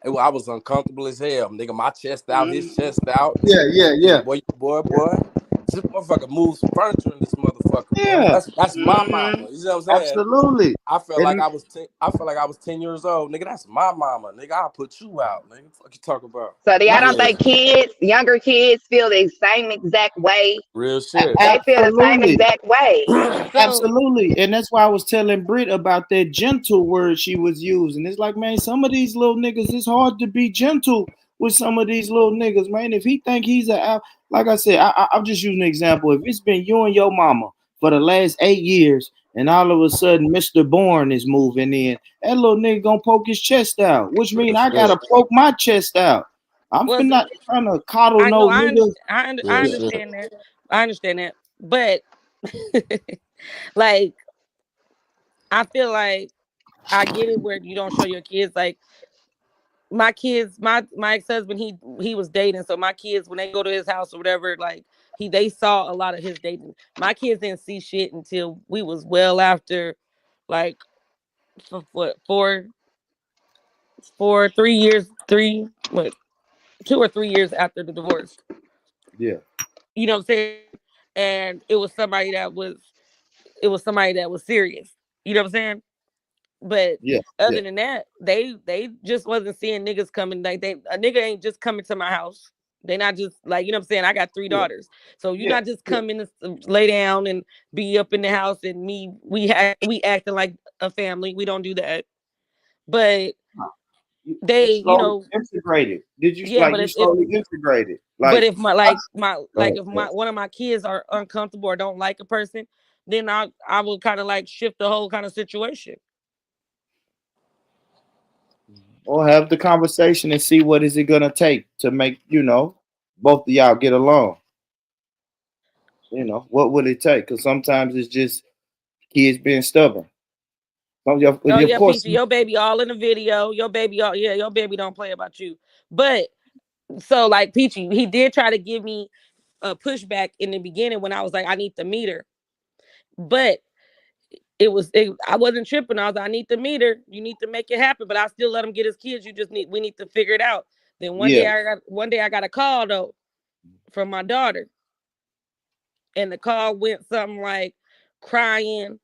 I was uncomfortable as hell, nigga. My chest out, his chest out. Yeah. Boy. This motherfucker moved some furniture in this motherfucker. Yeah, that's my mama. You know what I'm saying? Absolutely. I felt like I was 10 years old, nigga. That's my mama, nigga. I'll put you out, nigga. What you talking about? So I don't think younger kids feel the same exact way. Real shit. They feel the same exact way. Absolutely. And that's why I was telling Britt about that gentle word she was using. It's like, man, some of these little niggas, it's hard to be gentle with some of these little niggas, man. If he think he's like I said, I'm just using an example. If it's been you and your mama for the last 8 years, and all of a sudden Mr. Bourne is moving in, that little nigga gonna poke his chest out, which means I gotta poke my chest out. I'm not trying to coddle niggas. I understand that. I understand that. But like, I feel like I get it where you don't show your kids. Like my kids, my ex-husband, he was dating. So my kids, when they go to his house or whatever, like they saw a lot of his dating. My kids didn't see shit until we was well after, like, what, 2 or 3 years after the divorce. Yeah. You know what I'm saying? And it was somebody that was serious. You know what I'm saying? But other than that, they just wasn't seeing niggas coming. Like a nigga ain't just coming to my house. They not just like, you know what I'm saying? I got 3 daughters. So you're not just coming to lay down and be up in the house and we acting like a family. We don't do that. But they, you know, integrated. Did you you slowly integrated? Like, but if if one of my kids are uncomfortable or don't like a person, then I will kind of like shift the whole kind of situation. Or have the conversation and see what is it gonna take to make, you know, both of y'all get along. You know, what would it take? Because sometimes it's just kids being stubborn. Of yeah, course, Peachy, your baby all in the video. Your baby all, yeah, your baby don't play about you. But so like Peachy, he did try to give me a pushback in the beginning when I was like, I need to meet her. But I wasn't tripping. I was like, I need to meet her. You need to make it happen. But I still let him get his kids. We need to figure it out. Then one day I got a call though from my daughter. And the call went something like crying.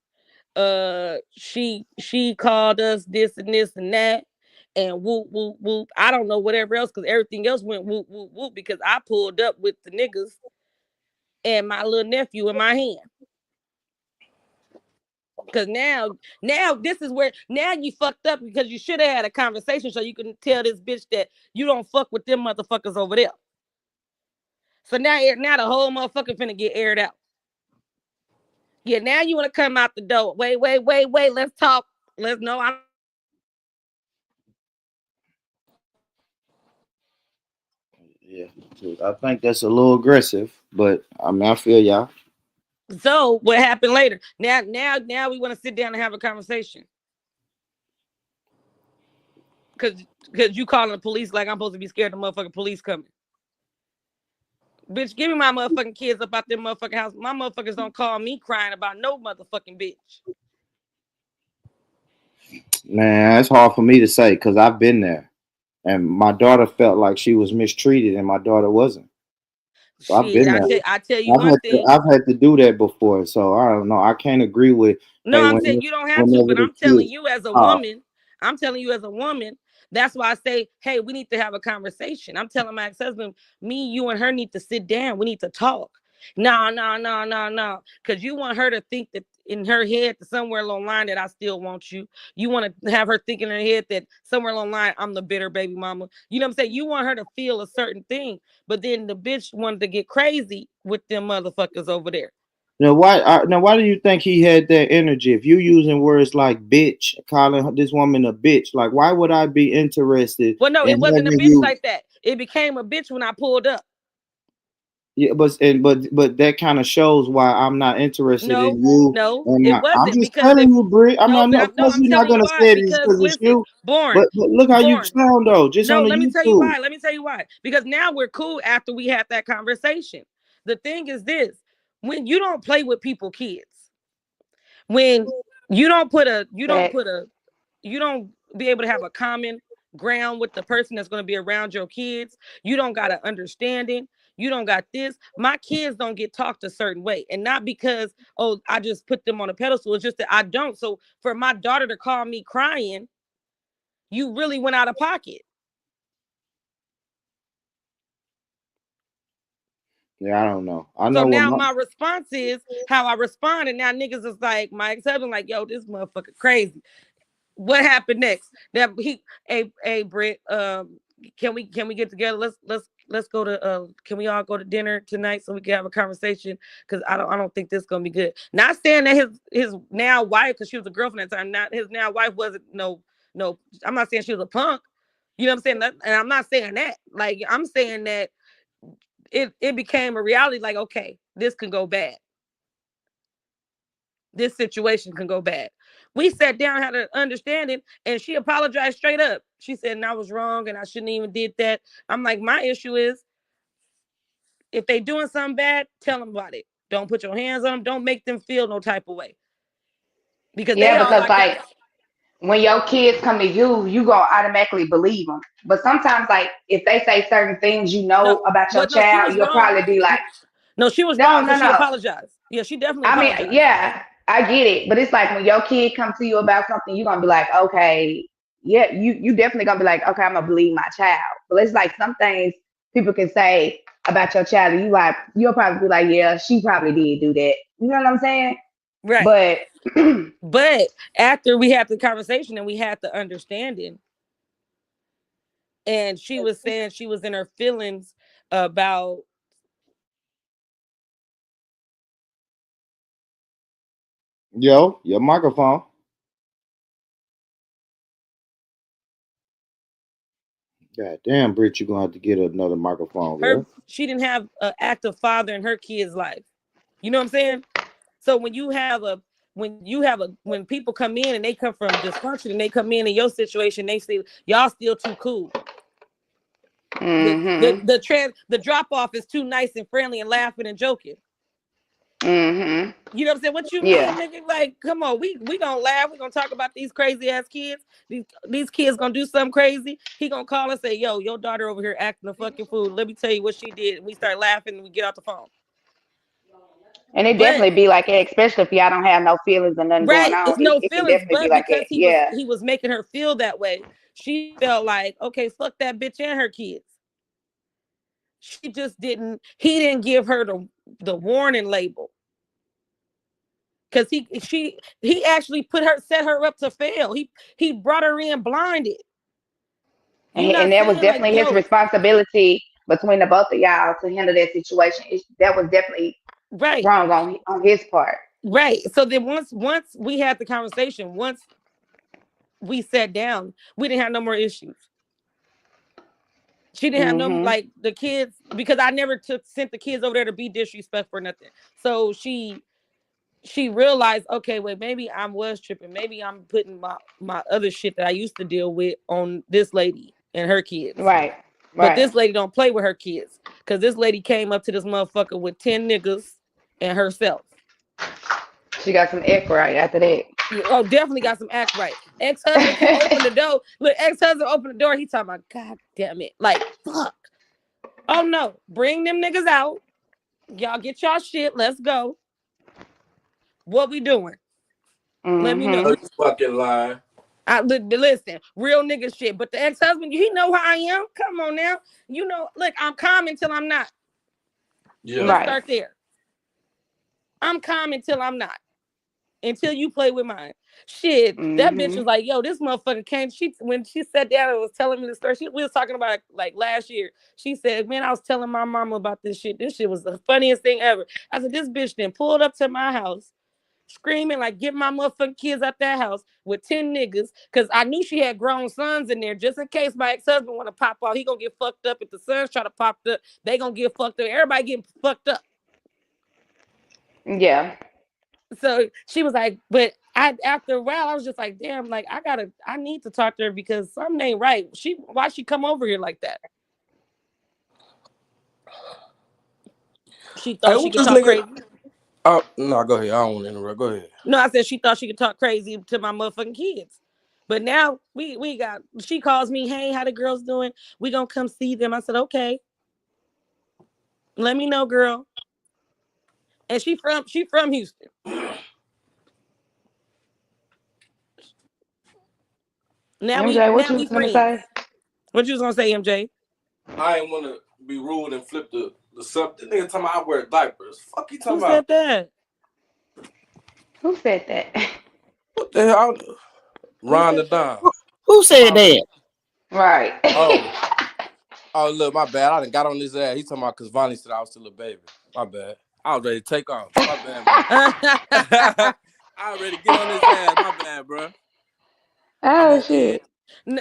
She called us this and this and that. And whoop, whoop, whoop. I don't know whatever else, because everything else went whoop, whoop, whoop, because I pulled up with the niggas and my little nephew in my hand. Because now this is where now you fucked up, because you should have had a conversation so you can tell this bitch that you don't fuck with them motherfuckers over there. So now the whole motherfucker finna get aired out. Yeah, now you want to come out the door. Wait. Let's talk. Let's know. Yeah, I think that's a little aggressive, but I mean, I feel y'all. So what happened later? Now we want to sit down and have a conversation. Cause you calling the police like I'm supposed to be scared of the motherfucking police coming. Bitch, give me my motherfucking kids up out their motherfucking house. My motherfuckers don't call me crying about no motherfucking bitch. Man, it's hard for me to say because I've been there, and my daughter felt like she was mistreated, and my daughter wasn't. So I've been there. I tell you one thing. I've had to do that before, so I don't know. I can't agree with. No, I'm saying you don't have to, but I'm telling you as a woman. I'm telling you as a woman. That's why I say, hey, we need to have a conversation. I'm telling my ex-husband, me, you, and her need to sit down. We need to talk. No. Because you want her to think that in her head, somewhere along the line, that I still want you. You want to have her think in her head that somewhere along the line, I'm the bitter baby mama. You know what I'm saying? You want her to feel a certain thing. But then the bitch wanted to get crazy with them motherfuckers over there. Now why do you think he had that energy? If you using words like bitch, calling this woman a bitch, like why would I be interested? Well, no, it wasn't a bitch like that. It became a bitch when I pulled up. Yeah, but that kind of shows why I'm not interested in you. No, it wasn't. I'm just telling you, Brie. I'm not gonna say this because it's you. Born. But look how you sound though. Just on the let me YouTube. tell you why. Let me tell you why. Because now we're cool after we had that conversation. The thing is this: when you don't play with people's kids, when you don't be able to have a common ground with the person that's going to be around your kids, you don't got an understanding. You don't got this. My kids don't get talked a certain way. And not because, I just put them on a pedestal. It's just that I don't. So for my daughter to call me crying, you really went out of pocket. Yeah, I don't know. So now my response is how I respond. And now niggas is like, my ex-husband like, yo, this motherfucker crazy. What happened next? That hey Britt, can we get together? Let's go to can we all go to dinner tonight so we can have a conversation? Because I don't think this is gonna be good. Not saying that his now wife, because she was a girlfriend at the time, not his now wife wasn't no, I'm not saying she was a punk. You know what I'm saying? And I'm not saying that. Like, I'm saying that it became a reality, like, okay, this can go bad. This situation can go bad. We sat down, had an understanding, and she apologized straight up. She said, and I was wrong, and I shouldn't even did that. I'm like, my issue is, if they doing something bad, tell them about it. Don't put your hands on them. Don't make them feel no type of way. Because when your kids come to you, you gonna automatically believe them. But sometimes, like, if they say certain things about your child, you'll probably be like, no, she was wrong. She apologized. Yeah, she definitely apologized. I mean, yeah, I get it. But it's like when your kid comes to you about something, you're gonna be like, okay, yeah, you definitely gonna be like, okay, I'm gonna believe my child. But it's like some things people can say about your child, and you'll probably be like, yeah, she probably did do that. You know what I'm saying? Right. But after we had the conversation and we had the understanding, and she was saying she was in her feelings about your microphone. God damn, Britt, you're gonna have to get another microphone. She didn't have an active father in her kid's life. You know what I'm saying? So when you have when people come in and they come from dysfunction and they come in your situation, they say y'all still too cool. Mm-hmm. The drop off is too nice and friendly and laughing and joking. Mm-hmm. You know what I'm saying? What you Yeah. mean, nigga? Like, come on, we gonna laugh. We gonna talk about these crazy ass kids. These kids gonna do something crazy. He gonna call and say, "Yo, your daughter over here acting a fucking fool. Let me tell you what she did." And we start laughing and we get off the phone. And it But- definitely be like that, especially if y'all don't have no feelings and nothing Right, going on. it's no It can feelings, definitely but be like because that. he was making her feel that way, she felt like, okay, fuck that bitch and her kids. She just he didn't give her the warning label. Because he actually set her up to fail. He brought her in blinded. And that was definitely his responsibility between the both of y'all to handle that situation. That was definitely right wrong on his part. Right. So then once we had the conversation, once we sat down, we didn't have no more issues. She didn't have no like the kids, because I never sent the kids over there to be disrespectful or nothing. So she realized, okay, wait, maybe I was tripping. Maybe I'm putting my other shit that I used to deal with on this lady and her kids. Right. But this lady don't play with her kids, because this lady came up to this motherfucker with 10 niggas and herself. She got some act right after that. Oh, definitely got some act right. Ex-husband opened the door. Look, ex-husband opened the door. He talking about, God damn it. Like, fuck. Oh, no. Bring them niggas out. Y'all get y'all shit. Let's go. What we doing? Let me know. You fucking lying. Listen, real nigga shit. But the ex-husband, he know how I am. Come on now. You know, look, I'm calm until I'm not. Yeah. Let's start there. I'm calm until I'm not. Until you play with mine. Shit, that bitch was like, yo, this motherfucker came. When she sat down and was telling me the story, we was talking about it like last year. She said, man, I was telling my mama about this shit. This shit was the funniest thing ever. I said, this bitch then pulled up to my house, screaming like, get my motherfucking kids out that house with 10 niggas, because I knew she had grown sons in there, just in case my ex-husband want to pop off. He gonna get fucked up. If the sons try to pop up, they gonna get fucked up. Everybody getting fucked up. Yeah. So she was like, but after a while, I was just like, damn, like I need to talk to her, because something ain't right. Why she come over here like that? She thought she could talk crazy. Oh, no, go ahead. I don't want to interrupt. Go ahead. No, I said she thought she could talk crazy to my motherfucking kids. But now she calls me, hey, how the girls doing? We gonna come see them. I said, okay. Let me know, girl. And she from Houston. Now MJ, what you was gonna say? What you was gonna say, MJ? I ain't want to be rude and flip the something. Nigga talking about I wear diapers. Fuck you talking Who about? said that? Who said that? What the hell? Ron the Don. Who said that? Right. Oh, look, my bad. I done got on his ass. He talking about because Vonnie said I was still a baby. My bad. I was ready to take off. My bad, bro. I was ready to get on his ass. My bad, bro. Oh, shit.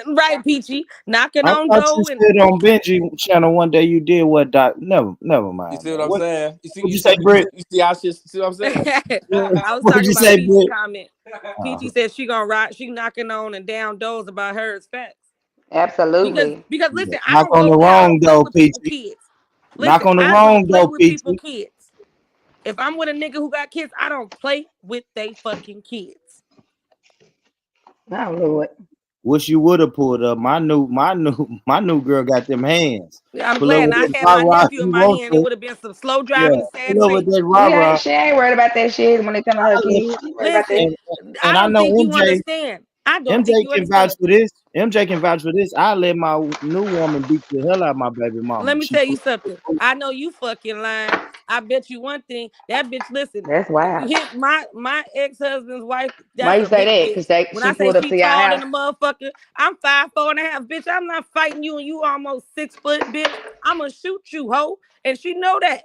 Right, Peachy. Knocking I on thought door. you said on Benji channel one day you did what doc. Never mind. You see what I'm saying? What'd you say, Britt? You see how shit? See what I'm saying? I was What'd talking you about say, Peachy's Britt? comment. Peachy said she gonna ride. She knocking on and down doors about her as facts. Absolutely. Because listen, I Knock don't on the go wrong door, with people Peachy. kids. Knock on the I wrong don't play door, with people Peachy. kids. If I'm with a nigga who got kids, I don't play with they fucking kids. Oh, Lord. Wish you would have pulled up. My new girl got them hands. I'm Pull glad. up I with had that my rah-rah nephew if in you my want hand. It to. would have been some slow Yeah, driving and sad pull up with trees. that rah-rah. She ain't worried about that shit when it comes to her kids. She ain't worried about that. Listen, And I I don't know think you MJ. understand. I don't MJ think you can vouch understand. for this. MJ can vouch for this. I let my new woman beat the hell out of my baby mama. Let me tell you something. I know you fucking lying. I bet you one thing. That bitch, listen. That's wild. My ex-husband's wife. Why That's you a say big that? bitch. Because When she I say pulled up she to your tall house. than a motherfucker, I'm 5'4.5", bitch. I'm not fighting you, and you almost 6 foot, bitch. I'ma shoot you, hoe. And she know that.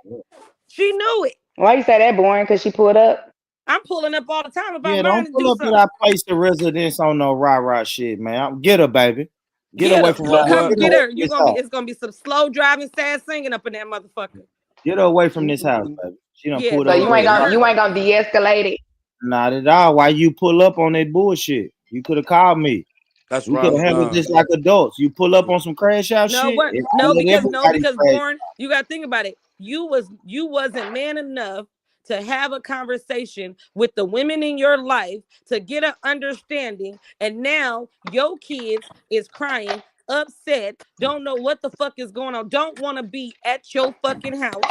She knew it. Why you say that, boring? Because she pulled up? I'm pulling up all the time if I Yeah, mind don't to pull do up at something. our place of residence on no rah-rah shit, man. Get her, baby. Get Get away her. from You her. come get her. This It's gonna be some slow driving, sad singing up in that motherfucker. Get her away from this house, baby. She done Yeah, pulled So up. you ain't gonna de-escalate it? Not at all. Why you pull up on that bullshit? You could have called me. That's We where I could have was handled going. this like adults. You pull up on some crash out No, shit. what? and I No, let because everybody crash. Born, you gotta think about it. You wasn't man enough to have a conversation with the women in your life to get an understanding, and now your kids is crying, upset, don't know what the fuck is going on, don't want to be at your fucking house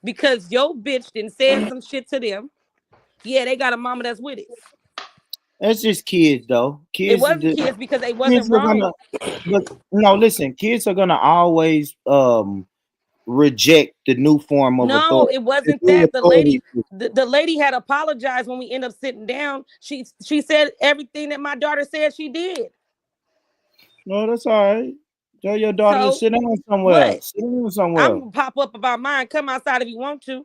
because your bitch done said some shit to them. Yeah, they got a mama that's with it. That's just kids, though. It wasn't kids because they wasn't kids are wrong. but no, listen, kids are gonna always reject the new form of No, authority. it wasn't The new that. authority. The lady had apologized when we end up sitting down. She said everything that my daughter said she did. No, that's all right. Tell your daughter to So, sit down somewhere. what? Sit down somewhere. I'm gonna pop up about mine. Come outside if you want to.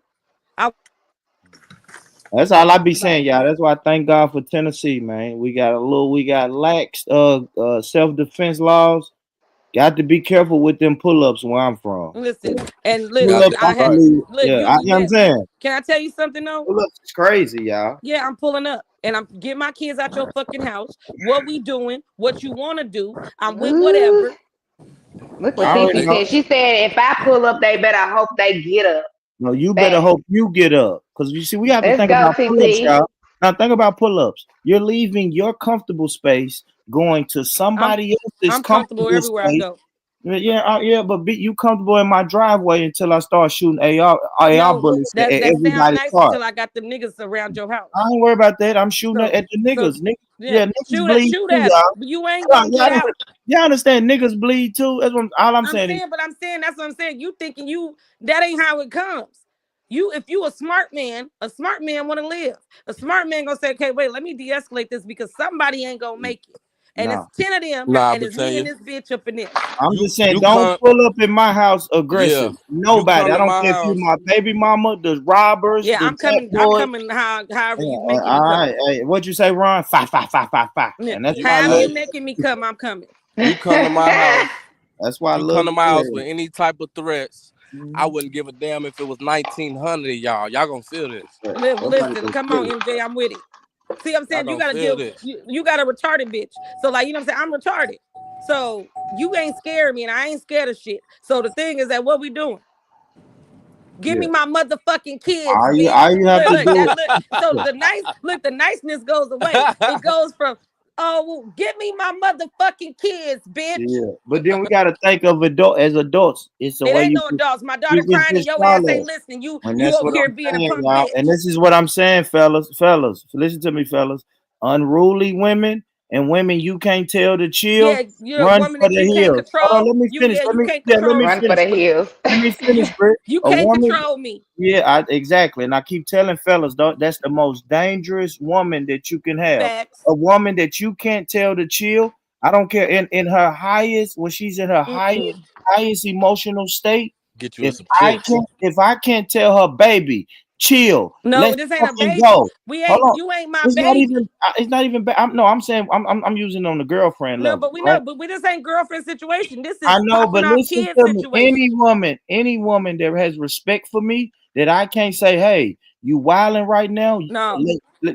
That's all I be saying, y'all. That's why I thank God for Tennessee, man. We got lax self-defense laws. Got to be careful with them pull-ups where I'm from. Listen, and look, Pull-ups, I had look, look. yeah, you know what I'm saying? Can I tell you something though? Pull-ups is crazy, y'all. Yeah, I'm pulling up and I'm getting my kids out your fucking house. What we doing? What you want to do? I'm with whatever. Look what Cece said. She said if I pull up, they better hope they get up. No, you better hope you get up. Because you see, we have to Let's think go, about pull-ups, TT. y'all. Now think about pull-ups. You're leaving your comfortable space, going to somebody else's I'm comfortable everywhere I space. go. Yeah, but be you comfortable in my driveway until I start shooting AR No, bullets at that sounds everybody's nice car. until I got them niggas around your house. I ain't worried about that. I'm shooting at the niggas. Niggas shoot bleed shoot too, at 'em, y'all. but you ain't gonna get out. Y'all understand? Niggas bleed too. That's what all I'm I'm saying. saying that's what I'm saying. You thinking that ain't how it comes. If you a smart man want to live. A smart man gonna say, okay, wait, let me de-escalate this because somebody ain't gonna make it. And it's 10 of them, and it's me and this bitch up in there. I'm just saying, don't pull up in my house aggressive. Yeah. Nobody. I don't my care if you house. my baby mama, the robbers. Yeah, the I'm coming however you making me come. All right, hey, what you say, Ron? Five. Yeah. And that's However you making me come, I'm coming. You come to my house. That's why I you love come to my you. house with any type of threats. I wouldn't give a damn if it was 1900 y'all. Y'all gonna feel this. Listen, come on, MJ, I'm with it. See what I'm saying? You gotta deal you got a retarded bitch. So like, you know what I'm saying? I'm retarded. So you ain't scared me and I ain't scared of shit. So the thing is that what we doing? Give me my motherfucking kids, bitch. All you have to do so the niceness goes away. It goes from, oh, give me my motherfucking kids, bitch. Yeah, but then we gotta think of adults. It's the it way ain't you no adults. My daughter crying and your ass ain't listening. You over here being a punk bitch. And this is what I'm saying, fellas. Listen to me, fellas. Unruly women and women you can't tell to chill. Yeah, you're run a woman for that the you hills. can't control. Let me finish. You can't control. Run for the hills. Let me finish, Britt. You can't control me. Yeah, exactly. And I keep telling fellas, that's the most dangerous woman that you can have. Facts. A woman that you can't tell to chill. I don't care. In her highest, when she's in her highest emotional state, get you if I can't tell her, baby, chill. No, this ain't a baby. Go. You ain't my baby. It's not even. I'm saying I'm using on the girlfriend level. No, but we know, but this ain't girlfriend situation. This is I know, but listen to me. situation. Any woman that has respect for me, that I can't say, hey, you wilding right now. No,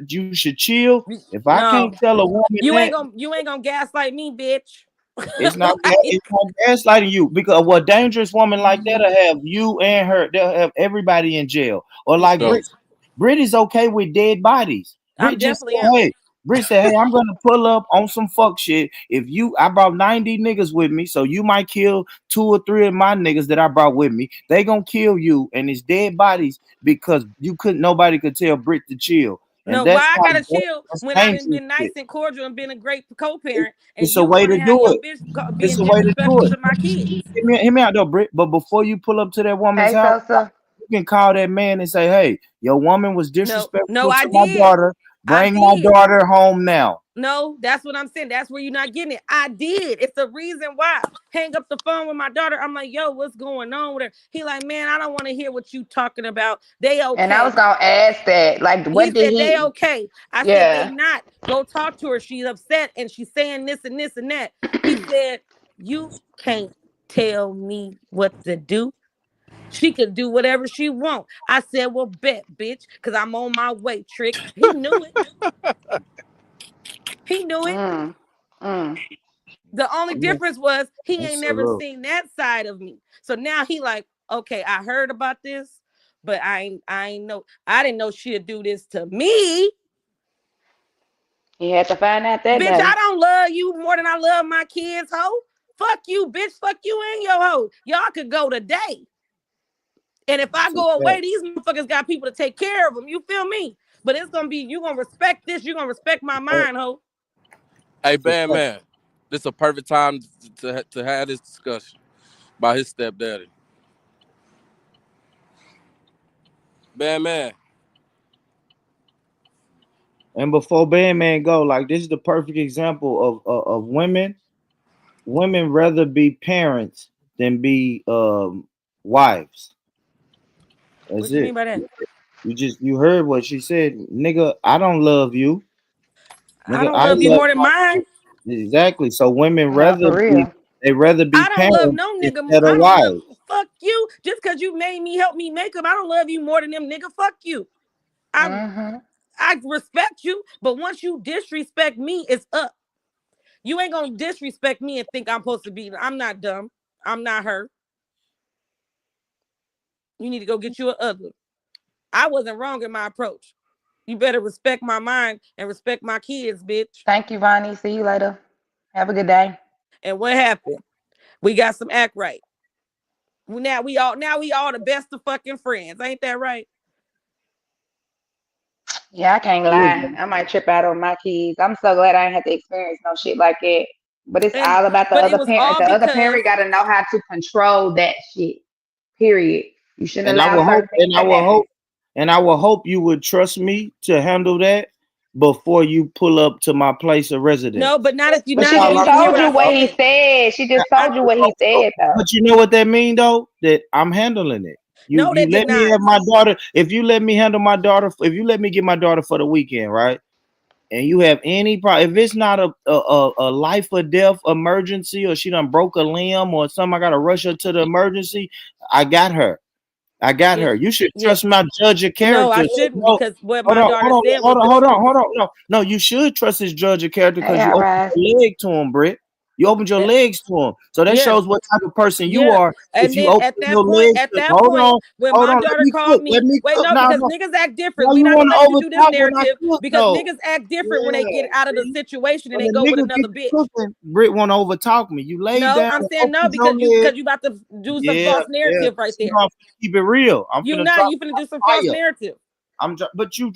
you should chill. If I can't tell a woman you ain't gonna gaslight me, bitch. It's not gaslighting you, because a dangerous woman like that'll have you and her. They'll have everybody in jail. Or like Brit is okay with dead bodies. Brit just said, hey. Brit said, hey, I'm gonna pull up on some fuck shit. I brought 90 niggas with me, so you might kill 2 or 3 of my niggas that I brought with me. They gonna kill you, and it's dead bodies because nobody could tell Brit to chill. And why I gotta chill when I done been nice and cordial and been a great co-parent? And it's a way to do it. It's a way to do it to my kids. Hear me out though, Brit. But before you pull up to that woman's house, you can call that man and say, "Hey, your woman was disrespectful to my daughter. Bring my daughter home now." No, that's what I'm saying. That's where you're not getting it. I did. It's the reason why. Hang up the phone with my daughter. I'm like, yo, what's going on with her? He like, man, I don't want to hear what you talking about. They okay. And I was gonna ask that. Like, what did he? They okay. I said, they not. Go talk to her. She's upset and she's saying this and this and that. He said, you can't tell me what to do. She could do whatever she want. I said, well, bet, bitch, because I'm on my way, Trick. He knew it. He knew it. The only difference was he ain't never seen that side of me. So now he like, okay, I heard about this, but I didn't know she'd do this to me. He had to find out that bitch, day. I don't love you more than I love my kids, ho. Fuck you, bitch. Fuck you and your hoe. Y'all could go today. And if I go away, these motherfuckers got people to take care of them. You feel me? But it's gonna be, you gonna respect this. You gonna respect my mind, ho. Hey, man, this is a perfect time to have this discussion about his stepdaddy. Man. And before Man go, like this is the perfect example of women. Women rather be parents than be wives. That's what you mean by that? You heard what she said, nigga. I don't love you. Nigga, I don't love you more than mine. Exactly. So women rather be I don't love no nigga more. Fuck you. Just because you made me help me make them, I don't love you more than them, nigga. Fuck you. I respect you, but once you disrespect me, it's up. You ain't gonna disrespect me and think I'm supposed to be. I'm not dumb. I'm not her. You need to go get you an other. I wasn't wrong in my approach. You better respect my mind and respect my kids, bitch. Thank you, Vonnie. See you later. Have a good day. And what happened? We got some act right. Now we all the best of fucking friends. Ain't that right? Yeah, I can't lie. I might trip out on my kids. I'm so glad I ain't had to experience no shit like that. But it's all about the other parent. The other parent got to know how to control that shit. Period. You shouldn't allow certain things to happen. And I will hope you would trust me to handle that before you pull up to my place of residence. No, but not if you. But she just told you what he said. She just told you what he said, though. But you know what that mean, though? That I'm handling it. You let me have my daughter. If you let me handle my daughter, if you let me get my daughter for the weekend, right? And you have any problem, if it's not a life or death emergency, or she done broke a limb or something, I gotta rush her to the emergency. I got her. You should trust my judge of character. No, I shouldn't, because what my daughter said. Hold on. No, you should trust his judge of character because you opened your leg to him, Britt. You opened your legs to him, so that shows what type of person you are. And then at that point, when my daughter called me, because niggas act different. We not gonna let you do this narrative because niggas act different when they get out of the situation and they go with another bitch. Britt want to overtalk me. You lay down. No, I'm saying no because you about to do some false narrative right there. Keep it real. You finna do some false narrative. But you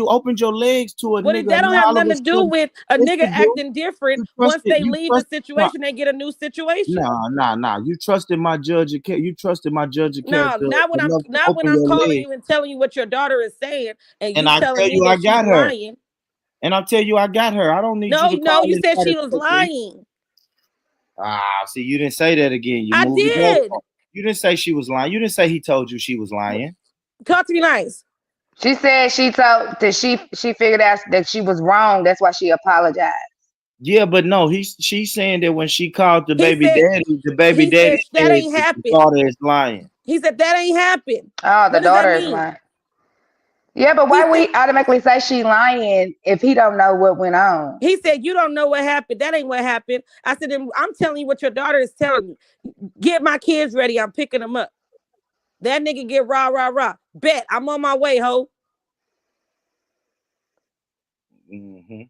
opened your legs to a nigga. That don't have nothing to do with a nigga acting different. Once they leave the situation, they get a new situation. Nah. You trusted my judge of character. You trusted my judge of character. Not when I'm calling you and telling you what your daughter is saying, and I telling me I that got she's her. lying. And I'll tell you I got her. I don't need you to No, you said she was lying. See, you didn't say that again. I did. You didn't say she was lying. You didn't say he told you she was lying. Talk to me nice. She said she told that she figured out that she was wrong. That's why she apologized. Yeah, but no, she's saying that when she called the baby daddy, that ain't happened. The daughter is lying. He said that ain't happened. Oh, the daughter is lying. Yeah, but why we automatically say she lying if he don't know what went on? He said you don't know what happened. That ain't what happened. I said I'm telling you what your daughter is telling me. Get my kids ready. I'm picking them up. That nigga get rah. Bet I'm on my way, ho. Mm-hmm.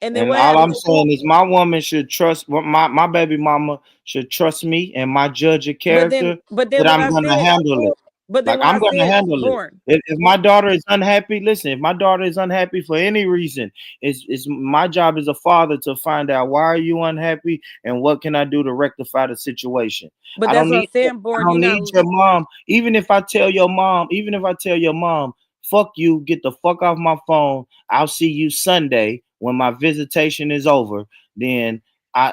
And then all I'm saying is my woman should trust my baby mama should trust me and my judge of character that I'm gonna handle it. But then I'm gonna handle it. If my daughter is unhappy, listen. If my daughter is unhappy for any reason, it's my job as a father to find out why are you unhappy and what can I do to rectify the situation. But that's what I'm saying, I don't need your mom. Even if I tell your mom, fuck you, get the fuck off my phone. I'll see you Sunday when my visitation is over. Then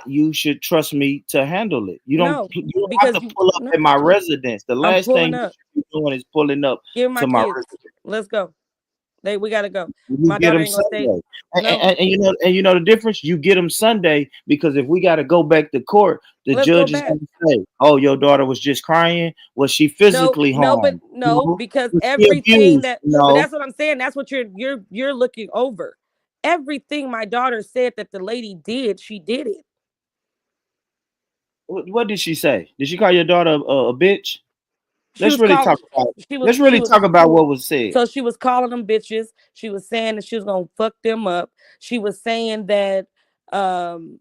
you should trust me to handle it. You don't have to pull up at my residence. The last thing you're doing is pulling up to my residence. Let's go. We gotta go. You My get daughter them ain't gonna stay. Sunday, No. and you know the difference. You get them Sunday because if we got to go back to court, the Let's go judge is back. going to say, "Oh, your daughter was just crying. Was she No, physically no, but harmed? no, because Was she everything abused? that, but No." that's what I'm saying. That's what you're looking over. Everything my daughter said that the lady did, she did it. What did she say? Did she call your daughter a bitch? She Let's was really calling. talk about. She Let's was. really talk about what was said. So she was calling them bitches. She was saying that she was gonna fuck them up. She was saying that um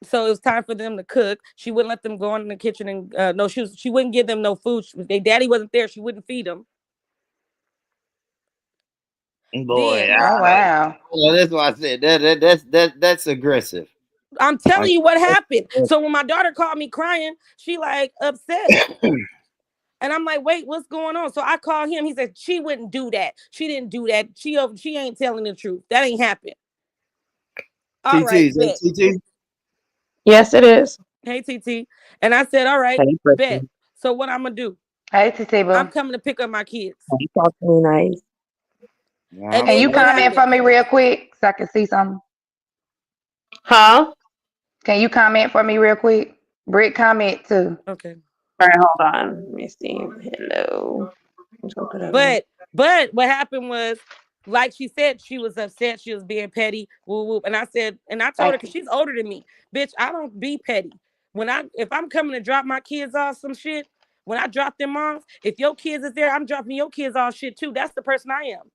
so it was time for them to cook. She wouldn't let them go in the kitchen and no, she wouldn't give them no food. Their daddy wasn't there. She wouldn't feed them. Boy, Then Oh wow. well, that's why I said that's aggressive. I'm telling Like, you what happened. that's- So when my daughter called me crying, she like upset. And I'm like, wait, what's going on? So I called him. He said she wouldn't do that. She didn't do that. She ain't telling the truth. That ain't happened. All TT, right, is that bet. TT? Yes, it is. Hey TT. And I said, all right, Hey, bet. Kristen. So what I'm gonna do? Hey, TT I'm boo. coming to pick up my kids. You talk to me nice. Yeah, And Can then you what comment happened? for me real quick so I can see something? Huh? Can you comment for me real quick? Britt, comment too. Okay. All right, hold on. Let me see. Hello. But what happened was, like she said, she was upset. She was being petty. Woo woo. And I said, and I told her Thank because you. she's older than me, bitch. I don't be petty. If I'm coming to drop my kids off some shit, when I drop them off, if your kids is there, I'm dropping your kids off shit too. That's the person I am.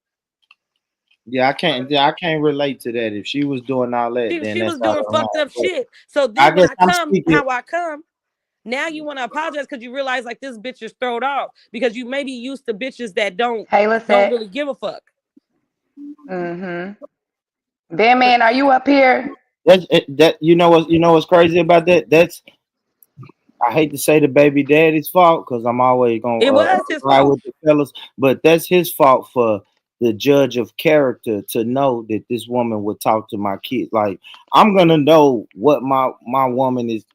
I can't relate to that. If she was doing all that, then She that's was out doing of line. fucked up shit. So I then when guess I I'm come, speaking. how I come, now you want to apologize because you realize like this bitch is thrown off because you may be used to bitches that don't Hey, Lisette. really give a fuck. Mm-hmm. Ben man, are you up here? That you know what's crazy about that? That's I hate to say the baby daddy's fault because I'm always gonna It was his ride fault. with the fellas, but that's his fault for the judge of character to know that this woman would talk to my kids. Like I'm gonna know what my woman is.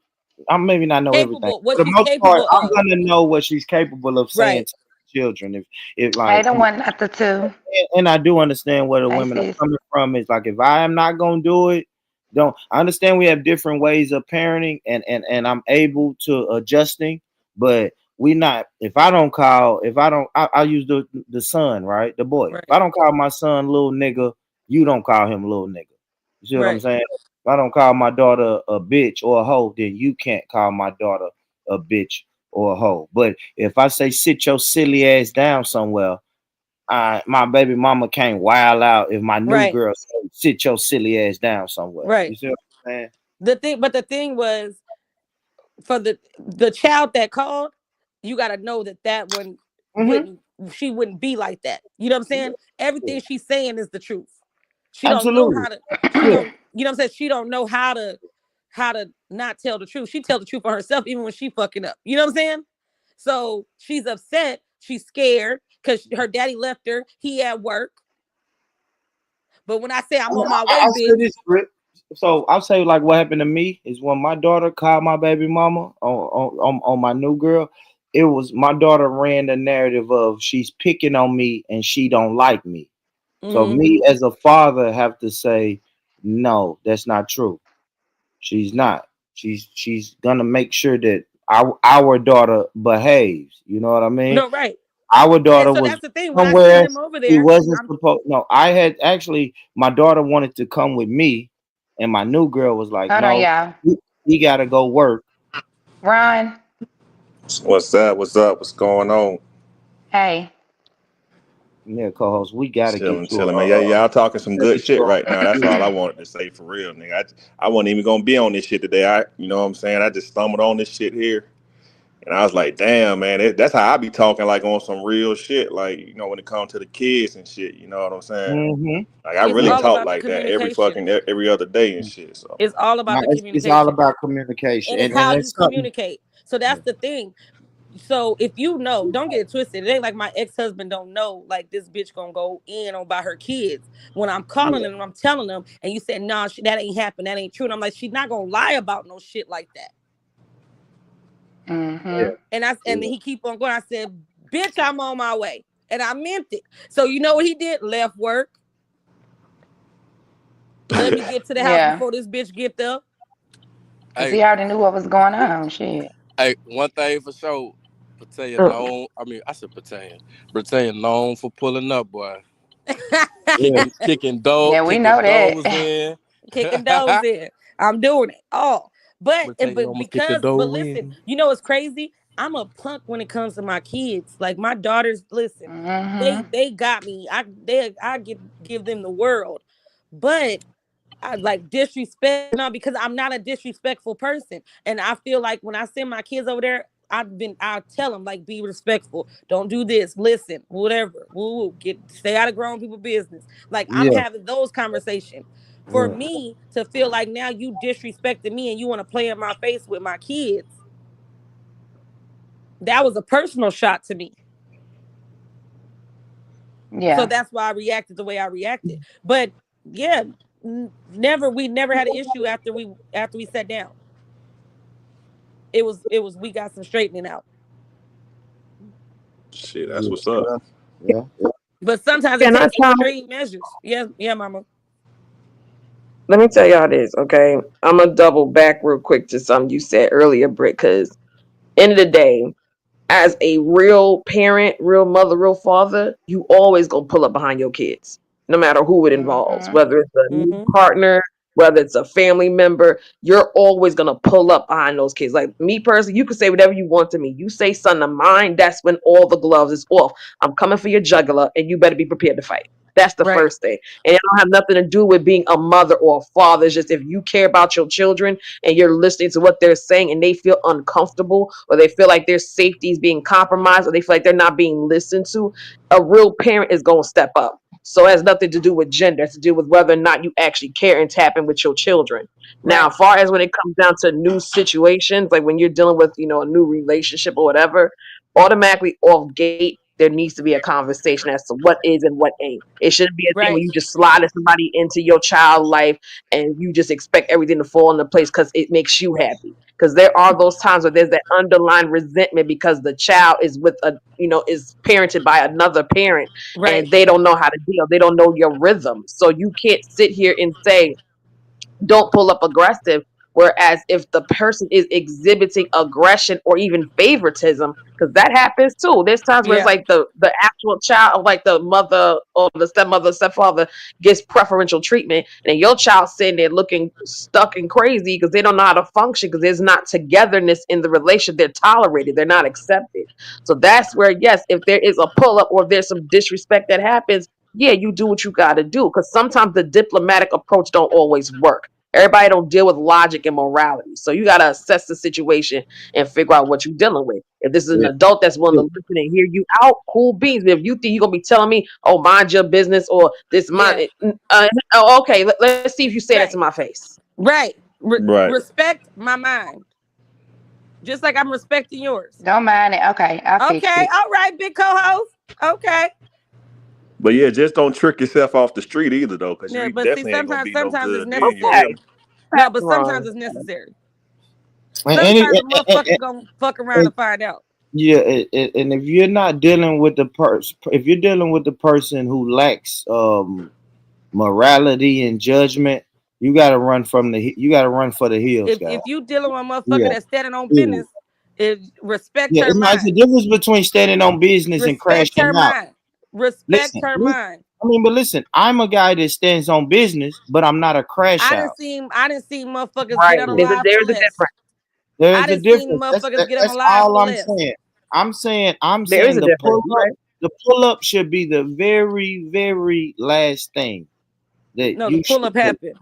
I'm maybe not know everything. Capable, what For the she's most part, capable I'm of. gonna know what she's capable of saying Right. to children. If Hey, like, the one at the two. and I do understand where the Hey, women are sis. coming from. Is like if I am not gonna do it, don't I understand we have different ways of parenting, and I'm able to adjusting, but we not. If I don't call, if I don't, I use the son, right, the boy. Right. If I don't call my son little nigga, you don't call him little nigga. You see what I'm Right. saying? If I don't call my daughter a bitch or a hoe, then you can't call my daughter a bitch or a hoe. But if I say sit your silly ass down somewhere, my baby mama can't wild out if my new Right. girl say, sit your silly ass down somewhere. You Right. see what I'm saying? The thing was for the child that called, you got to know that one she wouldn't be like that. You know what I'm saying? Everything she's saying is the truth. She don't know Absolutely. how to. She don't. You know what I'm saying? She don't know how to not tell the truth. She tell the truth for herself even when she fucking up. You know what I'm saying? So she's upset. She's scared because her daddy left her. He at work. But when I say I'm on my way, I'll say bitch. this, Britt. So I'll say like what happened to me is when my daughter called my baby mama on my new girl, it was my daughter ran the narrative of she's picking on me and she don't like me. So Mhm. me as a father have to say, no, that's not true. She's not. She's gonna make sure that our daughter behaves. You know what I mean? No, right. Our And daughter so was that's the thing. When I send somewhere them over she there, wasn't supposed. No, I had actually my daughter wanted to come with me, and my new girl was like, Hold on, "No, y'all. he got to go work." Ron. What's up? What's up? What's going on? Hey. Yeah, co-host, we got to Chilling, get you. chilling, man. Yeah, y'all talking some good shit right now. That's all I wanted to say for real, nigga. I wasn't even gonna be on this shit today. You know what I'm saying? I just stumbled on this shit here, and I was like, damn, man, that's how I be talking, like on some real shit, like when it comes to the kids and shit. You know what I'm saying? Mm-hmm. Like I it's really all talk about the like that communication. every other day and shit. So It's all about the It's all communication. about communication, And it's and how you it's something. communicate. So that's the thing. So if you know, don't get it twisted. It ain't like my ex-husband don't know like this bitch gonna go in on by her kids. When I'm calling them, I'm telling them, and you said, nah, that ain't happened. That ain't true. And I'm like, she's not gonna lie about no shit like that. Mm-hmm. And then he keep on going. I said, bitch, I'm on my way. and I meant it. So you know what he did? Left work. Let me get to the house Yeah. before this bitch get there. Cause Hey, he already knew what was going on. Shit. hey, one thing for sure. Britannia known. I mean, I said Britannia. Britannia known for pulling up, boy. Yeah. Kicking Yeah, we know doors that. in. Kicking doors in. I'm doing it all. But Britannia almost kicked the but door listen, in. you know what's crazy? I'm a punk when it comes to my kids. Like my daughters, listen, Mm-hmm. they got me. I give them the world. But I like disrespect because I'm not a disrespectful person. And I feel like when I send my kids over there, I'll tell them like be respectful. Don't do this. Listen, whatever. Woo, stay out of grown people business. Like I'm Yeah. having those conversations. For Yeah. me to feel like now you disrespected me and you want to play in my face with my kids, that was a personal shot to me. Yeah. So that's why I reacted the way I reacted. But yeah, we never had an issue after we sat down. It was we got some straightening out. Shit, that's what's up. Yeah. But sometimes it Can I takes chime in? extreme measures. Yeah, mama. Let me tell y'all this, okay? I'm gonna double back real quick to something you said earlier, Britt, because end of the day, as a real parent, real mother, real father, you always gonna pull up behind your kids, no matter who it involves, Mm-hmm. whether it's a new Mm-hmm. partner, whether it's a family member, you're always gonna pull up behind those kids. Like me personally, you can say whatever you want to me. You say something of mine, that's when all the gloves is off. I'm coming for your jugular, and you better be prepared to fight. That's the Right. first thing. And it don't have nothing to do with being a mother or a father. It's just if you care about your children and you're listening to what they're saying and they feel uncomfortable or they feel like their safety is being compromised or they feel like they're not being listened to, a real parent is going to step up. So it has nothing to do with gender. It's to do with whether or not you actually care and tap in with your children. Now, Right. as far as when it comes down to new situations, like when you're dealing with, a new relationship or whatever, automatically off gate, there needs to be a conversation as to what is and what ain't. It shouldn't be a thing where Right. you just slide somebody into your child life and you just expect everything to fall into place because it makes you happy. Because there are those times where there's that underlying resentment because the child is with is parented by another parent Right. and they don't know how to deal. They don't know your rhythm. So you can't sit here and say, don't pull up aggressive. Whereas if the person is exhibiting aggression or even favoritism, because that happens too. There's times where it's Yeah. like the actual child, or like the mother or the stepmother, stepfather gets preferential treatment, and your child sitting there looking stuck and crazy because they don't know how to function because there's not togetherness in the relation. They're tolerated. They're not accepted. So that's where, yes, if there is a pull up or if there's some disrespect that happens, yeah, you do what you got to do because sometimes the diplomatic approach don't always work. Everybody don't deal with logic and morality. So you got to assess the situation and figure out what you're dealing with. If this is an Yeah. adult that's willing to listen and hear you out, cool beans. If you think you're going to be telling me, oh, mind your business or this, Yeah. okay, let's see if you say that to my face. Right. Right. Respect my mind. Just like I'm respecting yours. Don't mind it. Okay, I'll fix Okay. it. All right, big co-host. Okay. But yeah, just don't trick yourself off the street either, though, because Yeah, you but see, definitely ain't gonna be no sometimes it's good then. You feel necessary. me? No, but Ron. sometimes it's necessary. And any, Sometimes a motherfucker gonna fuck around and find out. yeah, and if you're not dealing with the person, if you're dealing with the person who lacks morality and judgment, you gotta run for the hills, guys. If you dealing with a motherfucker Yeah, that's standing on yeah, business, respect yeah. her It's a mind. difference between standing on business and Respect crashing her out. mind. Respect Listen, her mind. but listen, I'm a guy that stands on business, but I'm not a crash I out. didn't see motherfuckers Right. get on a There's a live for less. difference. There's I a didn't see difference. motherfuckers get on a That's live all for I'm less. saying. I'm There is saying a difference. Right? the pull up should be the very, very last thing that No, you the pull should up do. happened.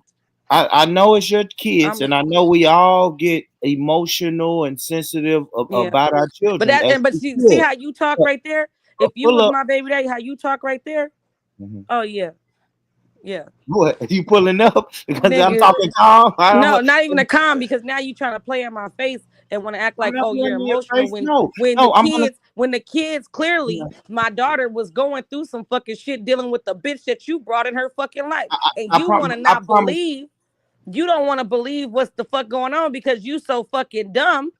I know it's your kids, I'm and I know we all get emotional and sensitive yeah. about our But children. see how you talk right there? If you Pull was up. my baby daddy, how you talk right there? Mhm. Oh yeah. Yeah. What you pulling up because I'm Nigga. talking calm? No, not even a calm because now you trying to play in my face and want to act I'm like, not oh, you're playing in your emotional face. No, when the kids clearly my daughter was going through some fucking shit dealing with the bitch that you brought in her fucking life. And you want to not believe, you don't want to believe what's the fuck going on because you so fucking dumb.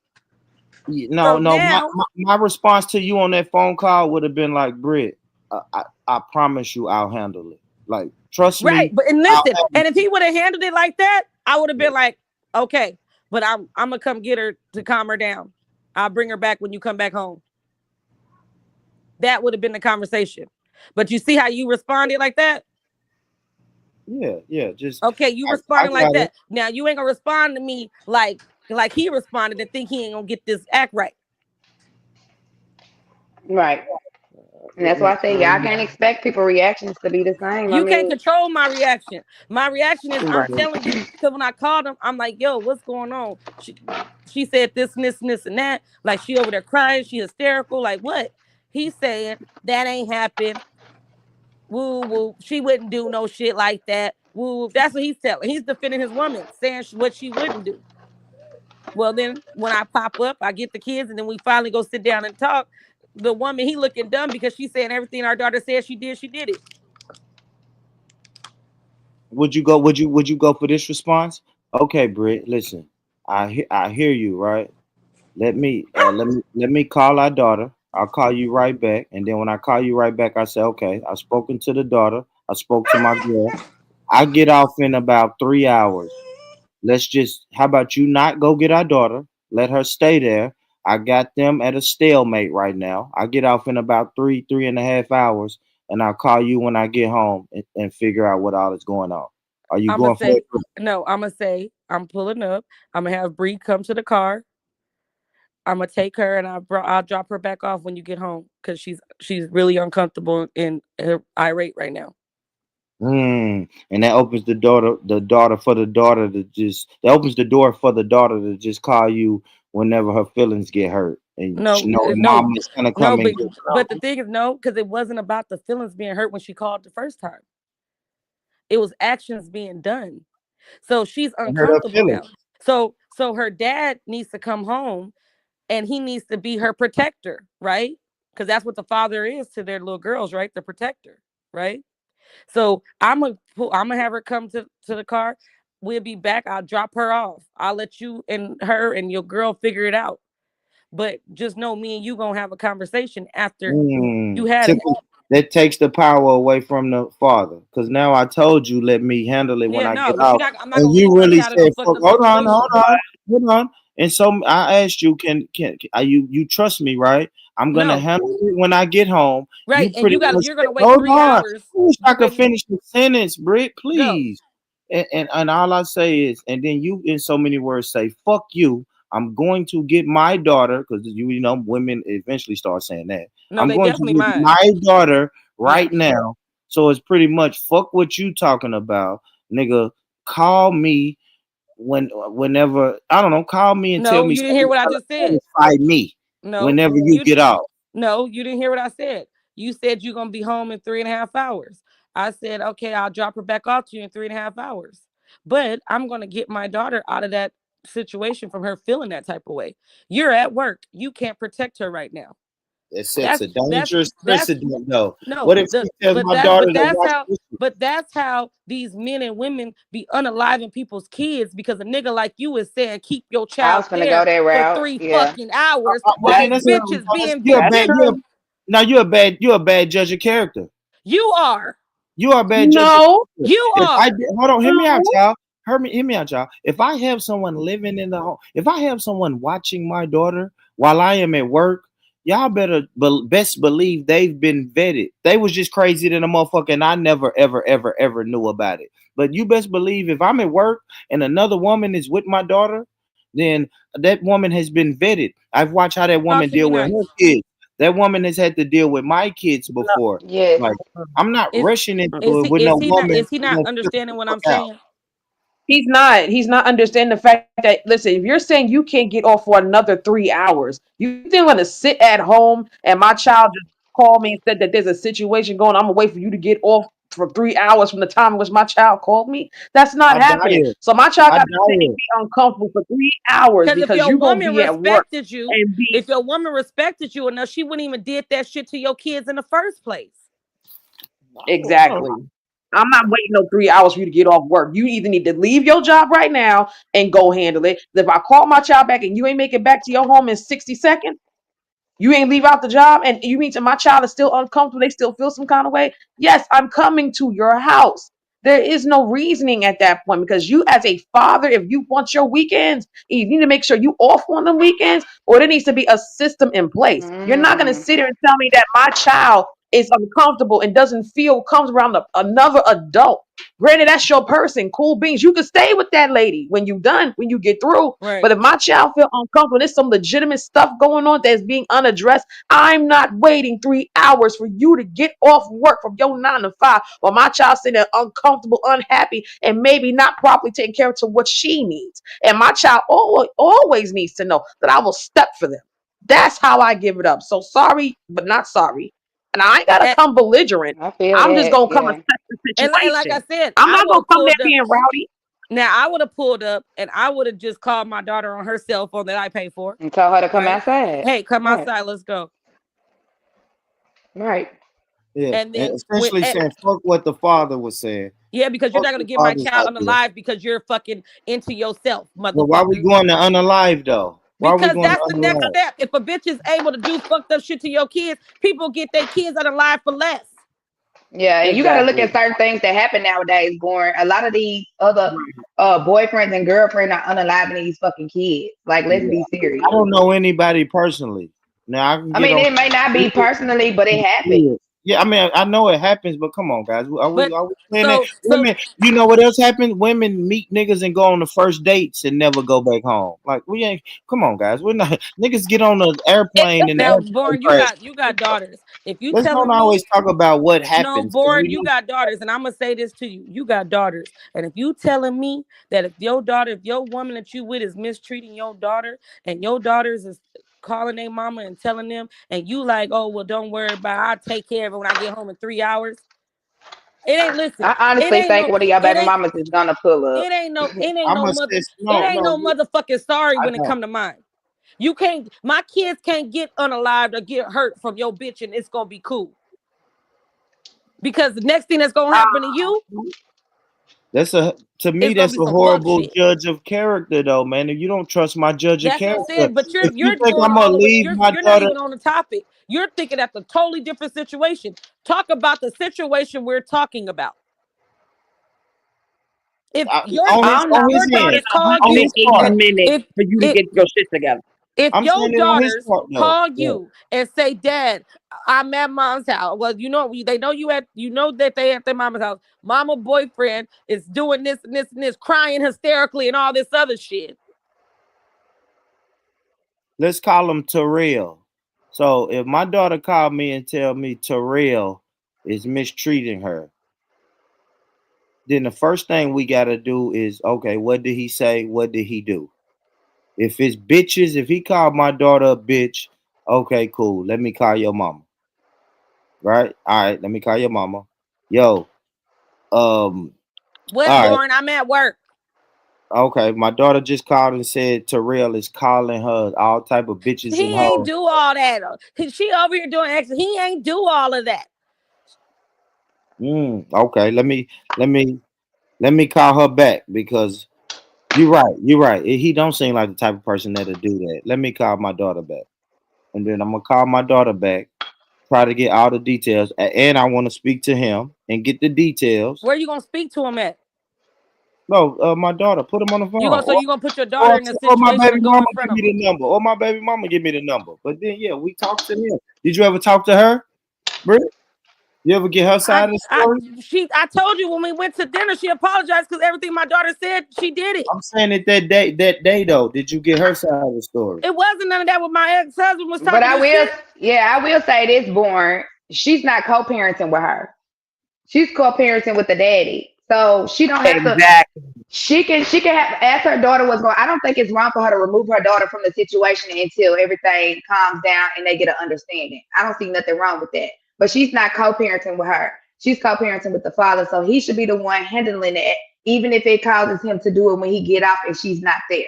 No, So no. now, My response to you on that phone call would have been like, Britt, I promise you, I'll handle it. Like, trust Right. me. But and I'll listen, handle and if he would have handled it like that, I would have it. been like, okay, but I'm gonna come get her to calm her down. I'll bring her back when you come back home. That would have been the conversation. But you see how you responded like that? Yeah. Just Okay, you I responding like got it. that. Now you ain't gonna respond to me like he responded and think he ain't gonna get this act right. Right. And that's why I say y'all can't expect people reactions to be the same. I You can't mean, control my reaction. My reaction is I'm Right. telling you, because when I called him, I'm like, yo, what's going on? She said this and this and this and that. Like she over there crying, she hysterical. Like what? He's saying that ain't happened. Woo woo. She wouldn't do no shit like that. Woo woo. That's what he's telling. He's defending his woman, saying what she wouldn't do. Well, then when I pop up, I get the kids, and then we finally go sit down and talk. The woman, he looking dumb because she's saying everything our daughter said she did it. Would you go for this response? Okay, Britt, listen. I hear you, right? Let me call our daughter. I'll call you right back. And then when I call you right back, I say, okay, I've spoken to the daughter. I spoke to my girl. I get off in about 3 hours. How about you not go get our daughter? Let her stay there. I got them at a stalemate right now. I get off in about 3.5 hours, and I'll call you when I get home and figure out what all is going on. Are you I'm going gonna for say it? no. I'm gonna say I'm pulling up. I'm gonna have Bree come to the car. I'm gonna take her and I'll drop her back off when you get home because she's really uncomfortable and irate right now. And that opens the door for the daughter to just call you whenever her feelings get hurt, and No, mom is gonna come and get but the thing is no, because it wasn't about the feelings being hurt when she called the first time. It was actions being done. So she's and hurt her uncomfortable now. feelings. So her dad needs to come home and he needs to be her protector, right? Because that's what the father is to their little girls, right? The protector, right? So I'm gonna have her come to the car. We'll be back. I'll drop her off. I'll let you and her and your girl figure it out. But just know me and you gonna have a conversation after you had it. That takes the power away from the father. Because now I told you, let me handle it when I get out. I'm not And gonna you leave really out of no said, fucked hold up situation. on. And so I asked you, can you trust me, right? I'm gonna No. handle it when I get home. Right, and you're gonna wait hold 3 on. hours. I wish I could waiting- finish the sentence, Britt, Go. please. And all I say is, and then you in so many words say, fuck you. I'm going to get my daughter, because you know women eventually start saying that. No, I'm they going to definitely get mine. my daughter right Yeah. now. So it's pretty much fuck what you talking about, nigga. Call me whenever, I don't know, call me and tell No, me you didn't hear what I just said. satisfy me No, whenever you get off. No, you didn't hear what I said. You said you're gonna be home in 3.5 hours. I said, okay, I'll drop her back off to you in 3.5 hours. But I'm gonna get my daughter out of that situation from her feeling that type of way. You're at work. You can't protect her right now. It sets a dangerous that's precedent, though. no. What if she tells my daughter to watch That's how these men and women be unaliving people's kids because a nigga like you is saying keep your I child was gonna there go that for route. 3 Yeah. fucking hours well, while then this that's bitch is being you're a bad, given. you're a bad judge of character. You are. You are a bad judge. No, you If are. Hold on, hear me out, y'all. Hear me out, y'all. If I have someone living in the home, if I have someone watching my daughter while I am at work, y'all better best believe they've been vetted. They was just crazy than a motherfucker, and I never, ever knew about it. But you best believe if I'm at work and another woman is with my daughter, then that woman has been vetted. I've watched how that woman deal with her kids. That woman has had to deal with my kids before. Yes. Like, I'm not rushing into it with Is no he woman. Is he not understanding what I'm saying? He's not. He's not understanding the fact that, listen, if you're saying you can't get off for another 3 hours, you think I'm going to sit at home and my child just called me and said that there's a situation going on, I'm going to wait for you to get off for 3 hours from the time in which my child called me? That's not happening. So my child got to sit and be uncomfortable for 3 hours Because if because your you're going to woman be at work. respected you, And be, if your woman respected you enough, she wouldn't even did that shit to your kids in the first place. Exactly. I'm not waiting no 3 hours for you to get off work. You either need to leave your job right now and go handle it. If I call my child back and you ain't make it back to your home in 60 seconds, You ain't leave out the job, and you mean to my child is still uncomfortable, they still feel some kind of way? Yes, I'm coming to your house. There is no reasoning at that point because you, as a father, if you want your weekends, you need to make sure you off on the weekends, or there needs to be a system in place. You're not going to sit here and tell me that my child is uncomfortable and doesn't feel comfortable around another adult. Granted, that's your person, cool beans. You can stay with that lady when you done, when you get through. Right. But if my child feel uncomfortable, there's some legitimate stuff going on that's being unaddressed. I'm not waiting 3 hours for you to get off work from your 9 to 5 while my child's sitting there uncomfortable, unhappy, and maybe not properly taking care of to what she needs. And my child always needs to know that I will step for them. That's how I give it up. So sorry, but not sorry. And I ain't gotta come belligerent. I feel I'm just that, gonna come yeah. assess the And situation. like I said, I'm I not would gonna have come there pulled up. being rowdy. Now I would have pulled up and I would have just called my daughter on her cell phone that I pay for. And told her to come Right? outside. Hey, come Right. outside. Let's go. Right. Yeah, And then essentially saying fuck what the father was saying. yeah, because you're Fuck not gonna the get my father's child idea. unalive because you're fucking into yourself, Well, why we motherfucker. going to unalive though? Why we Because going that's to the next unalive? step. If a bitch is able to do fucked up shit to your kids, people get their kids unalive for less. Yeah, and you got to look Exactly. at certain things that happen nowadays, Born. A lot of these other boyfriends and girlfriends are unaliving these fucking kids. Like, let's be serious. I don't know anybody personally. Now I can I get mean, on. it may not be personally, but it happens. Yeah, I mean, I know it happens, but come on, guys. Are we saying that? So Women, you know what else happens? Women meet niggas and go on the first dates and never go back home. Like we ain't. Come on, guys. We're not niggas get on an airplane and now, the Born, airplane crash. you got daughters. If you Let's telling don't me always talk about what no, happens. 'cause Born, we you know- got daughters, and I'm gonna say this to you: you got daughters, and if you telling me that if your woman that you with is mistreating your daughter, and your daughters is calling their mama and telling them, and you like, oh well, don't worry about it, I'll take care of it when I get home in 3 hours. It ain't listen. I honestly think one of your baby mamas is gonna pull up. It ain't no I'ma say motherfucking sorry I when it know. come to mine. You can't, my kids can't get unalived or get hurt from your bitch, and it's gonna be cool. Because the next thing that's gonna happen to you, That's to me It's gonna that's be a some fuck horrible shit. judge of character though, man. If you don't trust my judge of that's what I'm character, saying. But if you're you think going I'm gonna all the way. leave my You're not daughter, even on the topic. You're thinking that's a totally different situation. Talk about the situation we're talking about. If your daughters call on you, his part. if for you to get your shit together. If I'm your saying it on his daughters part, though. call Yeah. you and say, "Dad, I'm at mom's house," well, you know they know that they at their mama's house. Mama boyfriend is doing this and this and this, crying hysterically and all this other shit. Let's call him Terrell. So if my daughter called me and tell me Terrell is mistreating her, then the first thing we gotta do is, okay, what did he say? What did he do? If it's bitches, if he called my daughter a bitch, okay, cool. Let me call your mama. Right? All right, let me call your mama. Yo, What, all right. Lauren? I'm at work. Okay, my daughter just called and said Terrell is calling her all type of bitches He and ain't hoes. do all that. She over here doing extra. He ain't do all of that. Okay, let me call her back because you're right. He don't seem like the type of person that'll do that. Let me call my daughter back, and then I'm gonna call my daughter back, try to get all the details, and I want to speak to him and get the details. Where you gonna speak to him at? No, my daughter, put him on the phone. You gonna put your daughter in a Or my situation baby and go mama in front give of me him? the number. Or my baby mama give me the number. But then yeah, we talk to him. Did you ever talk to her, Britt? You ever get her side of the story? I told you when we went to dinner, she apologized because everything my daughter said, she did it. I'm saying that day though, did you get her side of the story? It wasn't none of that what my ex-husband was talking But I will, shit. I will say this, Born. She's not co-parenting with her. She's co-parenting with the daddy. So she don't have to. She can ask her daughter what's going. I don't think it's wrong for her to remove her daughter from the situation until everything calms down and they get an understanding. I don't see nothing wrong with that. But she's not co-parenting with her. She's co-parenting with the father. So he should be the one handling it, even if it causes him to do it when he get off and she's not there.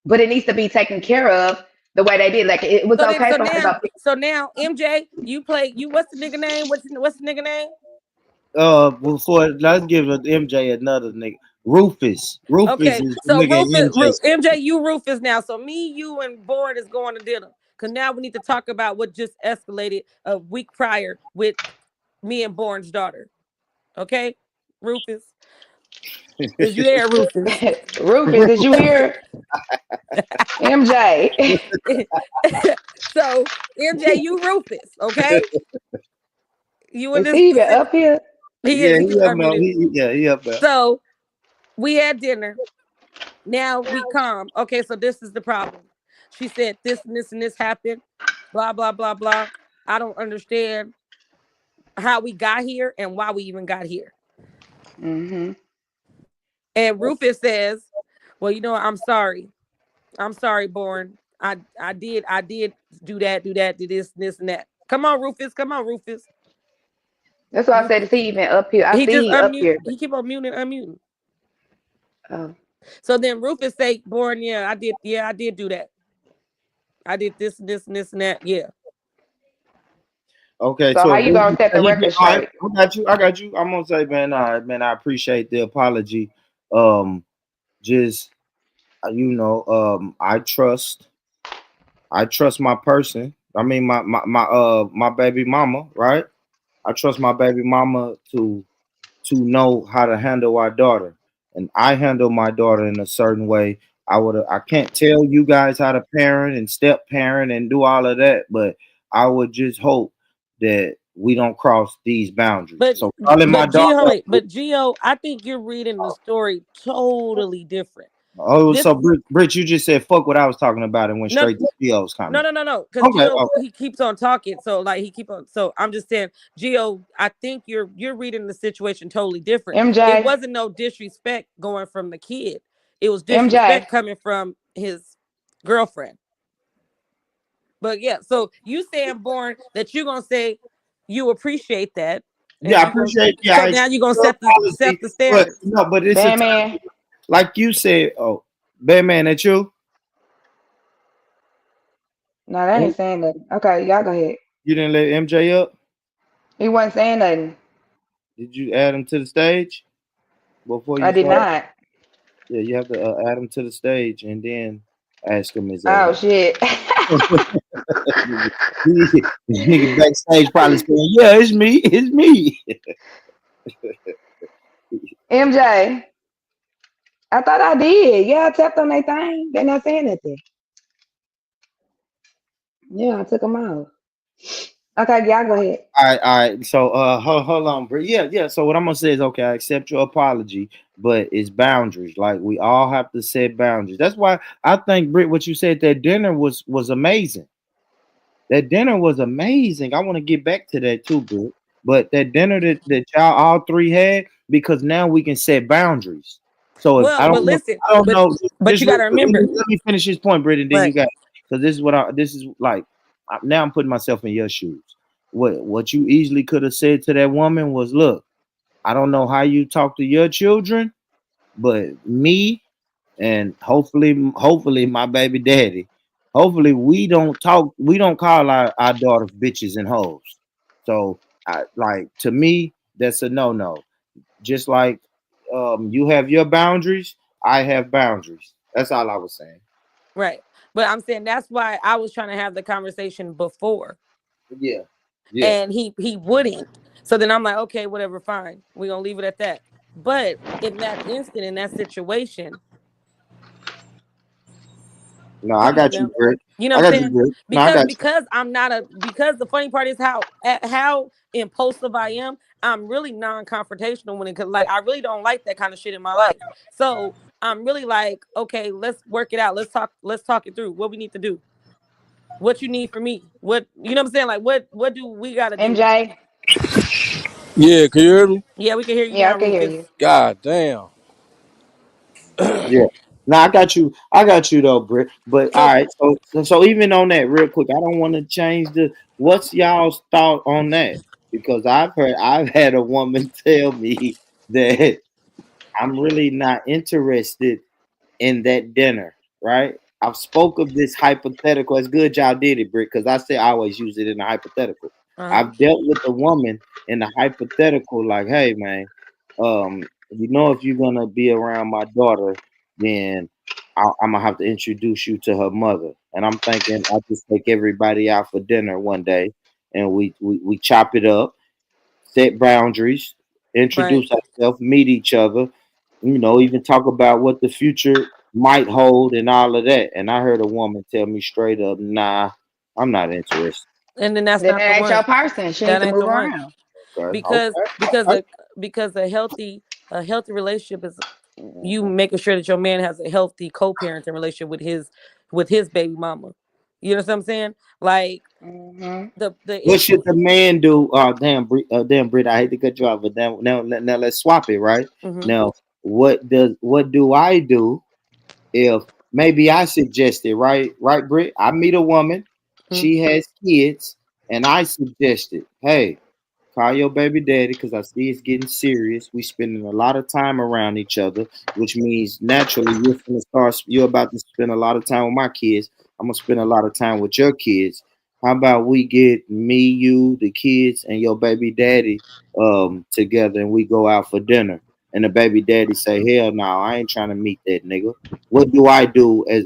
But it needs to be taken care of the way they did. Like it was okay for her to go. So now, MJ, what's the nigga name? What's the nigga name? Before let's give MJ another nigga. Rufus Okay, is so nigga MJ. MJ, you Rufus now. So me, you, and Board is going to dinner. Cause now we need to talk about what just escalated a week prior with me and Bourne's daughter. Okay, Rufus, is you there, Rufus? Rufus, is you here? MJ. So MJ, you Rufus, okay? You in Is this he even position? up here? He is. Yeah, He he just up there. unmuted. He up there. So we had dinner. Now we calm. Okay, so this is the problem. She said this and this and this happened. Blah blah blah blah. I don't understand how we got here and why we even got here. Mm-hmm. And Rufus says, "Well, you know, I'm sorry, Born. I did do this and that. Come on, Rufus. That's why I said, is he even up here? I He see just he up here. He keep on muting and unmuting. Oh. So then Rufus say, Born, I did do that. I did this and this and this and that. Yeah. Okay, So how you gonna set the record straight? I got you. I'm gonna say, man, all right, man, I appreciate the apology. Just I trust my person. I mean my baby mama, right? I trust my baby mama to know how to handle our daughter. And I handle my daughter in a certain way. I can't tell you guys how to parent and step parent and do all of that, but I would just hope that we don't cross these boundaries. But so calling my daughter. Gio, I think you're reading the story totally different. So Britt, you just said fuck what I was talking about and went straight to Gio's comment. No. Because Gio, he keeps on talking. So like so I'm just saying, Gio, I think you're reading the situation totally different. MJ. It wasn't no disrespect going from the kid. It was disrespect coming from his girlfriend. But yeah, so you saying, Born, that you're gonna say you appreciate that. Yeah, I appreciate. So now you're gonna set the standard. But it's Batman. Like you said, Batman, that you? No, that ain't saying nothing. Okay, y'all go ahead. You didn't let MJ up? He wasn't saying nothing. Did you add him to the stage before you? I did not. Yeah, you have to add him to the stage and then ask him. Oh shit! Nigga backstage probably saying, "Yeah, it's me." MJ, I thought I did. Yeah, I tapped on that thing. They're not saying nothing. Yeah, I took them out. Okay, y'all go ahead. All right. So hold on, Britt. Yeah. So what I'm gonna say is, okay, I accept your apology, but it's boundaries. Like we all have to set boundaries. That's why I think, Britt, what you said, that dinner was amazing. That dinner was amazing. I want to get back to that too, Britt. But that dinner that y'all all three had, because now we can set boundaries. So if I don't know. But you gotta remember. Let me finish this point, Britt, and then you got. So this is like. Now I'm putting myself in your shoes. What you easily could have said to that woman was, look, I don't know how you talk to your children, but me and hopefully my baby daddy, hopefully we don't call our daughters bitches and hoes. So to me, that's a no. Just like you have your boundaries, I have boundaries. That's all I was saying. Right. But I'm saying that's why I was trying to have the conversation before. Yeah. And he wouldn't. So then I'm like, okay, whatever, fine. We're gonna leave it at that. But in that instant, in that situation. No, I got you, Britt. You know what I'm saying? Because I'm not because the funny part is how impulsive I am. I'm really non-confrontational when it comes. Like I really don't like that kind of shit in my life. So I'm really like, okay, let's work it out. Let's talk it through. What we need to do. What you need from me. What you know what I'm saying? Like what do we gotta do? MJ. Yeah, can you hear me? Yeah, we can hear you. Yeah, I can hear you. God damn. Yeah. No, I got you though, Britt. But all right, so even on that, real quick, I don't want to change what's y'all's thought on that? Because I've had a woman tell me that I'm really not interested in that dinner, right? I've spoke of this hypothetical. It's good y'all did it, Britt, because I always use it in a hypothetical. I've dealt with a woman in a hypothetical, like, hey man, if you're gonna be around my daughter, then I'm gonna have to introduce you to her mother. And I'm thinking I just take everybody out for dinner one day, and we chop it up, set boundaries, introduce ourselves, meet each other, even talk about what the future might hold and all of that. And I heard a woman tell me straight up, "Nah, I'm not interested." And then that's Then not that the ain't your one. person. She That needs to ain't move the one. around. Okay, Because okay. because a healthy relationship is you making sure that your man has a healthy co-parenting relationship with his baby mama. You know what I'm saying? Like the What should issue. the man do? Damn, Britt, I hate to cut you off, but now let's swap it, right? Mhm. Now, what do I do if maybe I suggest it, right, Britt? I meet a woman, she has kids, and I suggested, hey, call your baby daddy because I see it's getting serious. We spending a lot of time around each other, which means naturally you're about to spend a lot of time with my kids. I'm gonna spend a lot of time with your kids. How about we get me, you, the kids, and your baby daddy together and we go out for dinner? And the baby daddy say, hell no, I ain't trying to meet that nigga. What do I do as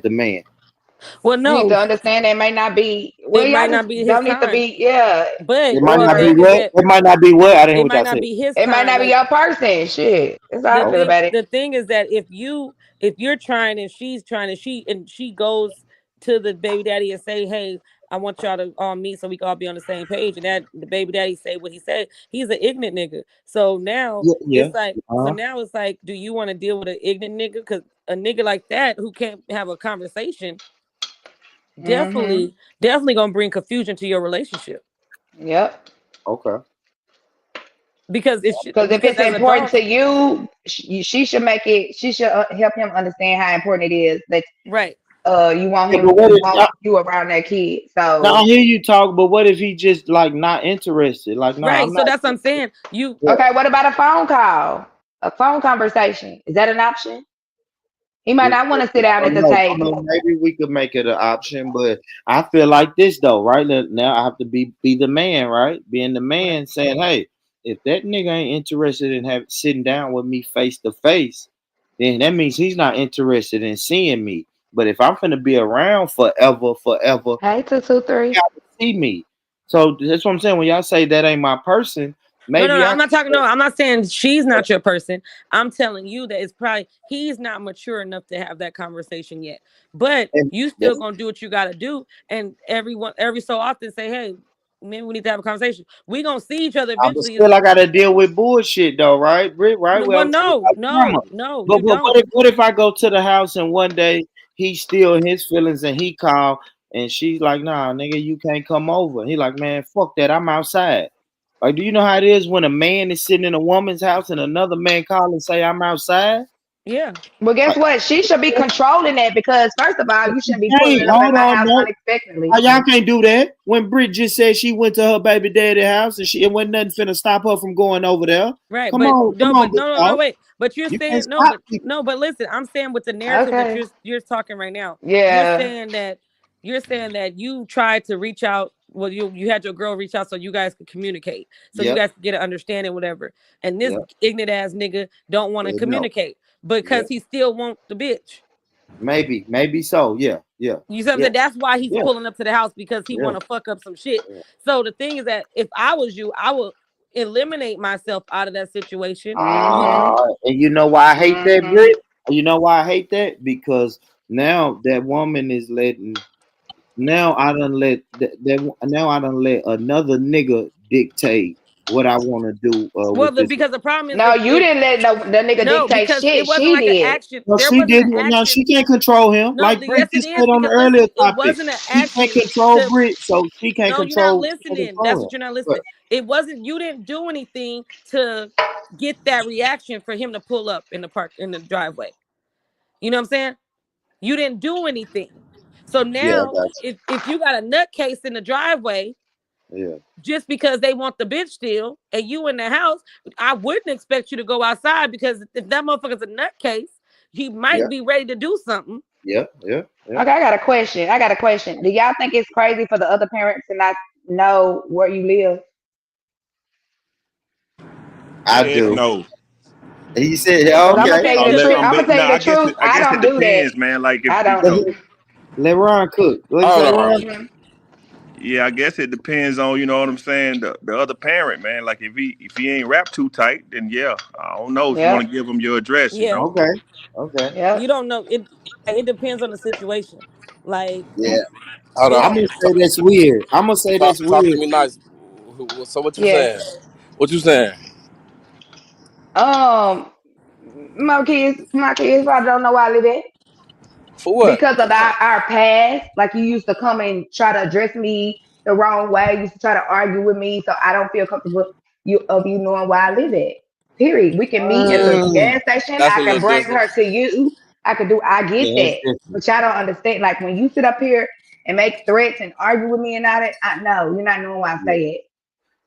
the man? Well, You need no, to understand it may not be. Well, it y'all might just not be his don't need to time. be. Yeah. But It might the not be thing is what? that It might not be what? I didn't hear it what might y'all not said. be his It might time. not be Like your person. Shit. That's how I feel about it. the thing is that if you're trying and she's trying and she goes to the baby daddy and say, hey, I want y'all to all meet so we can all be on the same page, and that the baby daddy say what he said, he's an ignorant nigga. So now Yeah. it's like, do you want to deal with an ignorant nigga? Because a nigga like that who can't have a conversation definitely gonna bring confusion to your relationship. Yep. Okay. Because Because if it's as important adults, to you, she should make it. She should help him understand how important it is that right. you want Yeah, but you want you around that kid. now I So hear you talk, but what if he just like not interested? Like, no, Right. I'm So not. that's what I'm saying. You Yeah. okay, what about a phone call? A phone conversation. Is that an option? He might not want to sit down I at don't the know. table. Maybe we could make it an option, but I feel like this though, right? Now I have to be the man, right? Being the man, saying, "Hey, if that nigga ain't interested in sitting down with me face to face, then that means he's not interested in seeing me. But if I'm gonna be around forever, Hey, 223. you gotta see me. So that's what I'm saying. When y'all say that ain't my person, maybe no, I I'm not talking. No, I'm not saying she's not your person. I'm telling you that it's probably he's not mature enough to have that conversation yet. But and you still gonna do what you gotta do, and every so often say, hey, maybe we need to have a conversation. We gonna see each other but eventually. still I gotta deal with bullshit though, right? Right? Well, Well, no, but you don't. what if I go to the house and one day he's still in his feelings and he call and she's like, nah, nigga, you can't come over. He like, man, fuck that. I'm outside. Like, do you know how it is when a man is sitting in a woman's house and another man call and say I'm outside? Yeah. Well, guess Like, what? She should be controlling that because first of all, you shouldn't be hey, pulling up at hold my on, house no. unexpectedly. Y'all can't do that. When Britt just said she went to her baby daddy's house and it wasn't nothing finna stop her from going over there. Right, Come but on, Big no, dog. wait. But you're You can't saying stop people. but listen, I'm saying with the narrative that Okay. you're talking right now. Yeah. You're saying that you tried to reach out. Well, you had your girl reach out so you guys could communicate, so you Yep. guys could get an understanding, whatever. And this Yep. ignorant ass nigga don't want to No. communicate because Yeah. he still want the bitch. Maybe so. Yeah. You see what I'm Yeah. saying? That's why he's Yeah. pulling up to the house because he Yeah. want to fuck up some shit. Yeah. So the thing is that if I was you, I would eliminate myself out of that situation. And you know why I hate that, Britt? You know why I hate that? Because now that woman is letting. Now I done let another nigga dictate what I want to do Well, with this. because the problem is No, you didn't let the nigga no, dictate because it shit. wasn't She like an did. action. No, There she wasn't an didn't. No, action. she can't control him. No, Like yes, Britt it just is said on the because earlier listen, it topic, wasn't an he can't action control to. Britt, so she can't No, you're not control. listening. That's what you're not listening. It wasn't. You didn't do anything to get that reaction for him to pull up in the driveway. You know what I'm saying? You didn't do anything. So Yeah, I now, got if you got a nutcase in the driveway, you. just because they want the bitch still, and you in the house, I wouldn't expect you to go outside because if that motherfucker's a nutcase, he might be ready to do something. Yeah. Okay, I got a question. Do y'all think it's crazy for the other parent to not know where you live? I Heck do. no. He said, Cause I'm gonna okay. tell you Oh, the truth. I'm but gonna tell no, you the truth. I I guess don't it do that. depends, man. Like if I you don't. know, Let Ron cook. What you Hold say, on. Ron? Mhm. yeah, I guess it depends on, you know what I'm saying, the other parent, man. Like if he ain't wrapped too tight, then yeah, I don't know if you want Yep. to give him your address, you Yeah, know. Okay. Okay. you Yep. don't know it. It depends on the situation. Like Yeah. Hold if I'm on. gonna say that's weird. I'm gonna say that's Talk to weird. me nice. So what you Yes. saying? What you saying? Um, my kids probably don't know where I live at. For what? Because of our past. Like you used to come and try to address me the wrong way. You used to try to argue with me, so I don't feel comfortable you knowing where I live at. Period. We can meet at the Mm. gas station. That's I a can little bring her different. to you. I get Yeah, that's that. different. But y'all don't understand. Like when you sit up here and make threats and argue with me and all that, I know you're not knowing why I say it.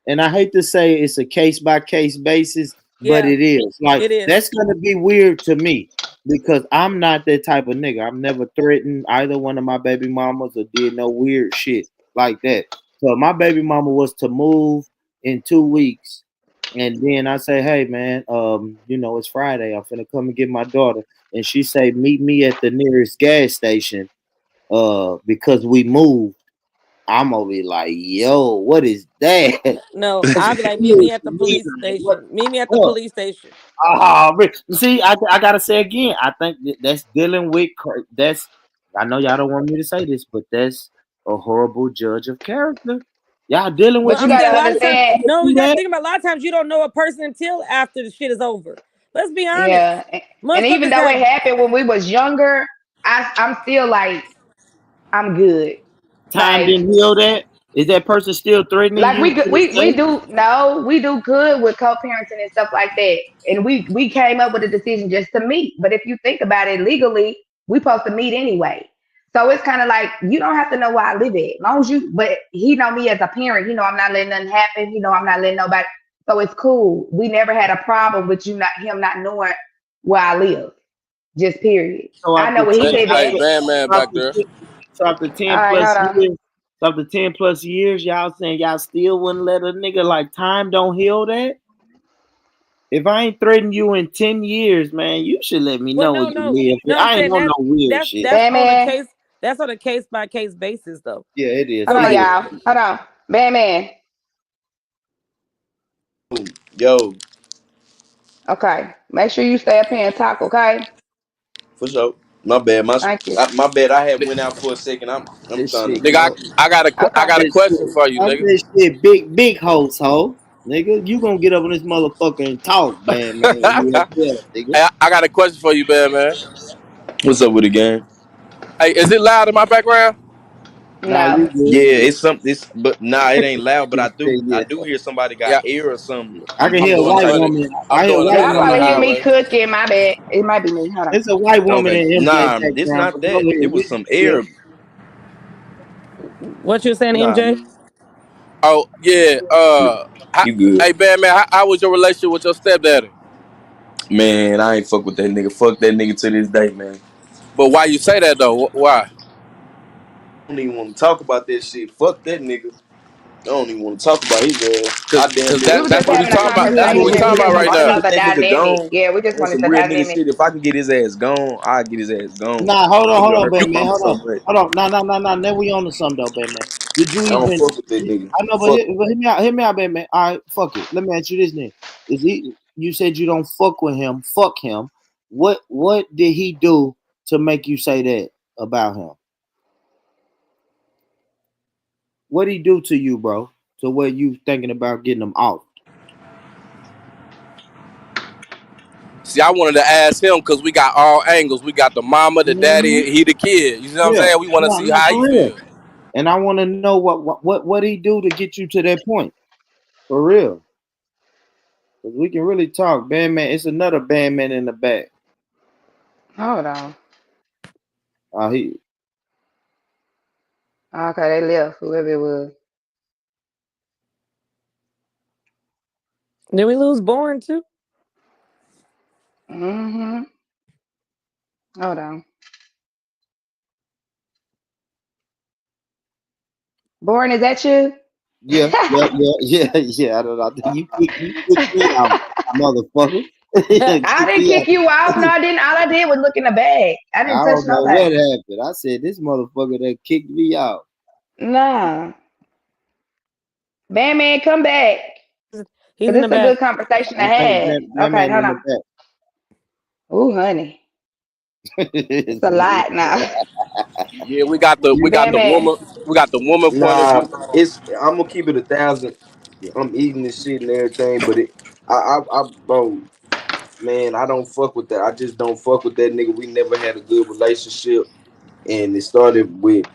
And I hate to say it's a case by case basis, but yeah, it is. Like it is. that's gonna be weird to me because I'm not that type of nigga. I've never threatened either one of my baby mamas or did no weird shit like that. So my baby mama was to move in 2 weeks, and then I say, hey man, it's Friday. I'm finna come and get my daughter, and she say, meet me at the nearest gas station, because we moved. I'm gonna be like, yo, what is that? No, That's I'll be like, meet weird me at to the me. police Like, what station. Meet me at the the fuck? police station. See, I gotta say again. I think that's dealing with that's. I know y'all don't want me to say this, but that's a horrible judge of character. Y'all dealing Well, with But you I'm these saying a gotta lot of times. understand, No, do you got to that. think about a lot of times you don't know a person until after the shit is over. Let's be honest. yeah. And even Motherfuckers though it have happened when we was younger, I'm still like, I'm good. Time Like didn't heal that. Is that person still threatening Like you we to do, this we day? do no, we do good with co-parenting and stuff like that. And we came up with a decision just to meet. But if you think about it legally, we supposed to meet anyway. So it's kind of like you don't have to know where I live at. As long as you, but he know me as a parent. He know I'm not letting nothing happen. He know I'm not letting nobody. So it's cool. We never had a problem with him not knowing where I live. Just period. So I know after where he Hey, live hey, at. Bandman back there. after All 10 right, plus hold on. years, after 10 plus years, y'all saying y'all still wouldn't let a nigga like time don't heal that? If I ain't threatened you in 10 years, man, you should let me well, know where no, you no, live. no. I'm I ain't saying on that no weird that's shit. that's on a Batman. case. That's on a case by case basis, though. Yeah, it is. Hold It on, is. y'all. Hold on. Batman. Yo, Okay. Make sure you stay up here and talk, okay? for sure. My bad. Thank you. My bad. I had went out for a second. I'm This trying to, shit, you Nigga, know. I Okay. got a that question shit. for you, I'm nigga. that shit big host ho. Nigga, you gonna get up on this motherfucker and talk, man, when you up there, nigga. Hey, I got a question for you, Bandman. What's up with the game? Hey, is it loud in my background? Nah, No. you Yeah, good. it's something. It's but nah, it ain't loud. But I Yeah. do hear somebody got Yeah, air or something. I can I'm I'm hear a just doing a white trying to. hundred. woman. I'm I hear a doing a white Y'all hundred on the woman. probably hear me highway. cooking. My bad. It might be me. Hold on. It's a white woman Okay, in MJ nah, it's background, not but go that. It was ahead. some Yeah. air. What you're saying, Nah, MJ? Oh yeah. you good, Hey, Bandman, how was your relationship with your stepdaddy? man. I ain't fuck with that nigga. Fuck that nigga to this day, man. But why you say that though? Why? I don't even want to talk about that shit. Fuck that nigga. I don't even want to talk about his ass. I damn Cause near. We were that's just what we having a talking about. That's Yeah, what we conversation. talking We about just right wanted to now. know Fuck the that nigga dynamic. gone. Yeah, we just On wanted some the real nigga dynamic. shit. If I can get his ass gone, I get his ass gone. Nah, That hold nigga on, hurt my Batman. mama Hold so on. much. Hold on. No. Now we on to something though, Batman. Did you I don't even fuck with that nigga. I know, but Fuck. hear me out, Batman. All right, fuck it. Let me ask you this then. Is he you said you don't fuck with him, fuck him. What did he do to make you say that about him? What did he do to you, bro? To where you thinking about getting him off? See, I wanted to ask him because we got all angles. We got the mama, the daddy, Mm-hmm. and he the kid. You see what I'm Yeah. saying? We want to see No, how for he real. feel. And I want to know what he do to get you to that point. For real. Cause we can really talk. Bandman, it's another bandman in the back. Hold on. He Okay, they left, whoever it was. Did we lose Born too? Mm-hmm. Hold on. Born, is that you? yeah. I don't know. You kicked me out, motherfucker. I didn't kick you out. No, I didn't. All I did was look in the bag. I I didn't touch don't know what nobody. happened. I said this motherfucker that kicked me out. Nah. Man, come back. He's Cause in the it's a back. good conversation to Man, have. man, Okay, hold in the on. Ooh, honey. It's a lot now. Yeah, we got the Man. woman point of Nah, view. it's I'm gonna keep it 1,000. I'm eating this shit and everything, but bro, man, I don't fuck with that. I just don't fuck with that nigga. We never had a good relationship, and it started with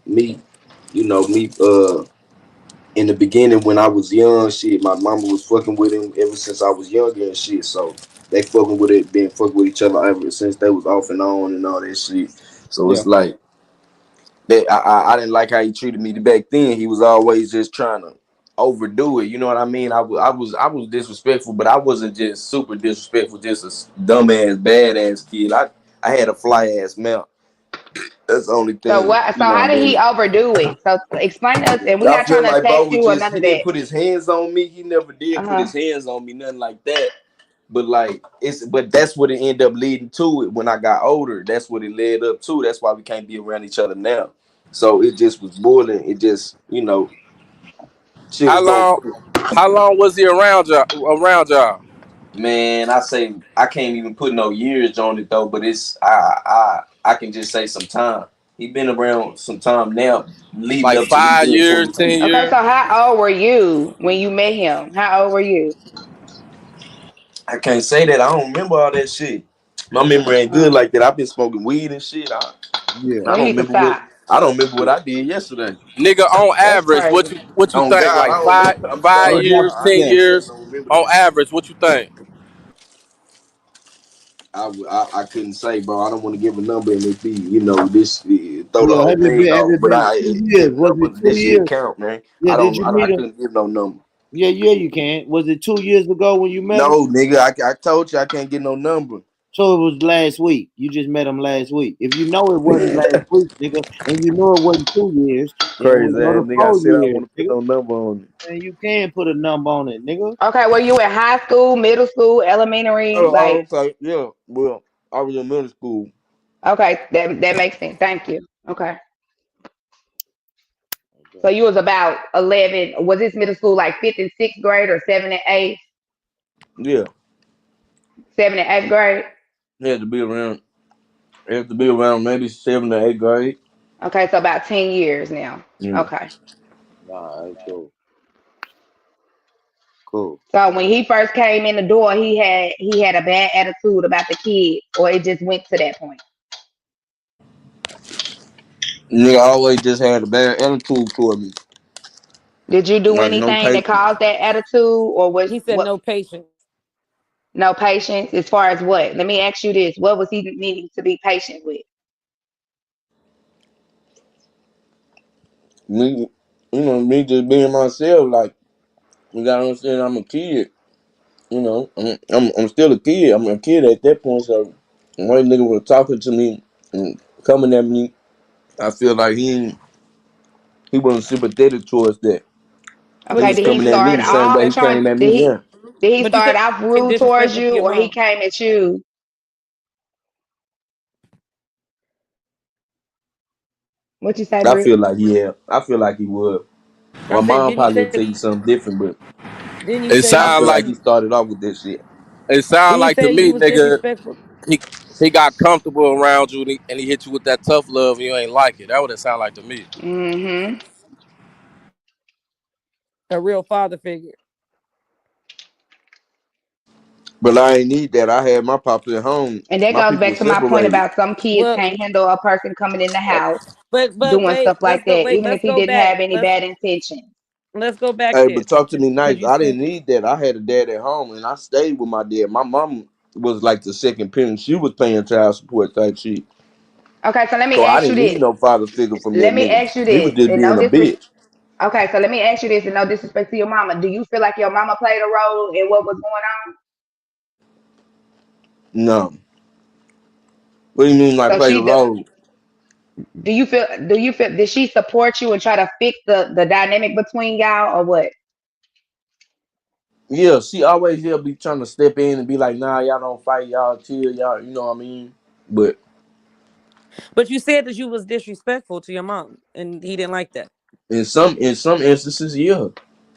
me, in the beginning when I was young. Shit, my mama was fucking with him ever since I was younger and shit. So they been fucking with each other ever since they was off and on and all that shit. So Yeah. it's like that. I didn't like how he treated me back then. He was always just trying to overdo it. You know what I mean? I was disrespectful, but I wasn't just super disrespectful. Just a dumbass, badass kid. I had a fly ass mouth. That's the only So thing. what? You So know how what I did he mean? overdo it? So explain to us, and we're I not trying feel to like attack bro was you or just none he of didn't that. put his hands on me. He never did put Uh-huh. his hands on me, nothing like that. But like but that's what it ended up leading to it when I got older. That's what it led up to. That's why we can't be around each other now. So it just was boiling. It just, shit How was going long? through. How long was he around y'all? Around y'all? Man, I say I can't even put no years on it though, but it's I can just say some time. He been around some time now, leading Like up to me being 5 years, 22. Okay, 10 years? so how old were you when you met him? How old were you? I can't say that. I don't remember all that shit. My memory ain't good like that. I've been smoking weed and shit. Yeah. You need to stop. I don't remember what I did yesterday. Nigga, on That's average, crazy. what you On think? God, Like I don't five remember. I'm five Hey, sorry. years, I 10 yeah. years? don't remember On that. average, what you think? I couldn't say, bro. I don't want to give a number and it be, this throw the Yeah. whole thing Have off. it But been 2 years? this Was number, it two this shit years? count, man. Yeah. Did you I meet him? couldn't give no number. Yeah, you can. Was it 2 years ago when you met him? No, nigga, I told you I can't get no number. So it was last week. You just met him last week. If you know it wasn't last week, nigga, and you know it wasn't 2 years, then it Crazy was ass another nigga. I said I don't 4 years, want to put nigga. no number on it. And you can put a number on it, nigga. Okay, were you in high school, middle school, elementary? Oh, Like, okay, yeah. Well, I was in middle school. okay, that makes sense. Thank you. Okay. So Okay. you was about 11. Was this middle school like fifth and sixth grade or seventh and eighth? Yeah, Seventh and eighth grade? had to be around. Had to be around maybe 7th or 8th grade. Okay, so about 10 years now. Yeah. Okay. Nah, that's cool. Cool. So when he first came in the door, he had a bad attitude about the kid, or it just went to that point. Nigga always just had a bad attitude toward me. Did you do Like no anything that patience. caused that attitude, or was He said what no patience. no patience? As far as what? Let me ask you this: what was he needing to be patient with? Me, me just being myself. Like you gotta understand, I'm a kid. I'm still a kid. I'm a kid at that point. So when nigga was talking to me and coming at me, I feel like he wasn't sympathetic towards that. He Okay, But you was did said he coming you at me start the were same off way he trying? came at me Did he now. did he but you start said off you were rude towards disrespectful to you, your or he mom. came at you? What you say, Britt? I feel like he would. I My said, mom didn't he probably would say tell you something different, but didn't he It say I you sound feel was like like he started off with that shit. didn't he to say you me, was nigga. disrespectful? He got comfortable around you and he hit you with that tough love and you ain't like it. That what it sound like to me. Mm-hmm. A real father figure. But I ain't need that. I had my pops at home. And that My goes people were back to my point separated. about some kids Well, can't handle a person coming in the house but doing wait, stuff like that, even if let's he go didn't back. have any bad intentions. Let's go back Hey, then. but talk to me nice. Cause you I said didn't need that. I had a dad at home, and I stayed with my dad. My mom was like the second parent. She was paying child support type shit. Okay, so let me So I ask you didn't need this. no father figure from that Let me nigga. ask you He was this, just and being no a disrespect. bitch. Okay, so let me ask you this, and no disrespect to your mama. Do you feel like your mama played a role in what was going on? No. What do you mean, like So play the she do, role? do you feel did she support you and try to fix the dynamic between y'all, or what? Yeah, she always be trying to step in and be like, nah, y'all don't fight, y'all chill, y'all, you know what I mean? But But you said that you was disrespectful to your mom, and he didn't like that. in some instances, yeah.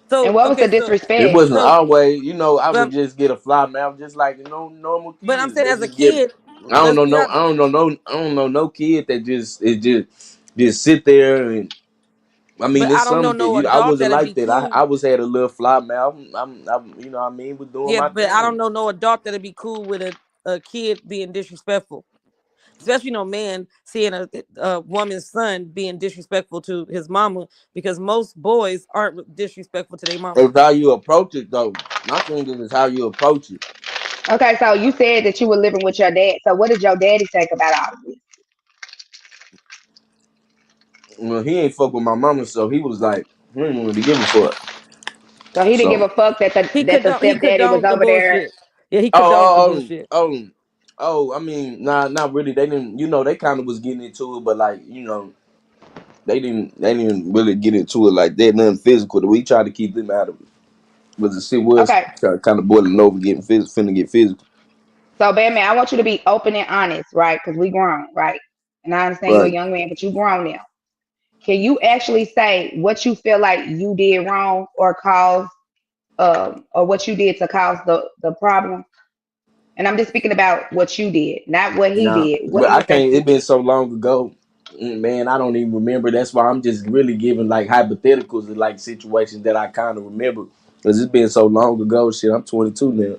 And So what was okay, the so It disrespect? wasn't so always, I would but just get a fly mouth just like normal but I'm kids. saying They as a just get kid, I don't let's know be no I honest. don't know no I don't know no kid that just sit there and I mean But I it's don't know some that no I adult wasn't that'll like be that. cool. I was had a little fly mouth. I'm you know what I mean, was doing Yeah, my but I don't thing. know no adult that'll be cool with a kid being disrespectful. Especially no man seeing a woman's son being disrespectful to his mama, because most boys aren't disrespectful to their mama. It's how you approach it though. My thing is how you approach it. Okay, so you said that you were living with your dad. So what did your daddy think about all of this? Well, he ain't fuck with my mama, so he was like, he didn't really give a fuck. So he didn't give So a fuck that He the he stepdaddy was condoned the over there. bullshit. Yeah, he condoned the oh, bullshit. oh, oh, oh, I mean, nah, not really. They didn't, they kind of was getting into it, but like, they didn't really get into it like that. Nothing physical. We tried to keep them out of it, but the shit was Okay, kind of boiling over, finna get physical. so Batman, I want you to be open and honest, right? Because we grown, right? And I understand you're a Right young man, but you grown now. Can you actually say what you feel like you did wrong or cause, or what you did to cause the problem? And I'm just speaking about what you did, not what he now, did. What but do you I think can't. you It been did? so long ago, man. I don't even remember. That's why I'm just really giving like hypotheticals of like situations that I kind of remember because it's been so long ago. Shit, I'm 22 now.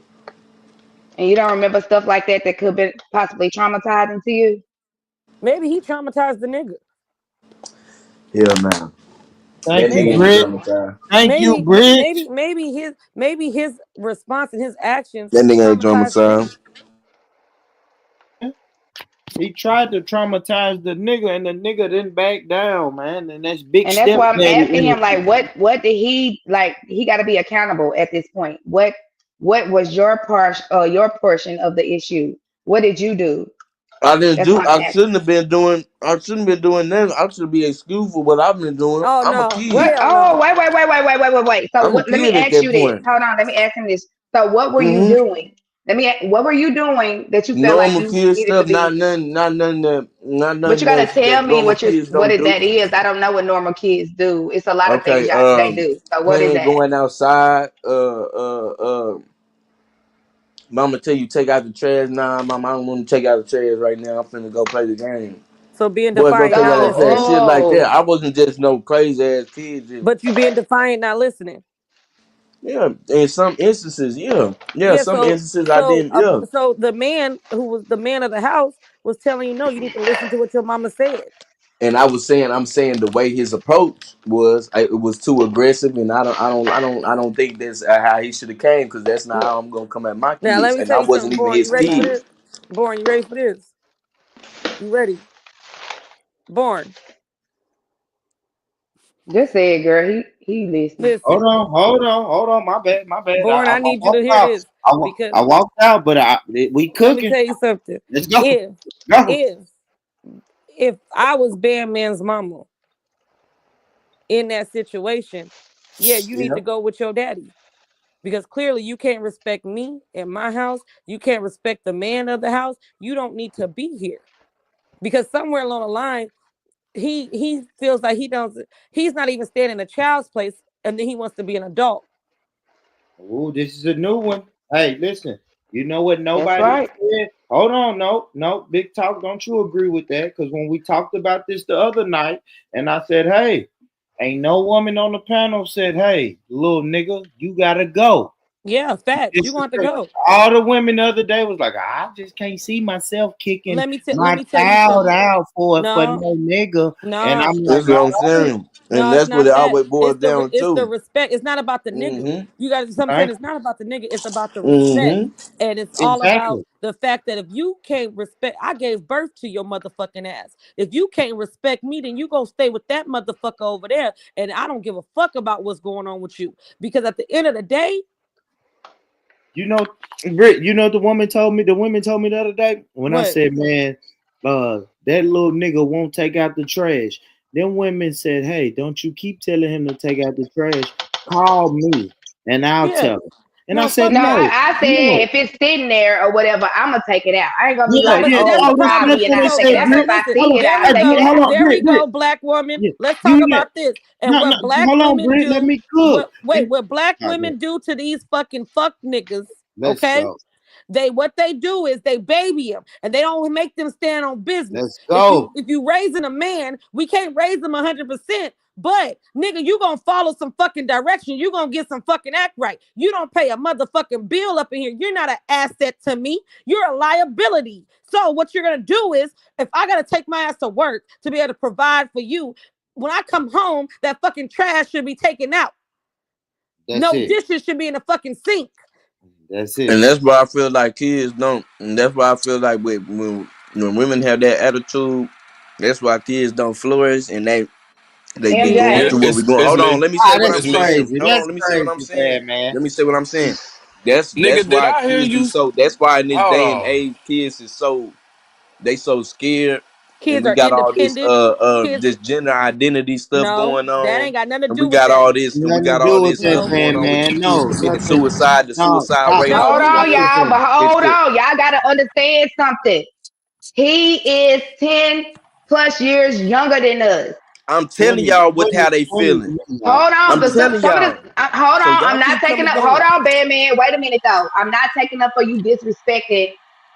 And you don't remember stuff like that that could be possibly traumatizing to you? Maybe he traumatized the nigga. Hell nah. That Thank you, nigga Maybe ain't Brit. traumatized. Thank you, Brit. maybe his response and his actions That nigga ain't traumatized the nigga. traumatized. He tried to traumatize the nigga, and the nigga didn't back down, man. And that's big And that's why I'm stepdaddy asking him, energy. like, what did he like? He got to be accountable at this point. What was your portion of the issue? What did you do? I didn't That's do. why I'm I asking. shouldn't have been doing. I shouldn't have been doing that. I should be excused for what I've been doing. Oh I'm a no, kid. What? hell Oh, no. wait. So I'm a what? Let me kid at ask that you this. point. Hold on. Let me ask him this. So what were you Mm-hmm. doing? What were you doing that you feel like Normal you kid needed to stuff. be? Not But nothing you got to tell that me normal what kids what don't do. that is. I don't know what normal kids do. It's a lot of things Okay. they do. So what is Playing, that? going outside. Mama tell you take out the trash. Nah, mama, I don't want to take out the trash right now. I'm finna go play the game. So being Boy, go defiant, take not out that So, trash. listening. Shit like that. oh, I wasn't just no crazy ass kid. Just, But you being defiant, not listening. yeah. In some instances, yeah. Yeah. Yeah, Some so instances I didn't. Yeah. so the man who was the man of the house was telling you, no, you need to listen to what your mama said. And I'm saying the way his approach was, it was too aggressive, and I don't think that's how he should have came, because that's not how I'm gonna come at my Now let kids, me and tell I you wasn't something, even Born. You his ready for okay. kid. this? Born, you ready for this? You ready? Born. Just say it, girl. He listening. Listen. Hold on. My bad. Born, I I need you to walked hear out. this because I walked out, but we let me cooking. tell you something. Let's go. If Go. if if I was Bandman's mama in that situation, yeah, you need Yeah. to go with your daddy. Because clearly you can't respect me in my house. You can't respect the man of the house. You don't need to be here. Because somewhere along the line, he feels like he's not even staying in a child's place, and then he wants to be an adult. Oh, this is a new one. Hey, listen. You know what That's nobody right. said? Hold on, no, big talk. Don't you agree with that? Because when we talked about this the other night, and I said, hey, ain't no woman on the panel said, hey, little nigga, you gotta go. Yeah, facts. You It's want to go. all the women the other day was like, I just can't see myself kicking Let my me tell you child something. out for No, no nigga. And no, I'm like, That's what I'm all right, saying, and no, it's that's what not it that. always boils down It's the to. respect. It's not about the nigga. Mm-hmm. You got to. I'm saying thank it's not about the nigga. It's about the respect, Mm-hmm. and it's you. all about Exactly. the fact that if you can't respect, I gave birth to your motherfucking ass. If you can't respect me, then you go stay with that motherfucker over there, and I don't give a fuck about what's going on with you, because at the end of the day, You know, Britt, you know the women told me the other day when I what? said, man, that little nigga won't take out the trash. Them women said, hey, don't you keep telling him to take out the trash. Call me and I'll Yeah, tell him. And No, I said, fuck No, no, I said no. if it's sitting there or whatever, I'm gonna take it out. I ain't gonna be Yeah, like, but yeah. that's oh, the Oh, it's problem. that's probably, and what I they So take it said, out. that's But Britt. if I listen. see Hold it, There on, I'll we hey, take Britt, it go. hold out. on, There we Britt, go. Britt. Black woman. Yeah, Let's talk you yeah. about this and No, no, what black hold on, women Britt. Let do. me cook. What black All right, women do to these fucking fuck niggas? Let's Okay, go. what they do is they baby them and they don't make them stand on business. Let's go. If you raising a man, we can't raise them 100%. But nigga, you gonna follow some fucking direction. You gonna get some fucking act right. You don't pay a motherfucking bill up in here. You're not an asset to me. You're a liability. So what you're gonna do is, if I gotta take my ass to work to be able to provide for you, when I come home, that fucking trash should be taken out. That's No it. dishes should be in the fucking sink. That's And it. that's why I feel like kids don't. And that's why I feel like when women have that attitude, that's why kids don't flourish, and they be going MJ, Yeah, through what we're going. it's Hold on, me. let me say Ah, what I'm that's It's me. saying. crazy. Hold on, That's let me say what I'm crazy, saying. bad man. Let me say what I'm saying. That's Nigga, did why I hear kids you? is so. That's why in this Hold day and on. age, kids is so they so scared, and Kids we are got all this independent. Kids, this gender identity stuff no, going that on, ain't got nothing to and we do with got that. all this and we Nothing to got do all with this that, stuff No, going bad on with man. these kids No, committing nothing. suicide. The No, suicide rate no, hold off the on, roof. y'all. But It's hold just on, y'all gotta understand something. He is 10 plus years younger than us. I'm telling 20, y'all what 20, how they 20, feeling. y'all. Hold on, I'm because telling some of the y'all. hold So on, y'all I'm not keep taking coming up. Hold down. on, bad man. Wait a minute though. I'm not taking up for you disrespecting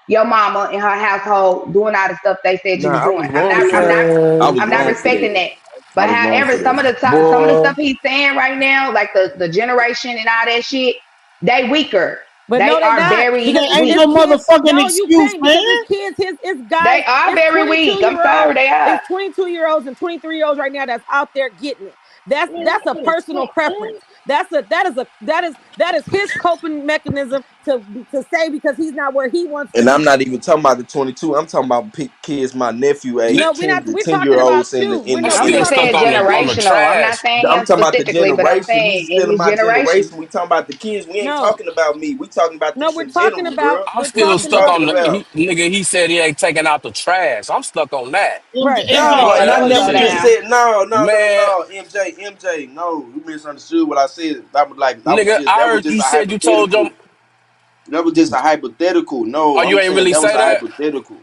your mama in her household, doing all the stuff they said you was Nah, I doing. was wrong for that. I was I'm not wrong for that. respecting that. I But was wrong however, for that. some of the Boy. stuff he's saying right now, like the generation and all that shit, they weaker. but They no, they are not very because Man, ain't it's no weak. kids. motherfucking No, you excuse, can't man. because it's kids. It's guys. They are It's very 22 weak. I'm year sorry, olds. they are. It's 22-year-olds and 23-year-olds right now that's out there getting it. That's a personal preference. That is his coping mechanism to say because he's not where he wants to And I'm be. not even talking about the 22. I'm talking about kids my nephew age, No, 10 the we're 10 year talking olds about in you. the in We're the no, I'm we're in the just talking saying Stuck about you. on the generational. I'm not trash. saying I'm him talking about the specifically, but I'm generation. saying He's in still in his my generation. generation. We talking about the kids. We ain't No, talking about me. We talking about no, this we're in talking general, about bro. I'm we're What still we talking stuck about talking on the about? nigga. He said he ain't taking out the trash. I'm stuck on that. right. MJ, No, Okay, and I let me never go just Shit, down. said man, no. MJ, no, you misunderstood what I said. I was like, nigga. I that was heard just you a said you told hypothetical. your. That was just a hypothetical. Oh, No, you I'm ain't saying really that was say a that. hypothetical.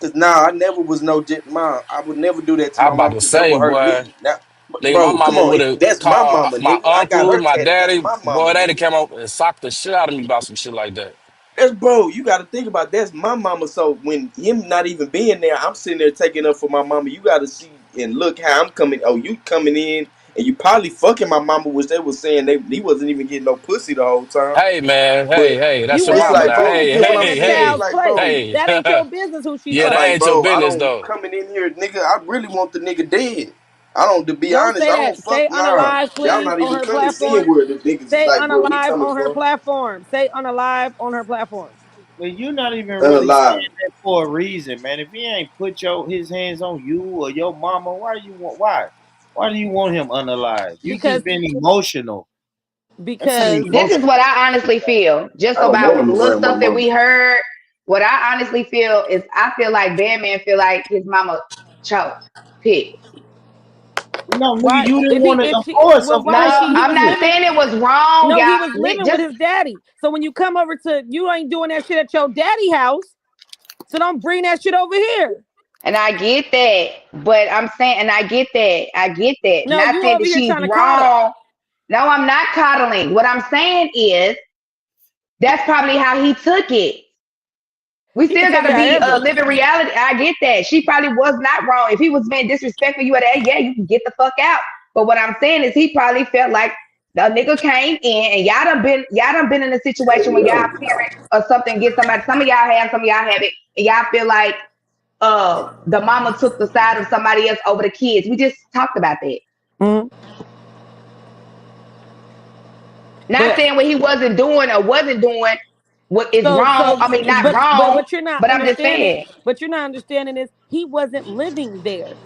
Cause nah, I never was no mom. I would never do that to I my about mom to because that say, would hurt boy, me. Now, nigga, my bro, come mama on, would have that's my called mama, my nigga. I got uncle, her my status. That's daddy. my Boy, mama, they'd have nigga. come up and socked the shit out of me about some shit like that. That's bro. You got to think about that's my mama. So when him not even being there, I'm sitting there taking up for my mama. You got to see and look how I'm coming. Oh, you coming in and you probably fucking my mama, which they was saying he wasn't even getting no pussy the whole time. Hey, man. But Hey, You that's your it's was, mama like, but now. you bro, you ain't Hey, get what playing I'm hey, in a saying? hey, child's Like, place. bro. hey. That ain't your business who she Yeah, It's that fucking. like, ain't your bro, I business, don't though. coming in here, nigga. I really want the nigga dead. I don't, to be Don't honest, say I don't that. fuck Say nah. unalive, Y'all please, not on even her coming seeing platform. where the niggas is Say like, where we unalive coming on her from. platform. Say unalive on her platform. But you're not even really Unalive. saying that for a reason, man. If he ain't put his hands on you or your mama, why do you want him unalive? You Because just been emotional. That's some because This is emotional. what I honestly feel. Just I don't want about him little around my stuff that mama. we heard. What I honestly feel is I feel like Batman feel like his mama choked, picked. No, nigga, why you didn't if he want to. if Of she course, well of No, why is course, she he I'm was not living saying it was wrong, no he y'all. was living with Just his daddy. So when you come over to you ain't doing that shit at your daddy house. So don't bring that shit over here. and I get that, but I'm saying, and I get that, I get that. No, Not you saying over that here she's trying to coddle. wrong. No, I'm not coddling. What I'm saying is that's probably how he took it. We He can still got take to it be however. living reality. I get that. She probably was not wrong. If he was being disrespectful, you at that, yeah, you can get the fuck out. But what I'm saying is he probably felt like the nigga came in and y'all done been in a situation when y'all parent or something get somebody. Some of y'all have, some of y'all haven't, and y'all feel like the mama took the side of somebody else over the kids. We just talked about that. Mhm. Not But saying what he wasn't doing or wasn't doing what is wrong. I mean, not but wrong, what you're not but I'm just understanding, saying. but you're not understanding is he wasn't living there.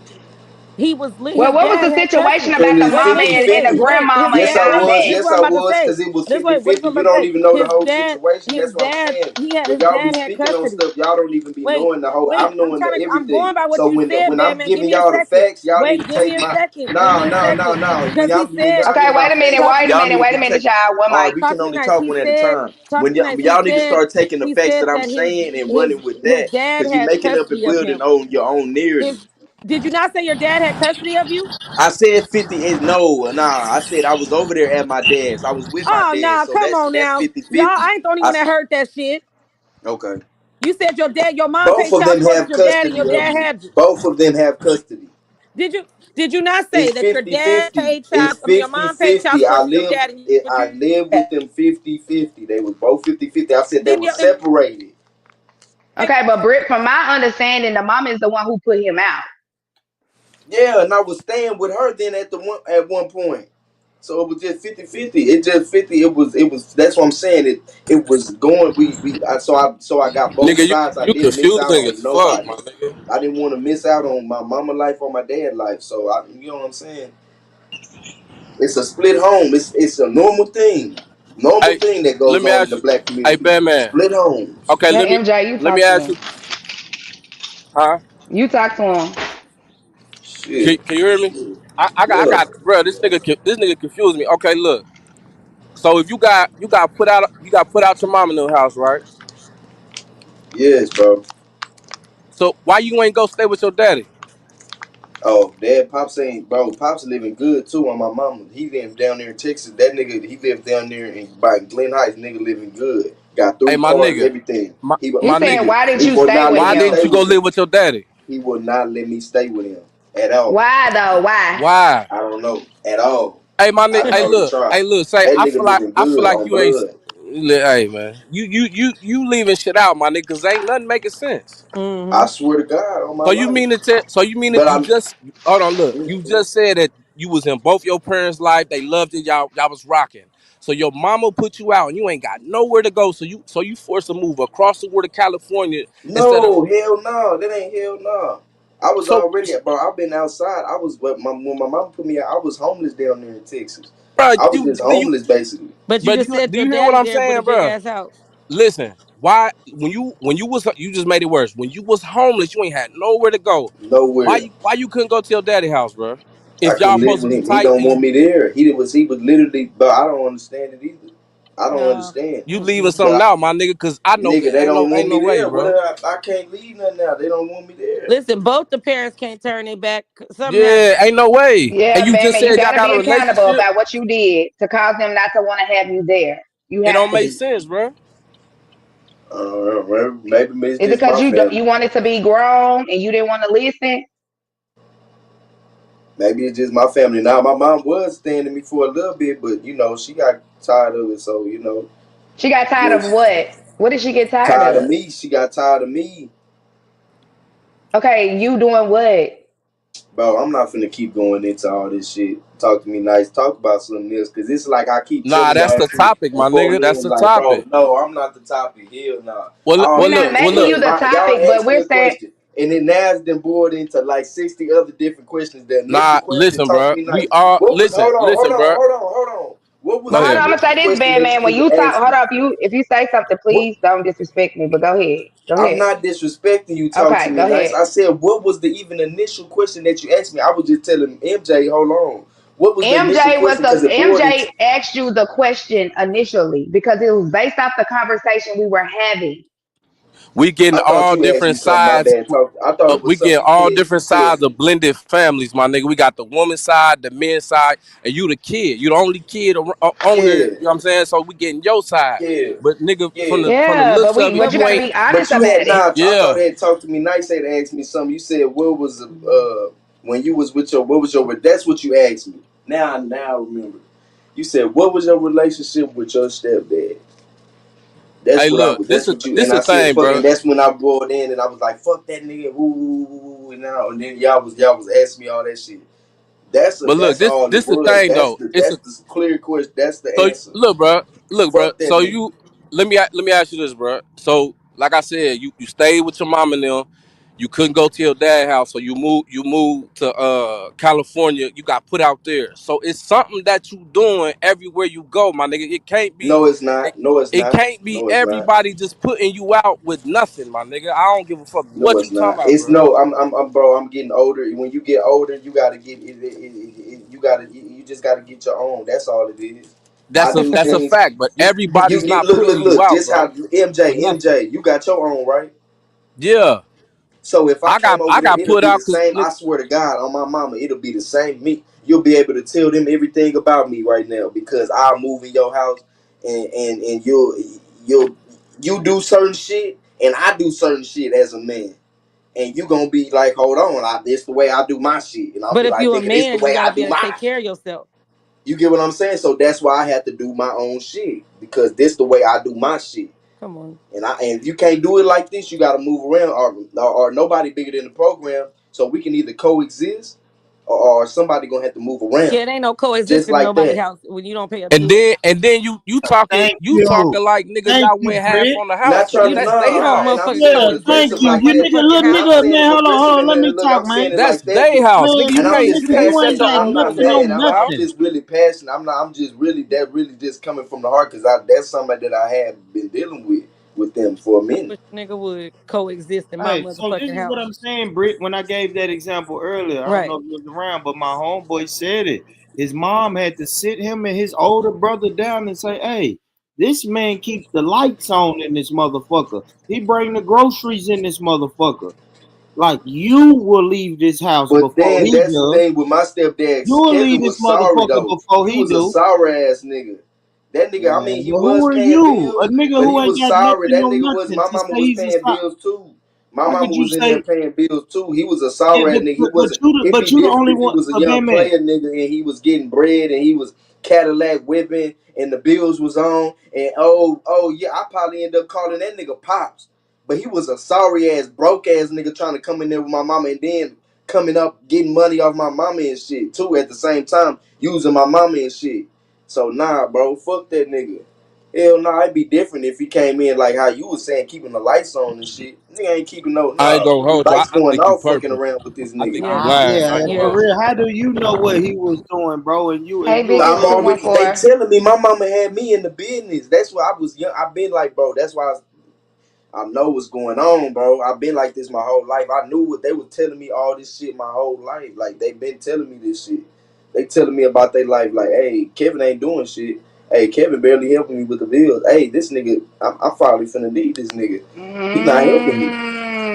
He was lit. Well, His what was dad the had situation custody. about And the it's Wait, mama wait, fifty his and the wait, fifty. wait. grandmama His and Yes, I all dad. was. that? This is Yes, what I'm I about to was, say. because it was This fifty way. What is fifty. what I'm You about to don't say. even know the His whole dad. situation. His That's what I'm dad. saying. He had When his y'all be dad had speaking on custody. stuff, y'all don't even be Wait, knowing the whole. wait. I'm I'm knowing trying the to. I'm everything. going by what So you said, when I'm Batman. Give giving me a y'all the second. facts, y'all need Wait, to give me take a my second. Give no, me a no, no, second. no. When Because he said. y'all Okay, give my wait a minute, facts, wait a y'all minute, need wait to a minute, take. y'all. One All right, mic. we Talk can to me only nice. talk He one at a said. time. Talk When to me nice. He y'all need to said. start taking the He facts said that I'm that saying and running with his that, dad because you're had making up and custody of building him. on your own narrative. His. Did you not say your dad had custody of you? I said 50 is no, nah. I said I was over there at my dad's. I was with my Oh, dad, nah, so come on that's now. 50 Y'all, 50. I ain't the only one that heard that shit. Okay. You said your mom Both paid of child them support with have your dad and your custody of dad me. had you. Both of them have custody. Did you not say It's that your 50 dad 50. paid It's your 50 mom paid child 50. support with your dad and you with I your lived with dad? them 50 50. They was both 50 50. I said they Then were your separated. Okay, but Britt, from my understanding, the mama is the one who put him out. Yeah, and I was staying with her then at one point. So it was just 50 50. It just 50. It was that's what I'm saying. It was going so I got both Nigga, sides. I you didn't miss out confusing as on fuck, nobody. my nigga. I didn't want to miss out on my mama life or my dad life. So you know what I'm saying? It's a split home. It's a normal thing. Normal Hey, thing that let goes me on in ask the you. black Hey, community. Batman. Split homes. Okay, Yeah, MJ, you let me talk to ask you. him. Huh? You talk to him. Shit. Can you hear me? Shit. I Yeah. got, bro. This nigga confused me. Okay, look. So if you got put out your mama in the house, right? Yes, bro. So why you ain't go stay with your daddy? Oh, Dad, Pops ain't, bro. Pops living good too on my mama. He live down there in Texas. That nigga, he lived down there by Glen Heights. Nigga living good. Got Hey, three my cars, nigga, everything. my He's my saying, nigga. why didn't He you would stay not with let Why me him? didn't stay you go with live him. with your daddy? He would not let me stay with him at all. Why though? Why? Why? I don't know at all. Hey, my nigga. I Hey, told him look. try. Hey, look. Say, That I nigga feel like living I feel good like on you ain't. blood. Hey, man. You leaving shit out, my nigga. Cause ain't nothing making sense. I Mm-hmm. swear to God on my So you life. mean to tell? So you mean that But you I'm. just hold on? Look, you just said that you was in both your parents' life. They loved it. Y'all was rocking. So your mama put you out, and you ain't got nowhere to go. So you forced to move across the world to California instead of. No, hell no. That ain't hell no. I was So, already, bro. I've been outside. I was, when my mom put me out, I was homeless down there in Texas. bro, I was you just nigga, you. homeless basically. But you But just said do your you hear what daddy I'm there with a saying, big bro? ass house. Listen, why when you was you just made it worse. When you was homeless, you ain't had nowhere to go. Why Nowhere. you couldn't go to your daddy house, bro? I If y'all couldn't live supposed to with be him. He tight don't and want you me there. He was literally, but I don't understand it either. I don't No. understand. you leaving Mm-mm. But something out, my nigga, cause I know nigga, they don't ain't want no me way, there. What bro. I can't leave nothing now. They don't want me there. Listen, both the parents can't turn their back. Something Yeah, happened. ain't no way. And Yeah, you just Batman, you said y'all gotta got be a accountable relationship. about what you did to cause them not to want to have you there. You It have don't to make be. sense, bro. I don't know. Maybe it's Is it just because my you family. wanted to be grown and you didn't want to listen? Maybe it's just my family. Now, my mom was staying to me for a little bit, but she got tired of it. So She got tired of just what? What did she get tired tired of of? me. She got tired of me. Okay, you doing what? Bro, I'm not finna keep going into all this shit. Talk to me nice. Talk about something else. Because it's like I keep Nah, telling that's y'all the shit. topic, And my for nigga. me, That's it's the like, bro, topic. no, I'm not the topic. Hell nah. Well, We're not well, making look. you the Y'all topic, but asked me we're a saying, question. And then now it's then boiled into like 60 other different questions. The initial Nah, question, listen, talk to bro. me We nice. are What was, listen, listen, bro. hold on. What was Go but the hold on, ahead. I'm gonna say initial this, question bad that man. you When even you talk, asked hold me? on, if you say something, What? please don't disrespect me. But go ahead, go I'm ahead. not disrespecting you. Talk to Okay, me go nice. ahead. I said, what was the even initial question that you asked me? I was just telling MJ, hold on. What was the initial question? Because it boiled MJ into. asked you the question initially because it was based off the conversation we were having. We getting I thought all you asked me different something. My sides. bad. Talk. I thought it We was get something you all said. different You said sides something. of blended families, my nigga. We got the woman side, the men side, and you the kid. You the only kid on here. You Yeah, know what I'm saying? So we getting your side. yeah, But nigga, from yeah. the Yeah, looks of it, but you you got to ain't. be honest But you had about it. not. I thought Yeah. they had talked to me nice. Had asked me something. You said when you was with your what was your. That's what you asked me. Now I remember. You said what was your relationship with your stepdad? That's Hey, what I look, was. That's what you. this And a I said thing, fuck. bro. And that's when I brought in and I was like fuck that nigga. Ooh, and then y'all was asking me all that shit. But look, That's all it this the was. thing though. That's the clear question. That's the So answer. look, bro. Fuck that So nigga. let me ask you this, bro. So like I said, you stayed with your mom and them. You couldn't go to your dad's house, so you moved to California. You got put out there. So it's something that you doing everywhere you go, my nigga. It can't be No, it's it, not. No, it's it not. can't be No, it's not. everybody just putting you out with nothing, my nigga. I don't give a fuck No, what you it's talking not. about, It's bro. no. Bro. I'm getting older. When you get older, you gotta get. You gotta. You just gotta get your own. That's all it is. I do That's a things. fact, but You everybody's get. not Look. putting Look. you Look. out, Just how bro. For nothing. MJ. You got your own, right? Yeah. So if I came I over there, got it'll put be the out because same. I swear to God, on my mama, it'll be the same. Me, you'll be able to tell them everything about me right now because I'll move in your house and you'll you do certain shit and I do certain shit as a man. And you gonna be like, hold on, this the way I do my shit, and I'll But be if like, you a nigga, this the man, you way got to I be do able to mine. take care of yourself. You get what I'm saying? So that's why I have to do my own shit because this the way I do my shit. Come on. And if you can't do it like this, you got to move around, or nobody bigger than the program. So we can either coexist, or somebody gonna have to move Yeah, around, it ain't no just coexisting in like nobody's that. house when you don't pay a and bill. then you talking Thank you. like niggas Thank got you, went half Britt. on the Not house, trying nigga. to, You That's nah, they don't house. I'm motherfucking saying Yeah, it pay thank progressive my you. like You that. nigga, motherfucking little And house. I'm nigga, saying it man, hold on. progressive, Let and me look, talk, I'm man. saying it That's like that. they house, nigga. Man, You And I'm little can't just you nigga, can't you passionate. set ain't your got I'm own not nothing motherfucking on mad. stuff I'm out. nothing. just really passionate. I'm just really just coming from the heart because that's something that I have been dealing with them for a I minute. wish a nigga would coexist in my Hey, so this motherfucking is what house. I'm saying, Britt. When I gave that example earlier, I don't Right. know if you was around, but my homeboy said it. His mom had to sit him and his older brother down and say, "Hey, this man keeps the lights on in this motherfucker. He bring the groceries in this motherfucker. Like you will leave this house But before then he that's the does. thing with my You stepdad. will Kevin leave this was sorry motherfucker though. before He he was a do. sour ass nigga. That nigga, I mean, Man, he well, who was are paying you? A bills, nigga but he who ain't was got sorry. nothing That on nigga was. nothing My to mama say was he's a paying stop. bills too. My How mama could you was in there say? paying bills too. He was a Yeah, sour ass nigga. He wasn't. It'd but be you the different only if he one. was a But young man, player nigga and he was getting bread and he was Cadillac whipping and the bills was on and oh yeah, I probably end up calling that nigga pops. But he was a sorry ass, broke ass nigga trying to come in there with my mama and then coming up getting money off my mama and shit too at the same time using my mama and shit. So nah, bro, fuck that nigga. Hell nah, it'd be different if he came in like how you was saying, keeping the lights on and shit. Nigga ain't keeping no I ain't nah. gonna hold you. Lights I going think you off fucking purposely. around with this I nigga. think you Yeah. lying. yeah, I ain't and gonna for Yeah. hold real, how do you know what he was doing, bro? And you Hey, and you Biggie I'm already. already. They 214. telling me my mama had me in the business. That's why I was young. I've been like, bro. That's why I know what's going on, bro. I've been like this my whole life. I knew what they were telling me all this shit my whole life. Like they been telling me this shit. They telling me about their life. Like, hey, Kevin ain't doing shit. Hey, Kevin barely helping me with the bills. Hey, this nigga, I'm probably finna need this nigga. He not helping me.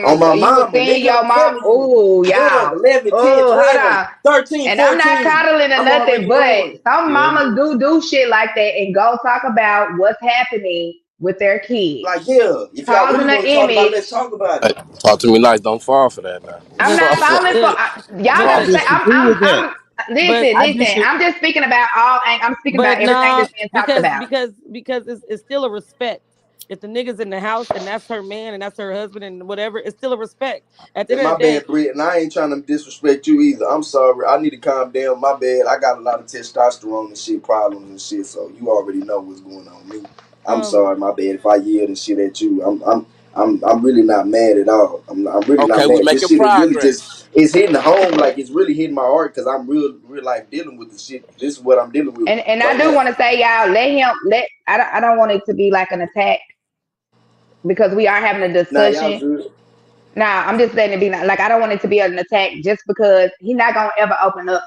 On So my you was mama, seeing nigga, your I'm mom. telling you. Ooh, Young, y'all. 11, 10, Oh, hold 12, on. 13, And I'm not 14. coddling or I'm nothing, already but knowing. some Yeah. mamas do shit like that and go talk about what's happening with their kids, Like, yeah, if y'all really causing an want to talk about it, image. let's talk about you. it. Hey, talk to me nice. Don't fall for that now. I'm But not Fall for falling for. the Y'all but I got to the say. disagree with that. but Listen. I'm just speaking about all. I'm speaking about but everything nah, that's being talked about. because it's still a respect. If the nigga's in the house and that's her man and that's her husband and whatever, it's still a respect. At the And end of my the day, bad, Britt, and I ain't trying to disrespect you either. I'm sorry. I need to calm down. My bad. I got a lot of testosterone and shit problems and shit, so you already know what's going on with me. I'm um, sorry, my bad. If I yelled and shit at you, I'm really not mad at all. I'm really not Okay, we mad. This making shit is really progress. just it's hitting home, like it's really hitting my heart because I'm real life dealing with the shit. This is what I'm dealing with And I right do now. want to say, y'all, I don't want it to be like an attack because we are having a Nah, y'all discussion. good. Nah, I'm just letting it be like I don't want it to be an attack just because he's not gonna ever open up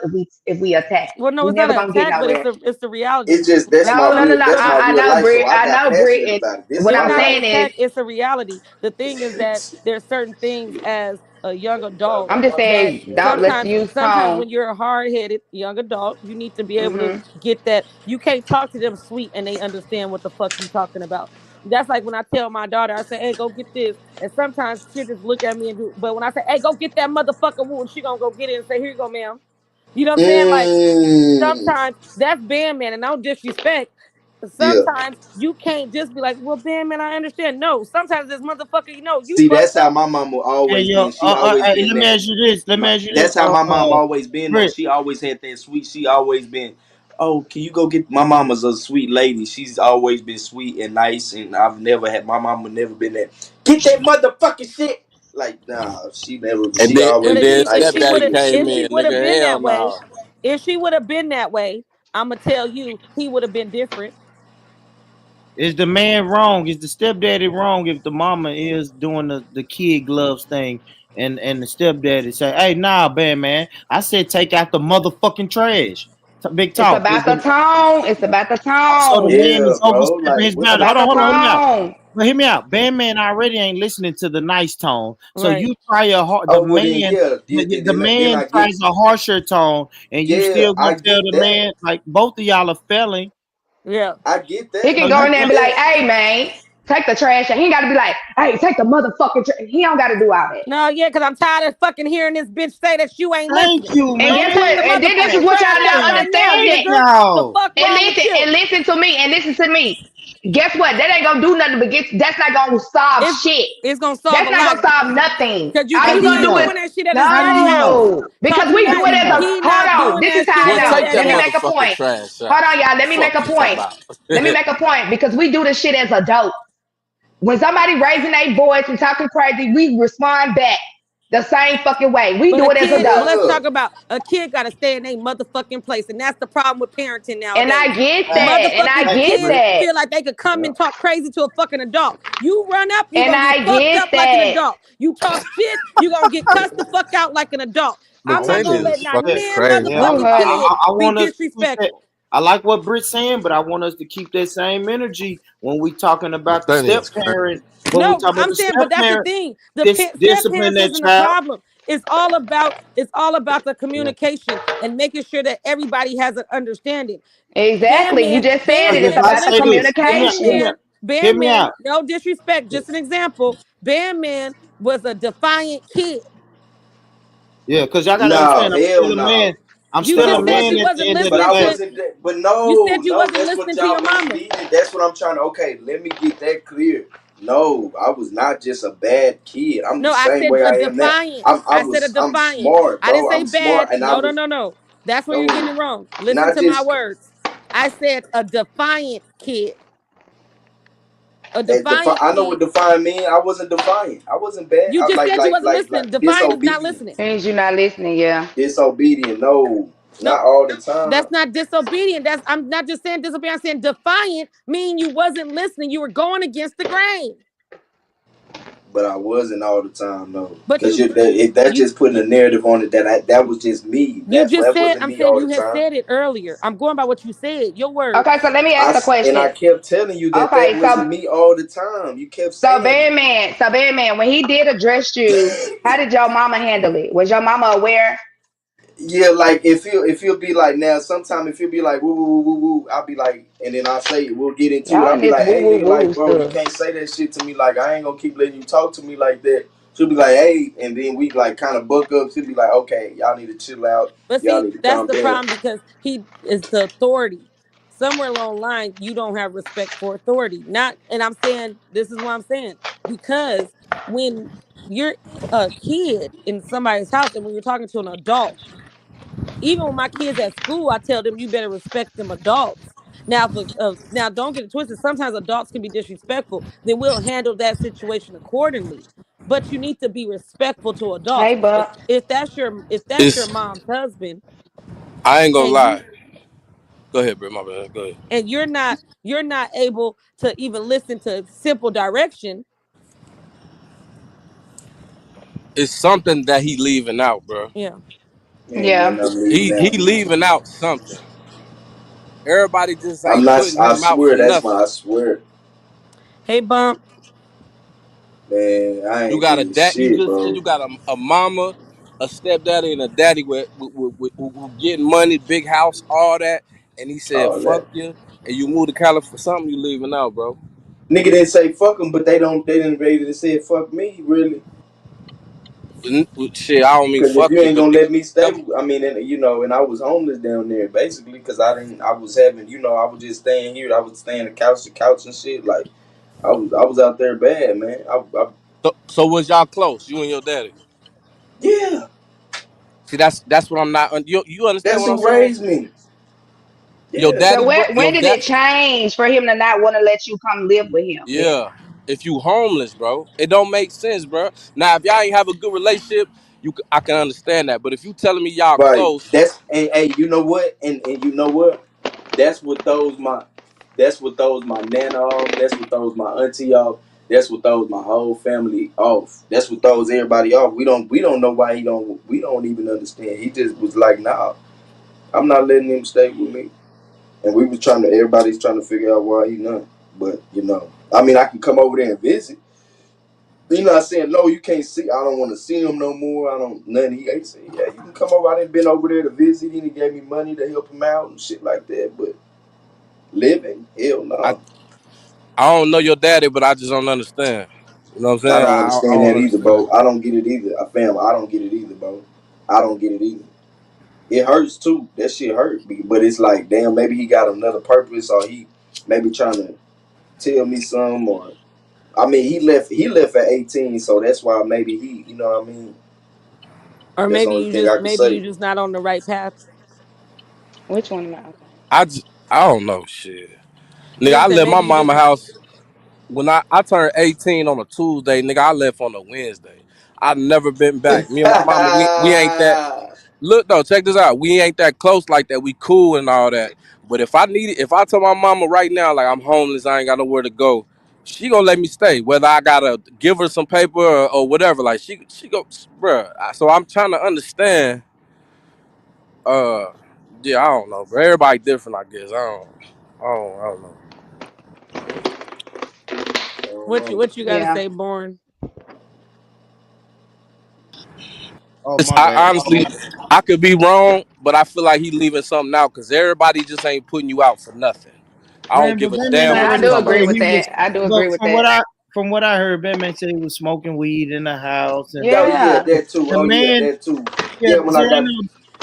if we attack. well, no, We it's not never an gonna get attack, but nowhere. it's the reality. It's just No, no, no, no. that's my I real know, life, so Brit. I I got know, Brit. passionate And about it. This what is It's my I'm not an life. saying is, attack, it's a reality. The thing is that there's certain things as a young adult I'm just that saying, don't let's sometimes use sometimes tone. when you're a hard-headed young adult, you need to be able to Hmm. get that. You can't talk to them sweet and they understand what the fuck you talking about. That's like when I tell my daughter, I say, hey, go get this. And sometimes she just look at me and do, but when I say, hey, go get that motherfucker wood, she gonna go get it and say, here you go, ma'am. You know what I'm saying? Like Mm, sometimes that's Bandman, and no disrespect. yeah. Sometimes you can't just be like, well, Bandman, I understand. No, sometimes this motherfucker, you See, that's fucked how up. my mama Hey, always yo, been. She always hey, been let me that. ask you this. Let me ask you this. That's how my mom always been though. Britt. She always had that sweet. She always been. Oh, can you go get my mama's a sweet lady? She's always been sweet and nice, and I've never had my mama never been that. Get that motherfucking shit. Like, nah, she never. And She then always and been then nice If to she would stepdaddy have, me and came if shit. she in, would have nigga. been Hell that way, no. if she would have been that way, I'ma tell you, he would have been different. Is the man wrong? Is the stepdaddy wrong if the mama is doing the kid gloves thing and the stepdaddy say, hey, nah, man, I said take out the motherfucking trash. Big It's talk. about the tone. It's about the So the tone. man Yeah, is bro. overstepping Like, his what's It's boundary. the? about Hold on, the hold on, hear me out. tone. But hear me out. Man already ain't listening to the nice tone. So Right. you try the Oh, well, then man, yeah, the then man I get. tries a harsher tone, and you Yeah, still I gonna tell get the that. man like both of y'all are failing. Yeah. I get He that. can So go you in there and I be get can't. like, that. hey man, take the trash out. He ain't gotta be like, hey, take the motherfucking trash. He don't gotta do all that. No, yeah, because I'm tired of fucking hearing this bitch say that you ain't Thank listening. you, And Go guess man. take what? the And then this is motherfucking what y'all trash out don't right now, understand Thank yet. nigga. The y'all. fuck And wrong with you? listen to me, and listen to me. Guess what? That ain't gonna do nothing but that's not gonna solve It's shit. it's gonna solve That's a not lot. gonna solve nothing. Cause All How he you do you gonna keep do is know? doing that shit at his How do daddy you know? house. no, because Talking we How do do nice. it you as a know? He not hold on. doing This is that how shit I Well, at his know. take that Let daddy me house. make a motherfucking point. trash out. Hold on, y'all. Let me make Fuck a you talking point. about. Let me make a point because we do this shit as adults. When somebody raising their voice and talking crazy, we respond back the same fucking way. We But do a it as kid, adults. let's Yeah. talk about a kid gotta stay in their motherfucking place. And that's the problem with parenting And I nowadays. get Facts. that. And I Motherfucking Facts, get kids Britt. that. feel like they could come Yeah. and talk crazy to a fucking adult. You run up, you And gonna get I fucked get up like an that. adult. You talk shit, you gonna get cussed the fuck out like an adult. I I'm Look, not want Taylor you gonna to let is keep not that. fucking man crazy. Yeah, Ooh, motherfucking honey. kid I be want us to keep that. disrespectful. I like what Britt's saying, but I want us to keep that same energy when we talking about the Nathaniel step is crazy. parent. When we No, talk about I'm the saying, step but that's the parent, thing. Step discipline parents that isn't a child. problem. It's all about the Yeah, communication and making sure that everybody has an understanding. Exactly. You just said because it. if It's I about the say Listen, this, hear me out. Hear me out. communication. Hear me out. No disrespect, just an example. Bandman was a defiant kid. Yeah, because y'all gotta No, understand, I'm hell still a no. man. I'm You But still I a just said man you wasn't. at the wasn't end of But the I listening day. to, wasn't. But you no, said you no. wasn't That's what listening to y'all your mama. misleading. That's what I'm trying to. Okay, let me get that clear. No, I was not just a bad kid. I'm the No, I same said way a I am now. defiant. I said a I'm defiant. smart, I didn't bro. say I'm smart, bad. and I No, no, was no, no. That's where you're no, getting it wrong. Listen not to my just words. I said a defiant kid. A at defiant I know kid. what defiant mean. I wasn't defiant. I wasn't bad. You I just said you wasn't like listening. Defiant is not disobedient. listening. Means you're not listening, yeah. Disobedient. No, No, not all the time. that's not disobedient. I'm not just saying disobedient. I'm saying defiant, meaning you wasn't listening. You were going against the grain. But I wasn't all the time, no. But Because that's you just putting a narrative on it that was just me. you just That said, wasn't I'm me saying all you the had time. said it earlier. I'm going by what you said, your Okay, words. so let me ask a And I question. kept telling you that Okay, wasn't me all the time. You kept so saying Bandman, when he did address you, it. how did your mama handle it? Was your mama aware? Yeah, like if he'll be like now, sometime if he'll be like woo woo woo woo woo, I'll be like, and then I'll say we'll get into it. Y'all I'll in be this like, woo hey woo nigga, like woo bro, you stuff. can't say that shit to me. Like I ain't gonna keep letting you talk to me like that. She'll be like, hey, and then we like kind of buck up. She'll be like, okay, y'all need to chill out. But Y'all see, need to that's calm the down. problem because he is the authority. Somewhere along the line, you don't have respect for authority. Not, and I'm saying this is what I'm saying because when you're a kid in somebody's house and when you're talking to an adult, even with my kids at school, I tell them you better respect them adults. Now, now don't get it twisted. Sometimes adults can be disrespectful. Then we'll handle that situation accordingly. But you need to be respectful to adults. Hey, Buck. If that's your It's mom's husband, I ain't gonna and you lie. Go ahead, bro. My bad. Go ahead. and you're not able to even listen to simple direction. It's something that he leaving out, bro. Yeah. Ain't Yeah. nothing I'm leaving He out, man. leaving out something. Everybody just I'm ain't not. putting I him out for swear that's my. nothing. I swear, Hey, Bump. man. I You ain't got a getting dad. You shit, just said bro. you got a mama, a stepdaddy, and a daddy who getting money, big house, all that. And he said, All "Fuck that. you," and you moved to California for something. You leaving out, bro. Nigga didn't say fuck them, but they don't. They didn't ready to say fuck me, really. Shit, I don't mean Because if fuck you you, ain't but gonna nigga, let me stay, never. I mean, and, and I was homeless down there basically because I didn't. I was having, I was just staying here. I was staying couch to couch and shit. Like I was out there bad, man. So was y'all close? You and your daddy? Yeah, See, that's what I'm not. You understand that's what I'm who saying? raised me. Your Yeah, So daddy, when your did dad, it change for him to not want to let you come live with him? Then yeah. if you homeless, bro. It don't make sense, bro. Now, if y'all ain't have a good relationship, I can understand that. But if you telling me y'all Right. close, That's and hey, you know what? And you know what? That's what those my nana off. That's what those my auntie off. That's what those my whole family off. That's what those everybody off. We don't know why he don't. We don't even understand. He just was like, nah, I'm not letting him stay with me. And we was trying to. Everybody's trying to figure out why he not. But I mean, I can come over there and visit. He not saying no, you can't see. I don't want to see him no more. I don't nothing. He said, yeah, you can come over. I done been over there to visit. He gave me money to help him out and shit like that. But living, hell I no. I don't know your daddy, but I just don't understand. You know what I'm I saying? don't I understand don't that either, understand. bro. I don't get it either. I don't get it either, bro. I don't get it either. It hurts too. That shit hurt. But it's like, damn, maybe he got another purpose, or he maybe trying to tell me something, or I mean, he left at 18, so that's why maybe he, you know what I mean. Or That's the only thing I could maybe say. you just not on the right path. Which one am I? Okay. I don't know shit. You Nigga, know what I'm I saying? left my Maybe you just mama house when I turned 18 on a Tuesday. Nigga, I left on a Wednesday. I never been back. Me and my mama, we ain't that. Look though, check this out. We ain't that close like that. We cool and all that. But if I tell my mama right now, like I'm homeless, I ain't got nowhere to go, she gonna let me stay. Whether I gotta give her some paper or whatever. Like she go, bruh. So I'm trying to understand. Uh, yeah, I don't know, bro. Everybody different, I guess. I don't know. I don't what you know. what you gotta Yeah. say, Born. Oh my I bad. honestly, I could be wrong, but I feel like he leaving something out because everybody just ain't putting you out for nothing. I don't Man, give but a Batman damn Now what I you already do talking agree said about. with he was. that. I do But agree with that. from what I heard, Batman said he was smoking weed in the house, and Oh yeah, Yeah. that too. the Oh yeah, man. that too. Yeah, Yeah, when see, I I got know.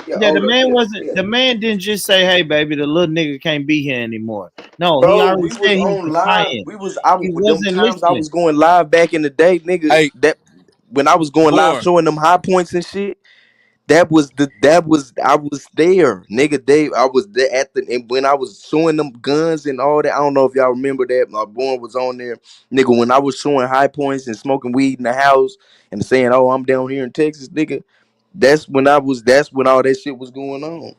Yeah, the older, man yeah, wasn't. yeah. The man didn't just say, "Hey, baby, the little nigga can't be here anymore." No, he Bro, already we was said he was on live. defiant. We was I He them wasn't times I listening. was going live back in the day, nigga. Hey, That when I was going live Born. showing them high points and shit. That was I was there, nigga. I was there at the and when I was showing them guns and all that. I don't know if y'all remember that. My boy was on there, nigga. When I was showing high points and smoking weed in the house and saying, "Oh, I'm down here in Texas, nigga." That's when I was. That's when all that shit was going on.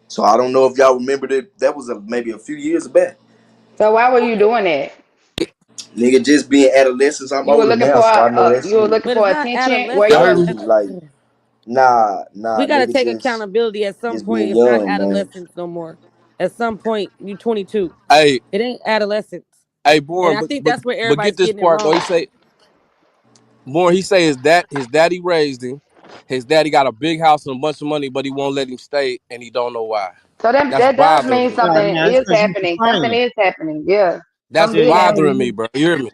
So I don't know if y'all remember that. That was maybe a few years back, So why were you doing that? nigga. Just being adolescents. I'm You were older looking now, for so I know that you were shit. looking But it's for not attention. Were adolescence. you? Dirty, like nah, We gotta nigga. take accountability at some Just point. being It's not young, man. adolescence no more. At some point, you 22. Hey, It ain't adolescence. And Born. I think that's where But get everybody's this getting it part though. wrong. He say his daddy raised him. His daddy got a big house and a bunch of money, but he won't let him stay, and he don't know why. So That's that does bothering mean me. Nah, something nah, it's is because he's happening. Something defiant. is happening. Yeah. That's Something Yeah, big bothering happening. me, bro. You hear me?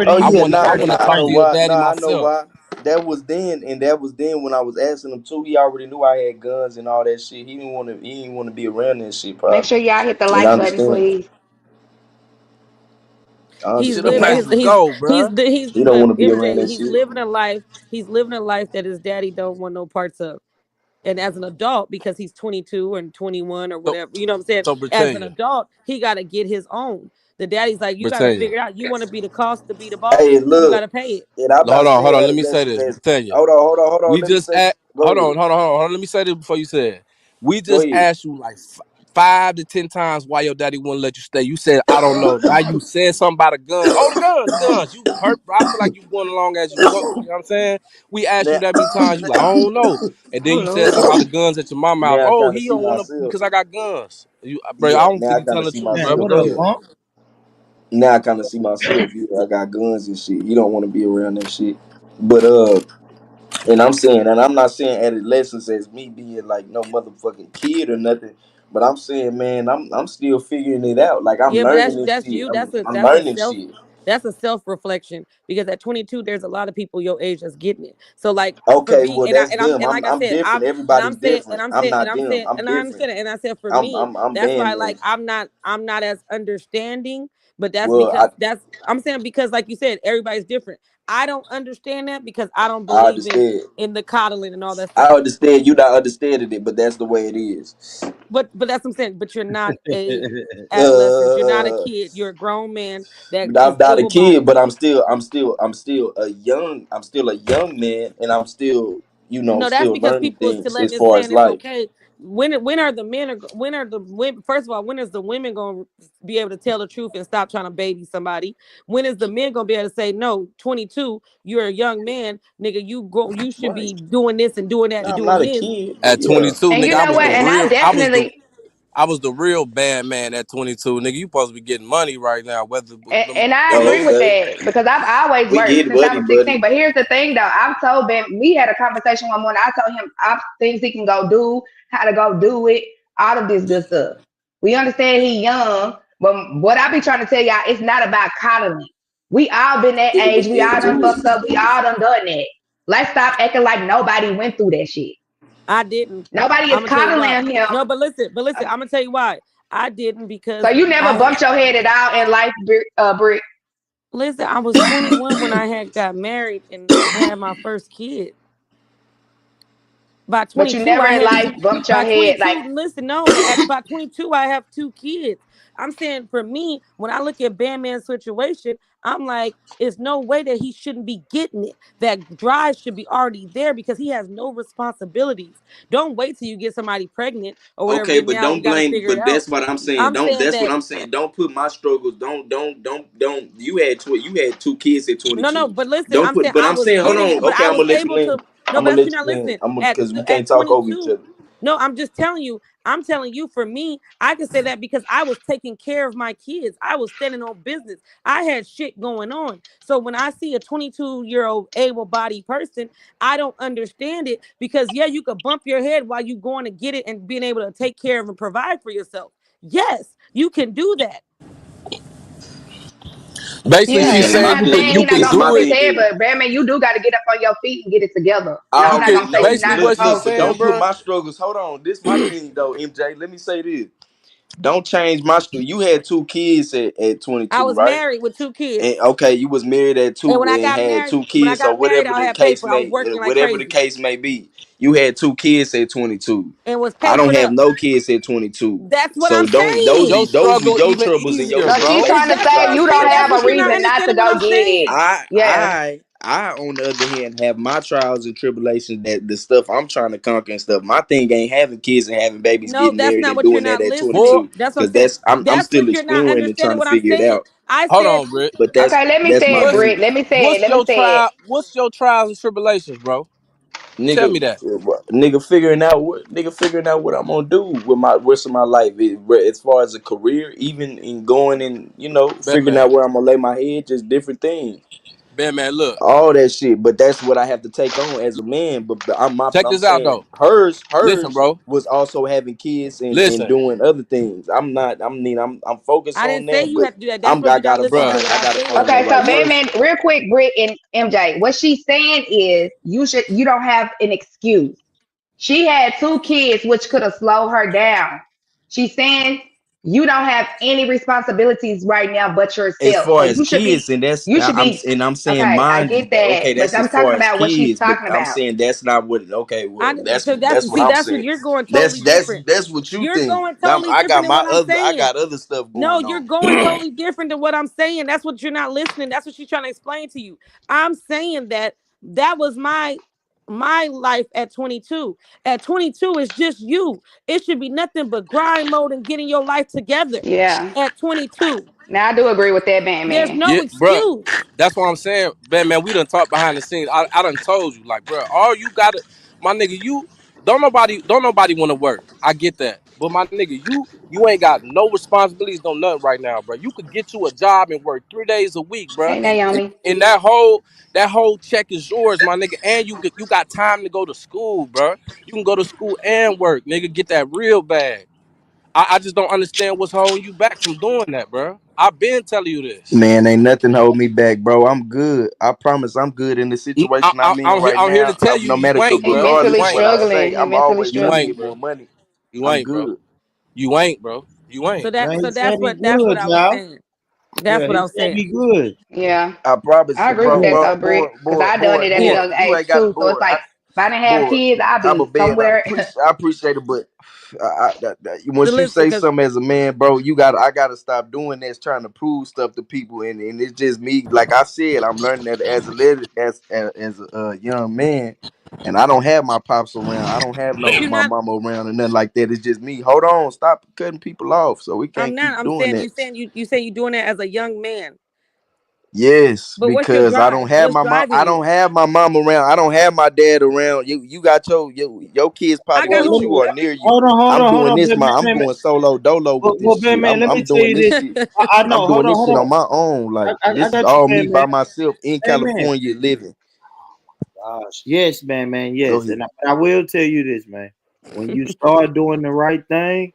Oh I yeah, wanna nah, I and wanna I talk know to your why. daddy Nah, I know myself. why. That was then, and that was then when I was asking him too. He already knew I had guns and all that shit. He didn't want to. He didn't want to be around that shit, Make probably. sure y'all hit the And I like button, understand. please. I He's Shit, them living understand. his places go, bro. He don't but want to be around MJ, that shit. he's living a life that his daddy don't want no parts of. And as an adult, because he's 22 and 21 or So, whatever, you know what I'm saying? so As an Britannia, adult, he gotta get his own. The daddy's like, you gotta Britannia. figure it out. You wanna be the cost to be the Hey, boss, you look, gotta pay it. and I about to say Hold on. Let me say adolescents this, as. Britannia. Hold on. We Let me just say. at Go ahead. hold on. Let me say this before you say it. We Go just ahead. asked you like 5 to 10 times why your daddy wouldn't let you stay. You said I don't know. Now you said something about a gun. Oh, the guns. You hurt. I feel like you going along as you go. You know what I'm saying? We asked you Now, that many times. You like I don't know. And then Oh you said Lord. something about the guns at your mama house. now I Oh, kind of he see don't want to myself. because I got guns. Bro, I Yeah, don't now think I you kind telling of the see truth, Man, bro. myself. But what go up, Yeah. ahead. Bump? Now I kind of see myself. Yeah, I got guns and shit. He don't want to be around that shit. But and I'm not saying adolescence as me being like no motherfucking kid or nothing. But I'm saying, man, I'm still figuring it out. Like I'm Yeah, but learning this that's shit. you. I'm learning shit. That's a self reflection because at 22 there's a lot of people your age that's getting it. So like for Okay, me well that's them. and like I I'm said different. Everybody's different. I'm not them. I'm and I different. understand it and I said for me I'm that's why banned like them. I'm not as understanding, but that's Well, because that's I'm saying because like you said everybody's different. I don't understand that because I don't I believe understand. in the coddling and all that I stuff. understand you not understanding it, but that's the way it is. but that's what I'm saying. But you're not a adolescent. You're not a kid. You're a grown man that I'm is not a able kid, bodied. but I'm still a young man, and I'm still, No, that's still because learning people are still things as letting it far as saying it's life. okay. When are the men? When are the women? First of all, when is the women going to be able to tell the truth and stop trying to baby somebody? When is the men going to be able to say no? 22, you're a young man, nigga. You should Right. be doing this and doing that No, and I'm doing not a this. kid, but At yeah. 22, And you nigga, know what? And I definitely I was the real bad man at 22, nigga. You supposed to be getting money right now, whether and I Oh, agree with okay. that because I've always We worked get since I buddy, was buddy. 16. But here's the thing, though. I've told Ben, we had a conversation one morning. I told him things he can go do, how to go do it, all of this good stuff. We understand he young, but what I be trying to tell y'all, it's not about coddling. We all been that Yeah, we age. We get all done to fucked it. up. We all done done that. Let's stop acting like nobody went through that shit. I didn't. Nobody is I'm gonna tell you why. coddling him. No, but listen. I'm gonna tell you why. I didn't So because you never bumped your head at all in life, Brick. listen. I was 21 when I had got married and had my first kid. By But you 22, never I in had life bumped your by head like 22. Listen, no, by 22, I have 2 kids. I'm saying for me, when I look at Bandman's situation, I'm like, it's no way that he shouldn't be getting it. That drive should be already there because he has no responsibilities. Don't wait till you get somebody pregnant or whatever. Okay, Then but now you don't got to blame. figure it But out. that's what I'm saying. I'm Don't. saying That's what that I'm saying. Don't put my struggles. Don't. You had 2 kids at no, 22. but listen, Don't I'm saying put. But I I'm was saying, hold getting on. it, but Okay, I I'm was gonna let you able land. to. No, I'm but gonna that's let you're you not land. listening. Because we At can't talk over each 22. other. No, I'm just telling you. I'm telling you. For me, I can say that because I was taking care of my kids. I was standing on business. I had shit going on. So when I see a 22-year-old able-bodied person, I don't understand it because yeah, you could bump your head while you going to get it and being able to take care of and provide for yourself. Yes, you can do that. basically yeah, she's and I'm saying not saying you he not can This gonna my bump do it. his thing head, is, but Batman, you do got to get up on your feet and get it together. Now I'm You all not can right. gonna say No, you're not basically what she's look. supposed But saying, to. don't put bro. my struggles. Hold on. This my thing though, MJ. Let me say this. Don't change my story. You had 2 kids at I 22, was right? married with 2 kids. And okay, you was married at And 2 and had 2 when I kids, or got married, I had paper. I was working like whatever the crazy case may be. You had 2 kids at 22. and was I don't papered have up. no kids at 22. That's what So I'm don't saying. Your those be struggle your even troubles and your easier, So she's bro. trying to situations. That's what say I'm you saying. don't That's have a what you're not reason not to understanding what go I'm get it. saying. Yeah. I on the other hand have my trials and tribulations, that the stuff I'm trying to conquer and stuff. My thing ain't having kids and having babies, No, getting that's married not and what you're doing that not at listening. Boy, 22. That's what I'm Because saying. I'm That's still what you're not exploring and trying understanding to what I'm figure it saying. out. I hold said, on, Britt. But Okay, let me that's say my it, What's thing. Britt. Let me say it. what's Let me your say it. trial? What's your trials and tribulations, bro? Tell me that. Nigga figuring out what I'm gonna do with my rest of my life, as far as a career, even in going and figuring Batman. out where I'm gonna lay my head, just different things, Batman, look. all that shit. But that's what I have to take on as a man. But Check I'm this out saying though. hers Listen, bro. was also having kids and Listen, doing other things. I'm focused I on didn't say that, you but have to do that. That's what I you're not gotta listening to bruh. find what I said. the Okay, so right person. Batman, real quick, Britt and MJ, what she's saying is you don't have an excuse. She had 2 kids, which could have slowed her down. She's saying you don't have any responsibilities right now but As yourself. far So as kids, and you should be I'm saying okay, I mine. get that. Okay, But that's as I'm far talking as about what she's kids, but talking I'm about. saying that's not what. Okay, I well, so that's what I'm that's what saying. you're going totally different. That's what you You're think. going totally I different got than what I'm I saying. got other stuff No, going you're on. going totally different than what I'm saying. That's what you're not listening. That's what she's trying to explain to you. I'm saying that was my life at 22. At 22, it's just you. It should be nothing but grind mode and getting your life together. Yeah. At 22, Now I do agree with that, there's Batman. no Yeah, bruh. excuse. That's what I'm saying. Batman, we done talked behind the scenes. I done told you, like, bruh, all you gotta, my nigga, you don't nobody wanna work. I get that. But my nigga, you ain't got no responsibilities, no nothing right now, bro. You could get you a job and work 3 days a week, bro. Hey Naomi. And that whole check is yours, my nigga. And you got time to go to school, bro. You can go to school and work, nigga. Get that real bag. I just don't understand what's holding you back from doing that, bro. I've been telling you this. Man, ain't nothing hold me back, bro. I'm good. I promise I'm good in the situation I'm in right I'm here to now. tell you, No you matter, ain't, He bro. regardless mentally You of what ain't. I struggling. say, He I'm mentally always You trying to struggling. ain't, get bro. more money. You I'm ain't, bro. good. You ain't, bro. You ain't. Now he said he That's good, what I was y'all. saying. That's Yeah, what I he was said saying. he good. Yeah. I promise I you, agree with bro, that Yeah. though, Britt. Because I done it at a Yeah. young you age ain't got too. So it's boy. like If I didn't have boy, kids, I'd I'm a be bad. somewhere. I appreciate it, but once you Listen, say because something as a man, bro, I gotta stop doing this, trying to prove stuff to people, and it's just me. Like I said, I'm learning that as a young man, and I don't have my pops around. I don't have but you're my not. mama around and nothing like that. It's just me. Hold on, stop cutting people off. So we I'm can't not. keep I'm doing saying that. you say you're doing it as a young man. Yes, But what's your because I don't drive? have What's my mom. driving I you? don't have my mom around. I don't have my dad around. You got your kids I probably got Well, with let who? you me or near you. hold I'm doing on, this. I'm man. going solo dolo with this Well, shit. man, let me I'm tell doing you this this. shit. I know. I'm doing this shit Hold on on. my own. Like I this is got you, all man, me man. by myself in Hey, man. California living. Gosh, yes, man, Go yes. ahead. And I will tell you this, man. When you start doing the right thing,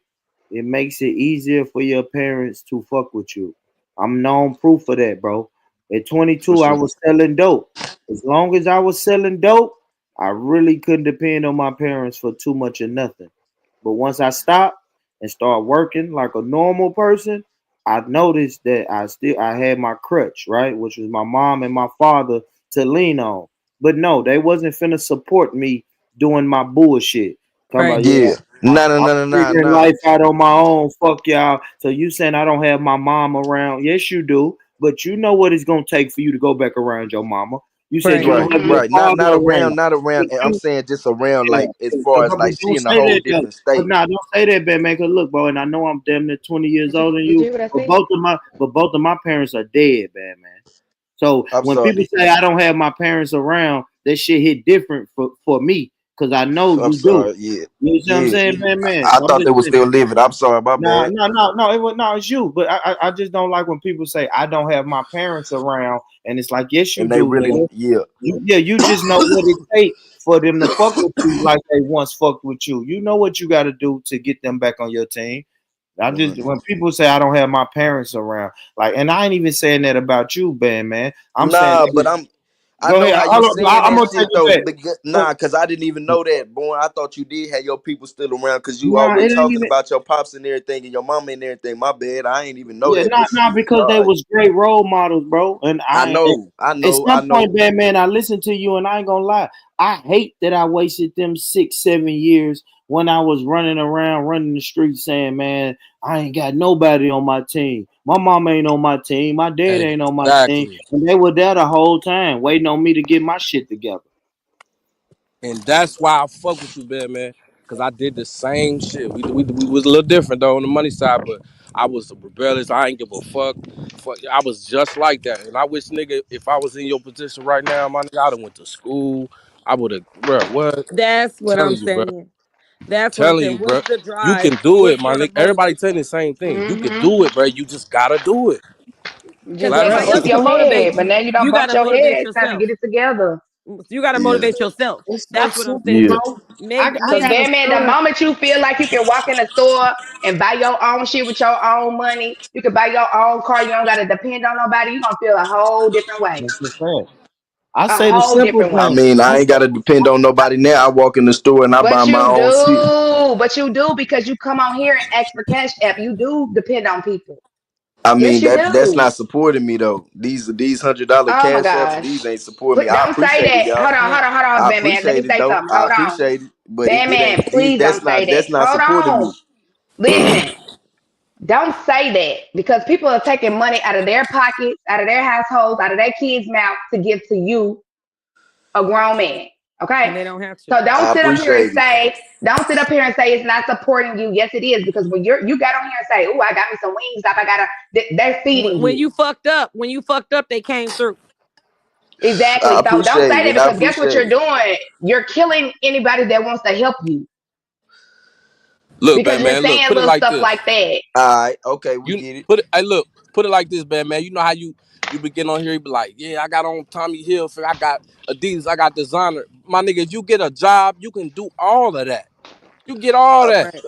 it makes it easier for your parents to fuck with you. I'm known proof of that, bro. At For 22, I sure. was selling dope. As long as I was selling dope, I really couldn't depend on my parents for too much or nothing. But once I stopped and started working like a normal person, I noticed that I had my crutch, right? Which was my mom and my father to lean on. But no, they wasn't finna support me doing my bullshit. Talking Right. about, yeah, Yeah. No. I'm Nah. figuring Nah. life out on my own. Fuck y'all. So you saying I don't have my mom around? Yes, you do. But you know what it's gonna take for you to go back around your mama. You said Right. you don't Right. have your Mhm. Right. Not father not around. around. Not around. But I'm you, saying just around. yeah, Like as yeah. far as But like she don't in a say whole that though. different But state. nah, don't say that, Ben, man. Cause look, bro, and I know I'm damn near 20 years older than Did you you. hear what I But said? both of my parents are dead, man. So I'm when sorry. people say I don't have my parents around, that shit hit different for me. Cause I know I'm you do. sorry. Yeah. You see what I'm Yeah. saying, man? I So I'm thought they just were saying. still living. I'm sorry. My No, bad. It was no, it's you. But I just don't like when people say I don't have my parents around, and it's like, yes, you And they do, really, nigga. yeah. You just know what it takes for them to fuck with you like they once fucked with you. You know what you got to do to get them back on your team. I just 100. when people say I don't have my parents around, like, and I ain't even saying that about you, Ben, man. I'm saying, Nah, hey, but I go know ahead. how you saying I'm that gonna take shit you though. back. Nah, cause I didn't even know that, boy. I thought you did have your people still around, cause you Nah, always it ain't talking even. about your pops and everything and your mama and everything. My bad, I ain't even know Yeah, that. But not shit, because they all right. was great role models, bro. And I I know, at I some point, know. man, I listened to you and I ain't gonna lie. I hate that I wasted them 6, 7 years when I was running around, running the streets saying, man, I ain't got nobody on my team. My mom ain't on my team. My dad ain't on my team. Exactly. And they were there the whole time waiting on me to get my shit together. And that's why I fuck with you, man. Cause I did the same shit. We was a little different though on the money side, but I was rebellious. I ain't give a fuck. I was just like that. And I wish, nigga, if I was in your position right now, my nigga, I'd have went to school. I would have, bro. What? That's what I'm Telling you, bro. saying. That's what I'm Telling saying. you, What's bro. the You drive? can do it, What's my gonna nigga. Everybody motivate telling you? the same thing. You can Mhm. do it, bro. You just gotta do it. Just Because Flat gotta everybody out. else bump can your motivate head, but you. now you don't You got bump to your head. motivate It's time to yourself. get it together. You got to Yeah, motivate yourself. It's so That's what I'm simple, saying. yeah. bro. Maybe I Cause got maybe a man, the son. moment you feel like you can walk in the store and buy your own shit with your own money, you can buy your own car. You don't gotta depend on nobody. You gonna feel a whole different way. That's a fact. I A say the whole simple different I way. thing. mean, I ain't gotta depend on nobody now. I walk in the store and I buy But my you own shit. do, but you do because you come on here and ask for cash app. You do depend on people. I Yes, mean you that's do. not supporting me though. These $100 Oh my cash apps, gosh. these ain't supporting me. Put I don't say appreciate it, that. y'all. yeah. Hold on, I Batman. Let me appreciate it say though. something. I Hold on. appreciate it, but it Batman, ain't these. please don't say that. That's not Hold supporting me. on. Listen. Don't say that because people are taking money out of their pockets, out of their households, out of their kids' mouth to give to you, a grown man. Okay? And they don't have to. So don't I sit up here and appreciate it. say, it's not supporting you. Yes, it is, because when you got on here and say, oh, I got me some wings up, they're feeding When you. you fucked up, they came through. I Exactly. So don't appreciate say it, that and I because guess what appreciate you're it. doing? You're killing anybody that wants to help you Look, because you're man. Look, saying put it little like stuff this. like that. All right, okay, we You get it. put it. I look. Put it like this, man. You know how you be getting on here. You be like, yeah, I got on Tommy Hilfiger. I got Adidas. I got designer. My nigga, if you get a job, you can do all of that. You get I, Right.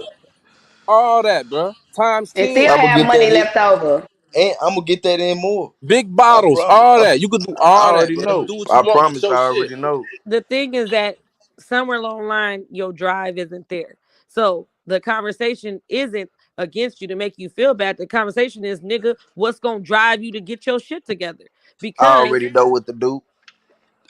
all that, bro. Times And still 10. I'm gonna have get that money in, left over. and I'm gonna get that in more. Big I bottles, promise. all that. You can do I all that, already bro. know. Do what you I want. Get promise. I your shit. already know. The thing is that somewhere along the line, your drive isn't there. So the conversation isn't against you to make you feel bad. The conversation is, nigga, what's gonna drive you to get your shit together? I Because already know what to do.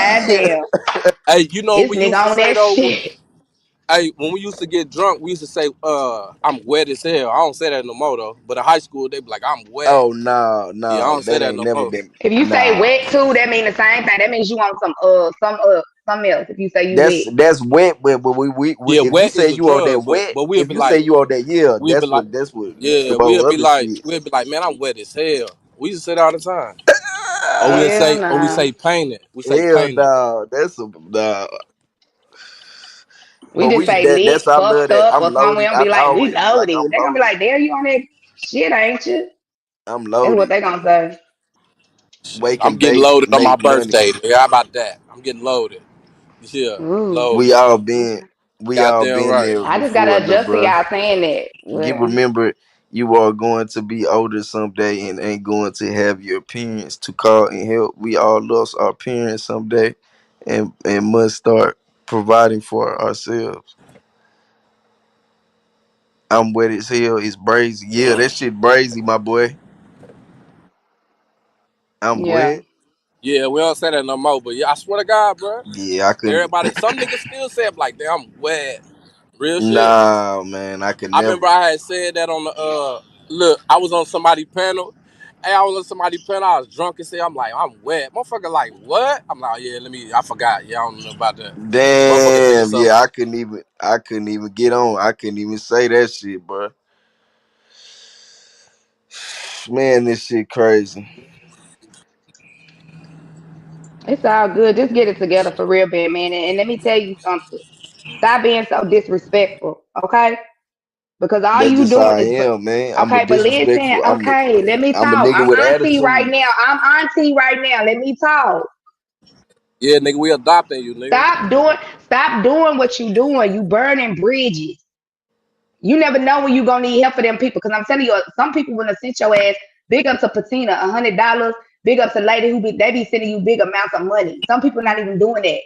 God damn. Hey, you know what This we nigga used to on say that though? shit. Hey, when we used to get drunk, we used to say, I'm wet as hell. I don't say that no more though. But in high school, they be like, I'm wet. Oh no, Yeah, I no, don't say that that ain't no never more. been. If you say Nah, wet too, that mean the same thing. That means you want something else. If you say you wet. that's wet. But we Yeah, if you wet say is a you on that drug, but wet, we'll if be you say like, you on that, yeah, we'll be like, that's what yeah, some old other shit. we'll be like, man, I'm wet as hell. We used to say that all the time. Hell Or we nah. say painted. We say Hell painted. no, that's a nah. We But just we say that's lit, I love fucked that. up, I'm or something. We loaded. don't be I like, we always be like, loaded. I'm They gonna be loaded. like, there you on that shit, ain't you? I'm That's what loaded. they gonna say. Shit, Wake I'm and getting bake, loaded on my make money. birthday. Yeah, how about that? I'm getting loaded. Yeah, Ooh. We loaded. all been Okay. we all Goddamn been right. there I just gotta before, little adjust to bro. y'all saying that. You Well, remember you are going to be older someday and ain't going to have your parents to call and help. We all lost our parents someday and must start providing for ourselves. I'm wet as hell. It's brazy. Yeah, that shit brazy, my boy. I'm yeah. wet. Yeah, we don't say that no more. But yeah, I swear to God, bro. Yeah, I couldn't. Everybody, some niggas still say it like, damn, I'm wet. Real shit. Nah, man, I could I never. remember I had said that on the look, I was on somebody's panel. Hey, I was on somebody's panel, I was drunk and say, I'm like, I'm wet. Motherfucker like, what? I'm like, yeah, I forgot. Yeah, I don't know about that. Motherfucker said Damn, something. yeah, I couldn't even get on. I couldn't even say that shit, bro. Man, this shit crazy. It's all good. Just get it together for real, bad man. And let me tell you something. Stop being so disrespectful, okay? Because all That's you just how doing I is, am, man. I'm a okay, but listen, disrespectful. okay, let me I'm a talk. nigga I'm with auntie right attitude. now. I'm auntie right now. Let me talk. Yeah, nigga, we adopting you, nigga. Stop doing what you doing. You burning bridges. You never know when you gonna need help for them people. Cause I'm telling you, some people wanna send your ass big up to Patina, $100, big up to lady they be sending you big amounts of money. Some people not even doing that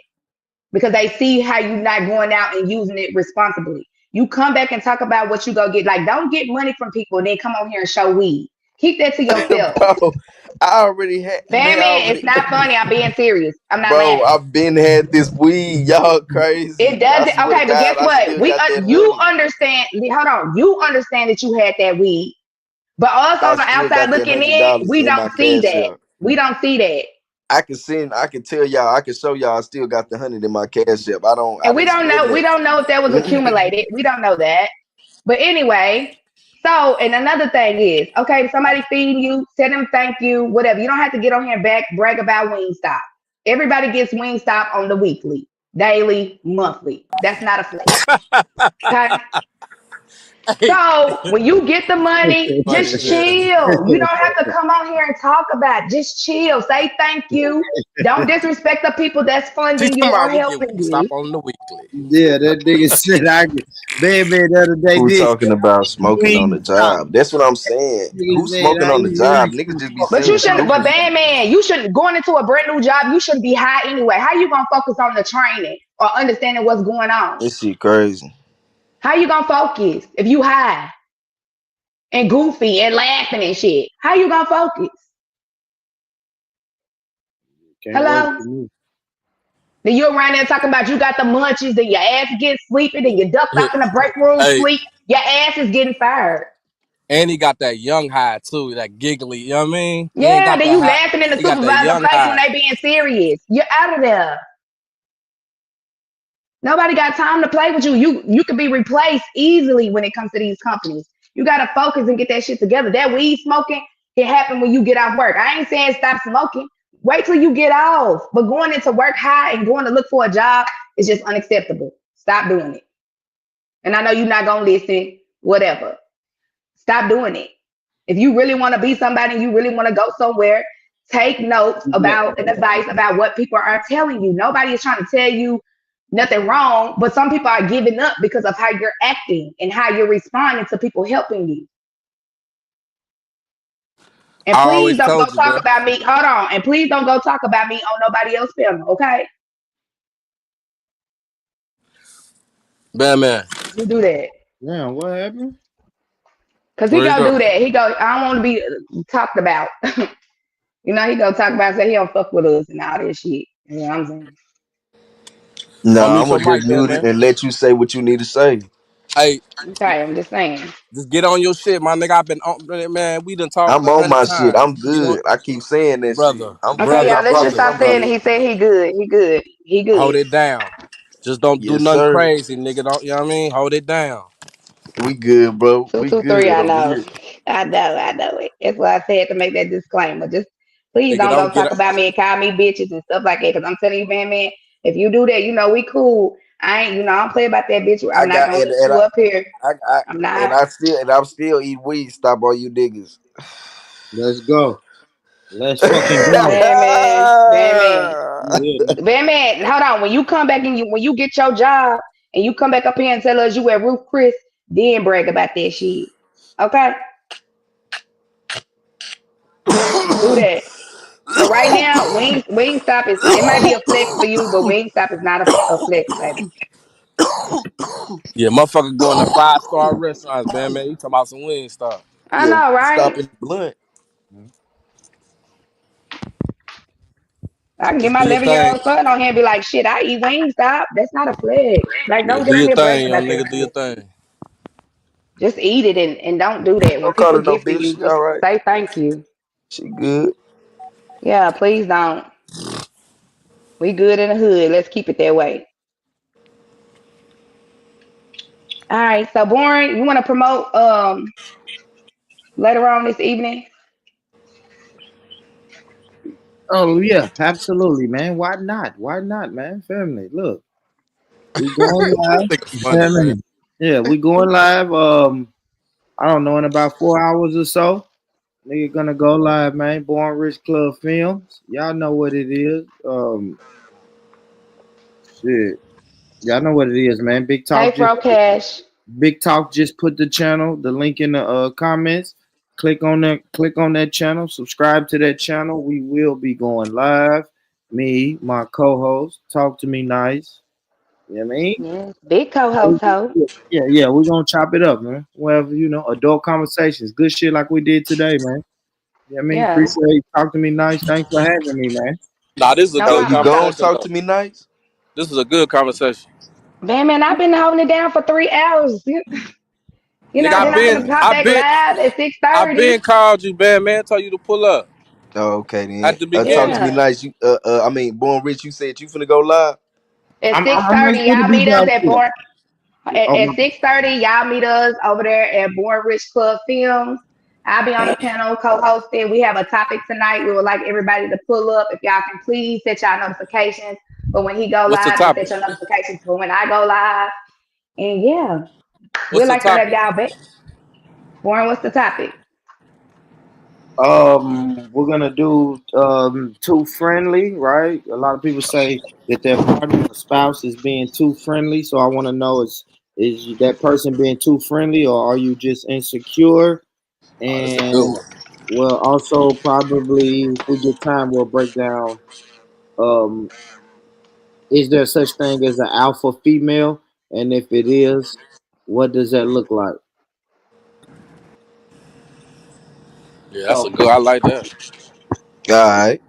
because they see how you not going out and using it responsibly. You come back and talk about what you go get. Like, don't get money from people and then come on here and show weed. Keep that to yourself. Bro, I already had, man, I Man, it's already, not funny. I'm being serious. I'm not bro, laughing. I've been had this weed. Y'all It crazy. I doesn't. swear to Okay, but God, guess I what? still got that You honey. understand. Hold on. You understand that you had that weed, but us I on the still outside got that looking in, $100 we in don't my see cash that. app. We don't see that, I can tell y'all, I can show y'all I still got the 100 in my cash app. I and we didn't don't spend know. We that. don't know if that was accumulated. We don't know that. But anyway, so and another thing is, okay, somebody feeding you, tell them thank you, whatever. You don't have to get on here and brag about Wingstop. Everybody gets Wingstop on the weekly, daily, monthly. That's not a flex. Okay. Hey, So when you get the money, funny as just hell. chill. You don't have to come on here and talk about it. Just chill. Say thank you. Don't disrespect the people that's She funding you talking or about we get helping stop you. on the weekly. Yeah, that nigga said I could. Man, the other day Who did talking about smoking on the Wing stop. job? That's what I'm saying. Nigga Who said smoking I on the eat wing job? Niggas just be But saying you shouldn't, but stupid. bad man, you shouldn't going into a brand new job, you shouldn't be high anyway. How you gonna focus on the training or understanding what's going on? This shit crazy. How you gonna focus if you high and goofy and laughing and shit? How you gonna focus? Can't work Hello? for me. Then you around there talking about you got the munchies, then your ass gets sleepy, then you ducked off in the break room Hey, sleep. Your ass is getting fired. and he got that young high too, that giggly. You know what I mean? He ain't Yeah, got then that you high. laughing in the He got that supervisor young place when high. they being serious. You're out of there. Nobody got time to play with you. You could be replaced easily when it comes to these companies. You gotta focus and get that shit together. That weed smoking can happen when you get off work. I ain't saying stop smoking. Wait till you get off. But going into work high and going to look for a job is just unacceptable. Stop doing it. And I know you're not gonna listen, whatever. Stop doing it. If you really want to be somebody, you really want to go somewhere, take notes Yeah, about and advice about what people are telling you. Nobody is trying to tell you nothing wrong, but some people are giving up because of how you're acting and how you're responding to people helping you. And I please always don't go told you, talk bro. about me. Hold on. And please don't go talk about me on nobody else's panel, okay? Bad man. You do that. damn, what happened? Cause he Where you gonna go? do that. He go, I don't want to be talked about. You know, he gonna talk about say he don't fuck with us and all that shit. You know what I'm saying? Nah, Unmute I'm your gonna just mic, mute it man. and let you say what you need to say. Hey, Okay, I'm just saying. just get on your shit, my nigga. I've been on, man. We done talked I'm a on hundred my shit. times. I'm Get on, good. I keep saying that shit. brother, I'm Okay, good. I y'all, brother, let's just promise brother, stop I'm saying brother. that good. he said he good. He good. He Hold good. it down. Just don't do Yes, nothing sir. crazy, nigga. Don't you know what I mean? Hold it down. We good, bro. Two We two good three. I over know. here. I know it. That's why I said to make that disclaimer. Just please Nigga, don't go don't get talk a, about me and call me bitches and stuff like that. Cause I'm telling you, man, if you do that, you know we cool. I ain't, I don't play about that bitch. I'm I not got gonna let you up here. I'm not. I'm still eat weed. Stop all you niggas. Let's go. Let's fucking go. Man. Yeah, man. Man, hold on. When you come back and when you get your job and you come back up here and tell us you at Ruth Chris, then brag about that shit. Okay? Do that. But right now, Wingstop is it might be a flex for you, but Wingstop is not a flex, baby. yeah, motherfucker going to 5-star restaurants, man. You talking about some wing stuff. I Yeah, know, right? stop it blunt. I can get Just my do your 11-year-old thing. son on here and be like, shit, I eat Wingstop. That's not a flex. Like, Yeah, don't do get on your here bragging thing, about young that nigga. Do your shit. thing. Just eat it and don't do that. When Don't call people her no gift to bitch. you, She just all right. say thank you. She good. Yeah, please don't. We good in the hood. Let's keep it that way. All right, so Born, you want to promote later on this evening? Oh yeah, absolutely, man. Why not? Why not, man? Family, look, we going live. Nigga funny, man. Family. Yeah, we going live. I don't know, in about 4 hours or so. Nigga gonna go live, man. Born Rich Club Films. Y'all know what it is. Shit. Y'all know what it is, man. Hey, Fro Cash. Big Talk just put the channel, the link in the comments. Click on that channel, subscribe to that channel. We will be going live. Me, my co-host, talk to me nice. You know what I mean? Yes, big co-host ho. Yeah, we're gonna chop it up, man. Whatever, adult conversations, good shit like we did today, man. You know what I mean? Yeah, Appreciate you. Talk to me nice. Thanks for having me, man. Nah, this is a no Oh, good you problem, gon' Coach. conversation, talk though. to me nice? This is a good conversation. Man, I've been holding it down for 3 hours. Nigga, Then I'm gonna pop back live at six I thirty. been called you, man. Told you to pull up Oh, okay then. at the Talk to me beginning. Yeah, nice. You I mean, Born Rich, you said you finna go live? at I'm, six I'm thirty, ready for the y'all meet us details. at Born. Oh, At 6:30, y'all meet us over there at Born Rich Club Films. I'll be on the panel co-hosting. We have a topic tonight. We would like everybody to pull up. If y'all can please set y'all notifications for when he go What's the live and set topic? your notifications for when I go live. And yeah, we'd What's the like to have topic? y'all back. Born, what's the topic? we're gonna do too friendly, right? A lot of people say that their partner or spouse is being too friendly. So I want to know is that person being too friendly, or are you just insecure? Oh, that's a good And one. well, also probably if we get time, we'll break down. Um, is there such thing as an alpha female? And if it is, what does that look like? Yeah, that's So a good. I like that. All right.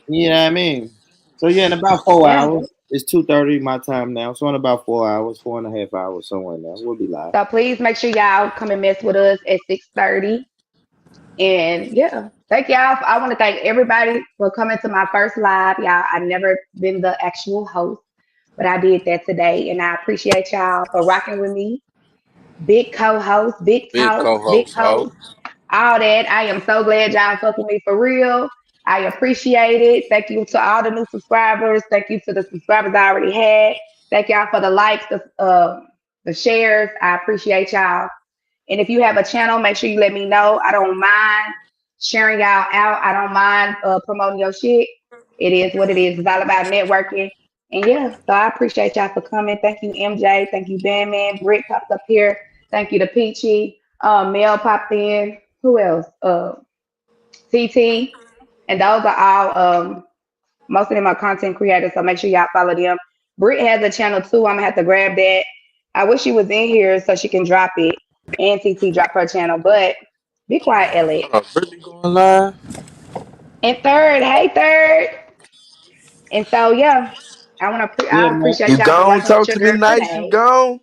you know what I mean? So yeah, in about 4 hours. Yeah. It's 2:30 my time now. So in about 4 hours, 4.5 hours, somewhere in there, we'll be live. So please make sure y'all come and mess with us at 6:30. And yeah, thank y'all. I want to thank everybody for coming to my first live. Y'all, I've never been the actual host, but I did that today. And I appreciate y'all for rocking with me. Big co-host, big Big talk, big co-host, ho. host, all that. I am so glad y'all fuck with me for real. I appreciate it. Thank you to all the new subscribers. Thank you to the subscribers I already had. Thank y'all for the likes, the shares. I appreciate y'all. And if you have a channel, make sure you let me know. I don't mind sharing y'all out. I don't mind promoting your shit. It is what it is. It's all about networking. And yeah, so I appreciate y'all for coming. Thank you, MJ. Thank you, Bandman. Britt popped up here. Thank you to Peachy. Mel popped in. Who else? TT. And those are all most of them are content creators. So make sure y'all follow them. Britt has a channel too. I'm gonna have to grab that. I wish she was in here so she can drop it. And TT drop her channel. But be quiet, Elliot. Hold on, Brittany going live. And third, hey third. And so yeah, I man. appreciate You y'all for gone watching with talk your to me girl nice. You today. gone,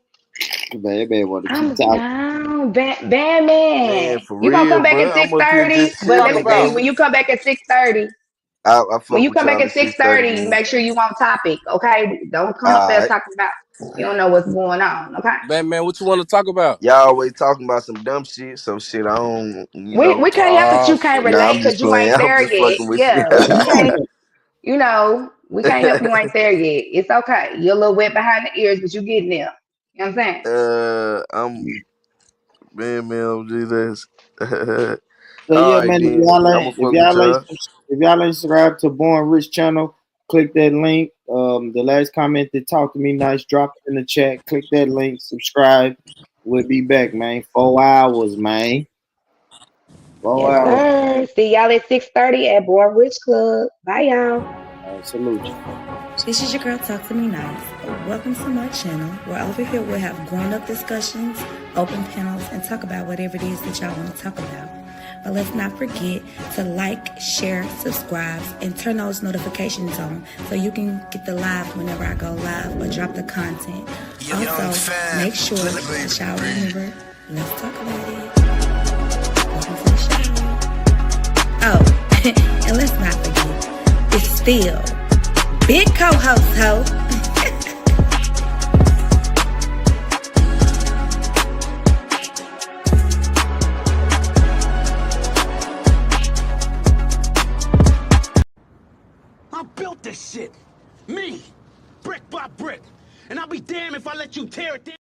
Man want to keep I'm talking. down, bad man. man. For You gonna real, come back at bro. I'm up here 6:30? just But let Talk me chilling, tell you, about. when gang. you come back at 6:30, I when fuck you with come back y'all at at 6:30, 6:30, gang. make sure you on topic, okay? Don't come up there All right. talking about you don't know what's going on, okay? Batman, what you want to talk about? Y'all always talking about some dumb shit, so shit. I don't, We can't help it. Oh You can't shit. Nah, relate I'm just because you playing. ain't I'm there just yet. fucking with you. Yeah, we can't. We can't help you ain't there yet. It's okay. You're a little wet behind the ears, but you getting there. You know what I'm saying? I'm man, Jesus. So All yeah, right, man, then. I'ma if fuck with y'all ain't y'all. if y'all ain't subscribed to Born Rich channel, click that link. The last comment that talk to me nice, drop it in the chat. Click that link, subscribe. We'll be back, man. 4 hours, man. 4 Yes, hours. sir. See y'all at 6:30 at Boy Rich Club. Bye, y'all. Salute you. This is your girl, Talk to Me Nice. Welcome to my channel, where over here we'll have grown-up discussions, open panels, and talk about whatever it is that y'all want to talk about. But let's not forget to like, share, subscribe, and turn those notifications on so you can get the live whenever I go live or drop the content. Also, make sure that y'all remember, let's talk about it. Welcome to the show. Oh, and let's not forget, it's still Big co-host, ho. I built this shit. Me. Brick by brick. And I'll be damned if I let you tear it down.